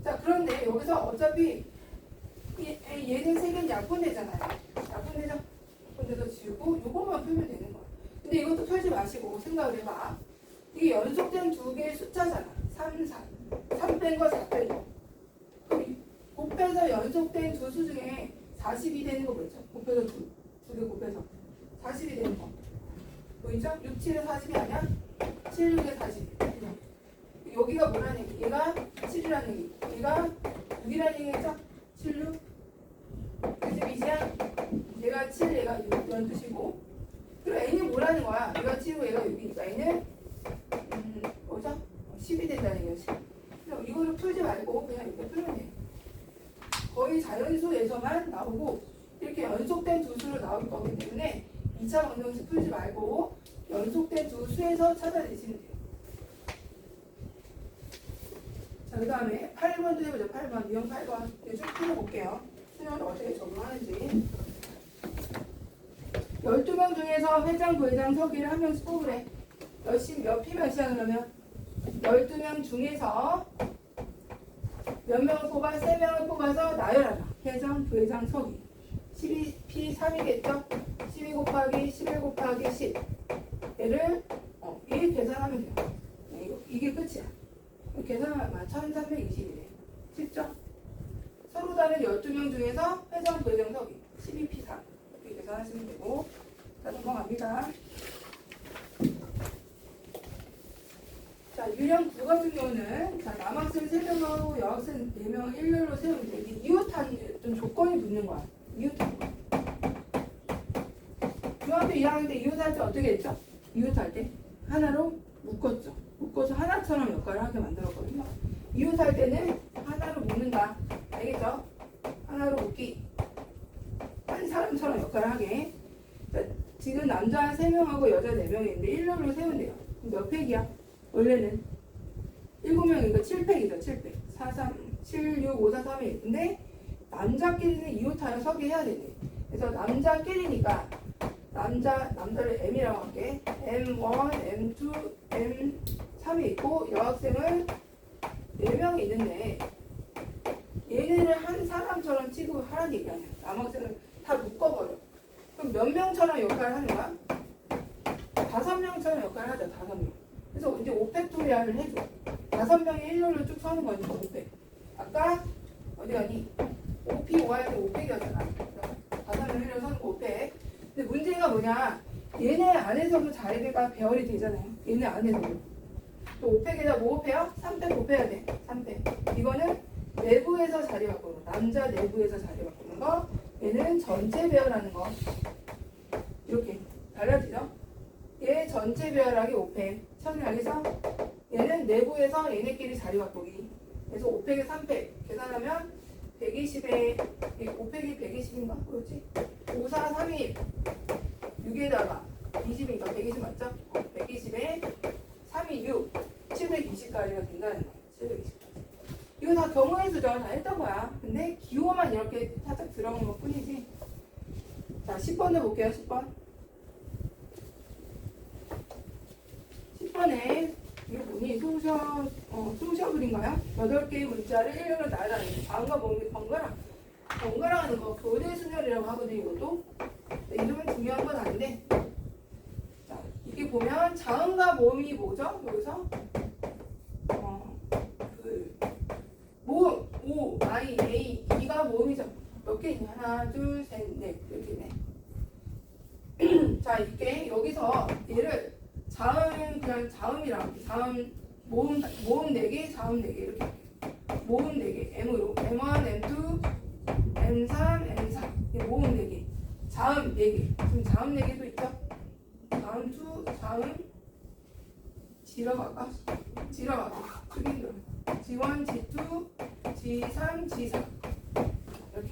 자, 그런데 여기서 어차피 얘는 세 개는 약분되잖아요. 약분되죠? 약분돼서 지우고 요것만 풀면 되는 거야. 근데 이것도 풀지 마시고 생각을 해봐. 이게 연속된 두 개의 숫자잖아. 3, 4. 3 뺀 거, 4 뺀 거. 그럼 곱해서 연속된 두 수 중에 40이 되는 거 뭐죠? 곱해서 두 개 곱해서 40이 되는 거. 보이죠? 6, 7에 40이 아니야? 7, 6에 40. 그냥. 여기가 뭐라는 얘기? 얘가 7이라는 얘기. 얘가 6이라는 얘기겠죠? 7, 6. 그치, 미지야? 얘가 7, 얘가 6. 이런 뜻이고. 그리고 n이 뭐라는 거야? 얘가 7이고 얘가 6이니까 n은 뭐죠? 10이 된다는 얘기지. 그래서 이거를 풀지 말고 그냥 이렇게 풀면 돼. 거의 자연수에서만 나오고 이렇게 연속된 두 수로 나올 거기 때문에 2차 방정식 풀지 말고 연속된 두 수에서 찾아내시면 돼요. 자, 그 다음에 8번도 해보죠. 8번. 유형 8번. 이제 쭉 풀어볼게요. 수능을 어떻게 적용하는지. 12명 중에서 회장, 부회장, 서기를 한 명씩 뽑으래. 몇 P 몇이야 그러면? 12명 중에서 몇 명을 뽑아? 3명을 뽑아서 나열하라. 회장, 부회장, 서기. 12P 3이겠죠? 12 곱하기 11 곱하기 10. 얘를 이게 계산하면 돼요. 이게 끝이야. 계산하면 1320이래. 쉽죠? 서로 다른 12명 중에서 회장, 부회장, 자, 유형 9 같은 경우는 자, 남학생 3명하고 여학생 4명을 일렬로 세우면 돼. 이게 이웃한 좀 조건이 붙는 거야. 이웃한 거. 중학교 2학년 때 이웃할 때 어떻게 했죠? 이웃할 때 하나로 묶었죠. 묶어서 하나처럼 역할을 하게 만들었거든요. 이웃할 때는 하나로 묶는다. 알겠죠? 하나로 묶기. 한 사람처럼 역할을 하게. 자, 지금 남자 3명하고 여자 4명이 있는데 일렬로 세운대요. 몇 팩이야? 원래는 7명이니까 7팩이죠. 7팩. 4, 3, 7, 6, 5, 4, 3이 근데 남자끼리는 이웃하여 서게 해야 되네. 그래서 남자끼리니까 남자를 M이라고 할게. M1, M2, M3이 있고 여학생은 4명이 있는데 얘네를 한 사람처럼 취급하라는 얘기 아니야. 남학생을 다 묶어버려. 그럼 몇 명처럼 역할을 하는 거야? 5명처럼 역할을 하자. 5명. 그래서 이제 5팩토리얼을 해줘. 5명이 일렬로 쭉 서는 거니까 5팩. 아까 어디 가니? 5P, 5R이 5팩이었잖아. 5명 일렬로 서는 거 5팩. 근데 문제가 뭐냐? 얘네 안에서도 자리가 배열이 되잖아요. 얘네 안에서도. 또 5팩에다 뭐 곱해요? 3팩 곱해야 돼. 3팩. 이거는 내부에서 자리 바꾸는 거. 남자 내부에서 자리 바꾸는 거. 얘는 전체 배열하는 거. 이렇게 달라지죠? 얘 전체 배열하기 5팩. 처음에 알겠어? 얘는 내부에서 얘네끼리 자리 바꾸기. 그래서 5팩에 3팩. 계산하면 120에 5팩이 120인가? 그렇지? 5, 4, 3, 1 6에다가 20이니까 120 맞죠? 120에 3, 2, 6 720까지가 된다는 거야. 720까지. 이거 다 경우의 수정 다 했던 거야. 근데 기호만 이렇게 살짝 들어간 것 뿐이지. 자, 10번을 볼게요. 10번. 10번에 이거 뭐니? 소셜글인가요? 8개의 문자를 일렬로 나열하는 거. 다음과 몸이 번갈아 하는 거. 교대 순열이라고 하거든요. 이것도. 이름은 중요한 건 아닌데. 자, 이게 보면 자음과 모음이 뭐죠? 여기서 모음, 오, 아이, 에이, 이가 모음이죠. 몇 개 있냐? 하나, 둘, 셋, 넷. 이렇게 있네. 자, 이게 여기서 얘를 자음, 그냥 자음이라고 할게. 자음, 모음 4개, 자음 4개. 이렇게 할게. 모음 4개. M으로. M1, M2, M3, M4. 모음 4개. 자음 4개. 지금 자음 4개도 있죠? 자음 2, 자음 지러갈까? 지러갈까? 그게 힘들어. G1, G2, G3, G4 이렇게.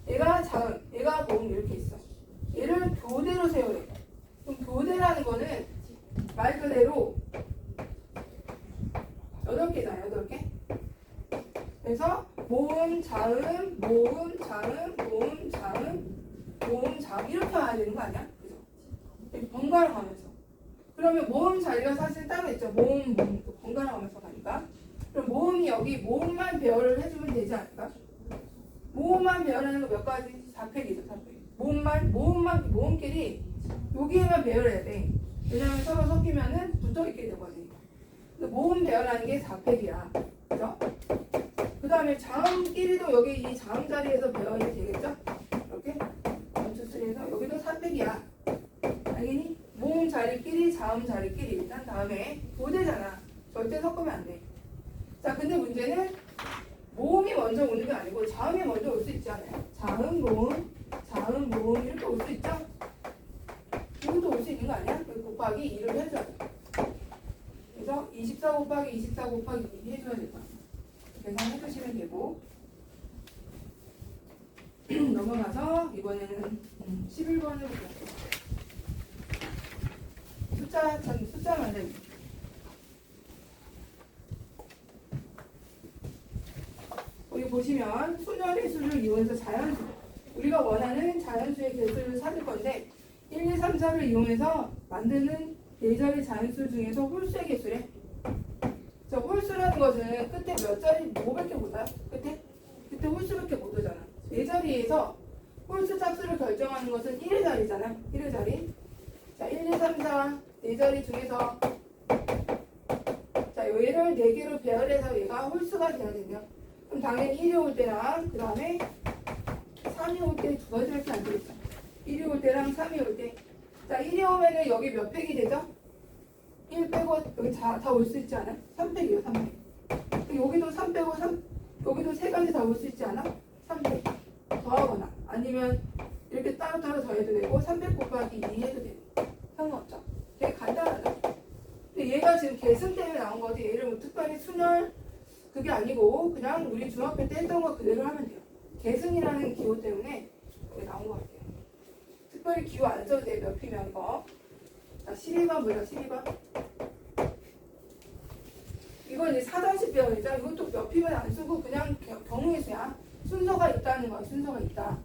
얘가 자음, 얘가 모음 이렇게 있어. 얘를 교대로 세워야 돼. 그럼 교대라는 거는 말 그대로 8개잖아. 8개. 그래서 모음, 자음, 모음, 자음, 모음, 자음, 모음, 자음 이렇게 와야 되는 거 아니야? 그죠? 이렇게 번갈아 가면서. 그러면 모음 자리가 사실 따로 있죠. 모음, 번갈아 가면서 가니까. 그럼 모음이 여기 모음만 배열을 해주면 되지 않을까? 모음만 배열하는 거 몇 가지? 4팩이죠. 4팩. 모음끼리 여기에만 배열해야 돼. 왜냐면 서로 섞이면은 붙어있게 되거든요. 모음 배열하는 게 4팩이야. 그죠? 그 다음에 자음끼리도 여기 이 자음 자리에서 배열이 되겠죠? 이렇게. 1, 2, 3에서 여기도 4팩이야. 알겠니? 모음 자리끼리, 자음 자리끼리. 일단 다음에 교대잖아. 절대 섞으면 안 돼. 자, 근데 문제는 모음이 먼저 오는 게 아니고 자음이 먼저 올 수 있잖아요. 자음, 모음 이렇게 올 수 있죠? 이것도 올 수 있는 거 아니야? 곱하기 2를 해줘야 돼. 그래서 24 곱하기 24 곱하기 2 해줘야 될 거야. 계산해 주시면 되고. 넘어가서 이번에는 11번을 볼게요. 숫자 만들기. 여기 보시면 순열의 수를 이용해서 자연수, 우리가 원하는 자연수의 개수를 찾을 건데 1, 2, 3, 4를 이용해서 만드는 4자리 자연수 중에서 홀수의 개수래. 저 홀수라는 것은 끝에 몇 자리 뭐밖에 못 와요? 끝에 홀수밖에 못 오잖아. 4자리에서 홀수 짝수를 결정하는 것은 1의 자리잖아. 1의 자리. 자, 1, 2, 3, 4 4자리 중에서 자, 얘를 4개로 배열해서 얘가 홀수가 돼야 된대요. 그럼 당연히 1이 올 때랑 그 다음에 3이 올 때 두 가지밖에 안 되겠죠. 1이 올 때랑 3이 올 때 자, 1이 오면은 여기 몇 팩이 되죠? 1 빼고 여기 다 올 수 있지 않아? 3팩이요, 3팩. 여기도 3 빼고 3, 여기도 세 가지 다 올 수 있지 않아? 3팩. 더하거나 아니면 이렇게 따로따로 더해도 되고 300 곱하기 2 해도 되고 상관없죠. 되게 간단하죠. 근데 얘가 지금 계승 때문에 나온 거지 얘를 뭐 특별히 순열 그게 아니고 그냥 우리 중학교 때 했던 거 그대로 하면 돼요. 계승이라는 기호 때문에 여기 나온 것 같아요. 특별히 기호 안 써도 돼요. 몇 피면 이거. 자, 12번 뭐야 12번? 이거 이제 사전식 배열이죠. 이것도 몇 피면 안 쓰고 그냥 경우의 수야. 순서가 있다는 거야. 순서가 있다.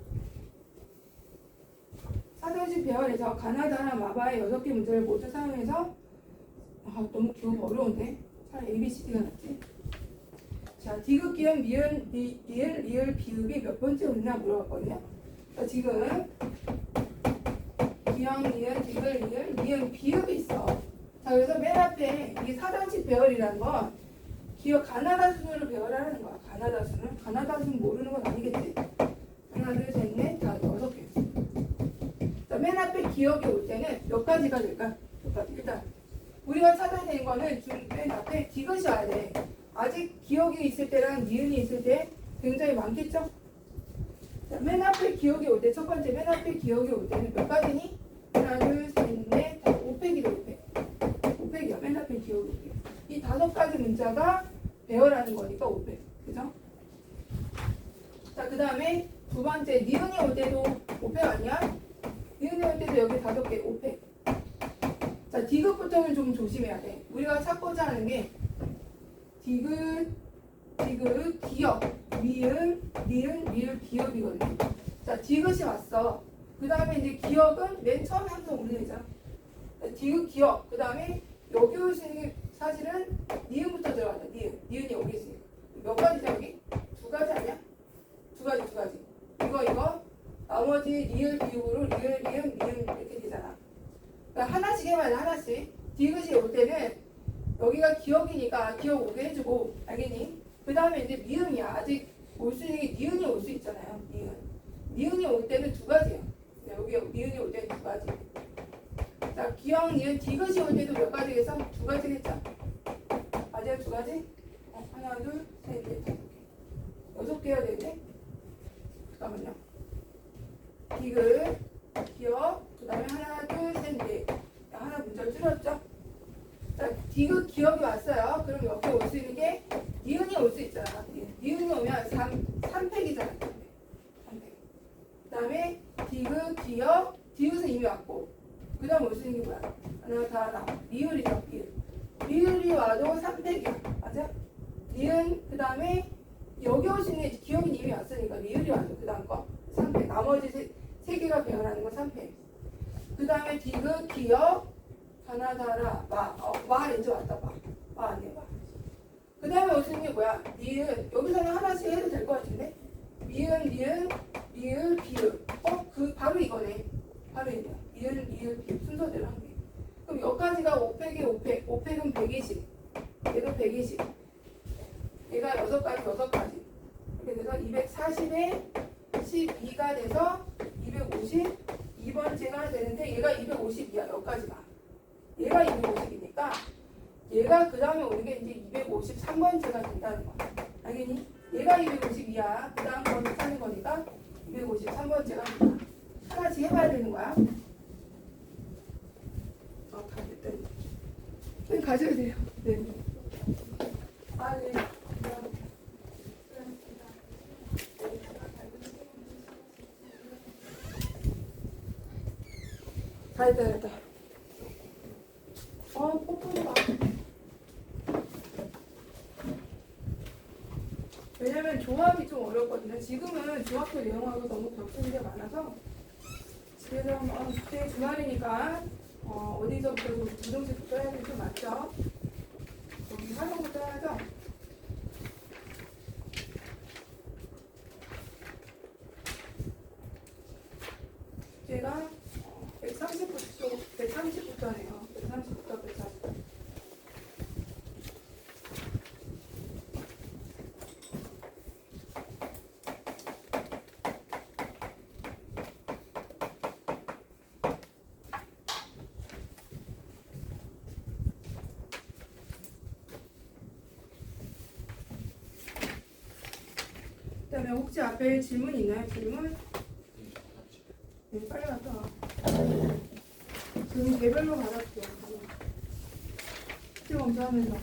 사전식 배열에서 가나다나 마바의 6개 문제를 모두 사용해서 너무 기호가 어려운데 차라리 ABCD가 낫지. 자, 디귿, 기역, 미은, 리을, 비읍이 몇 번째 오느냐 물어봤거든요. 지금 기역, 미은, 디귿, 리을, 미은, 비읍이 있어. 자, 그래서 맨 앞에 이 사전식 배열이라는 건 기역 가나다 순으로 배열하는 거야. 가나다 순을. 가나다 순 모르는 건 아니겠지? 하나, 둘, 셋, 넷, 다 6개. 자, 맨 앞에 기역이 올 때는 몇 가지가 될까? 몇 가지. 일단 우리가 찾아야 되는 거는 맨 앞에 디귿이 와야 돼. 아직 기억이 있을 때랑 니은이 있을 때 굉장히 많겠죠? 자, 맨 앞에 기억이 올 때, 첫 번째 맨 앞에 기억이 올 때는 몇 가지니? 하나, 둘, 셋, 넷, 다 5팩이다, 5팩. 5팩이야, 맨 앞에 기억이 올 때. 이 5가지 문자가 배열하는 거니까 5팩. 그죠? 자, 그 다음에 두 번째, 니은이 올 때도 5팩 아니야? 니은이 올 때도 여기 5개, 5팩. 자, 디귿부터는 좀 조심해야 돼. 우리가 찾고자 하는 게 디귿, 기역, 미은, 리은, 리을, 비읍이거든요. 자, 디귿이 왔어. 그 다음에 이제 기역은 맨 처음에 항상 오는 애잖아. 디귿, 기역. 그 다음에 여기 올 수 있는 게 사실은 니은부터 들어가자. 니은이 여기 있으니까. 몇 가지죠, 여기? 2가지 아니야? 2가지. 이거. 나머지 리을, 비읍으로 리을, 리은, 미은 이렇게 되잖아. 그러니까 하나씩 해봐야 돼, 하나씩. 디귿이 올 때는 여기가 기억이니까 기억 오게 해주고, 알겠니? 그 다음에 이제 미음이야. 아직 올 수 있는 게 니은이 올 수 있잖아요. 니은이 올 때는 2가지예요. 여기 니은이 올 때는 2가지. 자, 기억, 니은, 디귿이 올 때도 몇 가지겠어? 2가지겠죠? 맞아요, 2가지? 하나, 둘, 셋, 넷, 5개. 6개여야 되는데? 잠깐만요. 디귿, 기억, 그 다음에 하나, 둘, 셋, 넷. 하나 문자를 줄였죠? 자, 디귿, 기억이 왔어요. 그럼 여기 올 수 있는 게 니은이 올 수 있잖아. 니은이 오면 3팩이잖아. 3팩. 그 다음에 디귿, 기역, 디귿은 이미 왔고, 그 다음 올 수 있는 게 뭐야? 하나, 리을이죠. 리을이 와도 3팩이야. 맞아? 니은, 그 다음에 여기 올 수 있는 기억이 이미 왔으니까 리을이 와도 그 다음 거 3팩. 나머지 3개가 배열하는 거 3팩. 그 다음에 디귿, 기역, 가나다라, 마 이제 왔다. 마 아니야, 마. 그 다음에 올 수 있는 게 뭐야? 니은. 여기서는 하나씩 해도 될 것 같은데? 미은, 리은, 리을, 비읍. 바로 이거네. 바로 이거야. 미은, 리을, 비읍. 순서대로 한 개. 그럼 여기까지가 5팩에 5팩. 5팩은 120. 얘도 120. 얘가 6가지. 이렇게 돼서 240에 12가 돼서 252번째가 되는데 얘가 250이야. 여기까지가. 얘가 250이니까 얘가 그 다음에 오는 게 이제 253번째가 된다는 거야. 알겠니? 얘가 252야. 그 다음 번째 사는 거니까 253번째가 된다. 하나씩 해봐야 되는 거야. 다 됐다. 네, 가셔야 돼요. 네. 네. 다 됐다. 뽀뽀가. 왜냐면 조합이 좀 어렵거든요. 지금은 중학교 내용하고 너무 겹치는 게 많아서 집에서 그때 주말이니까 어디서부터 부등식부터 해야 되는 게 맞죠? 여기 활동부터 해야죠. 제가 130부터네요. 130부터 140. 그러면 혹시 앞에 질문 있나요? 질문? 네, 빨리 갔다 와. 질문 개별로 받아볼게요. 지금 먼저 하면서.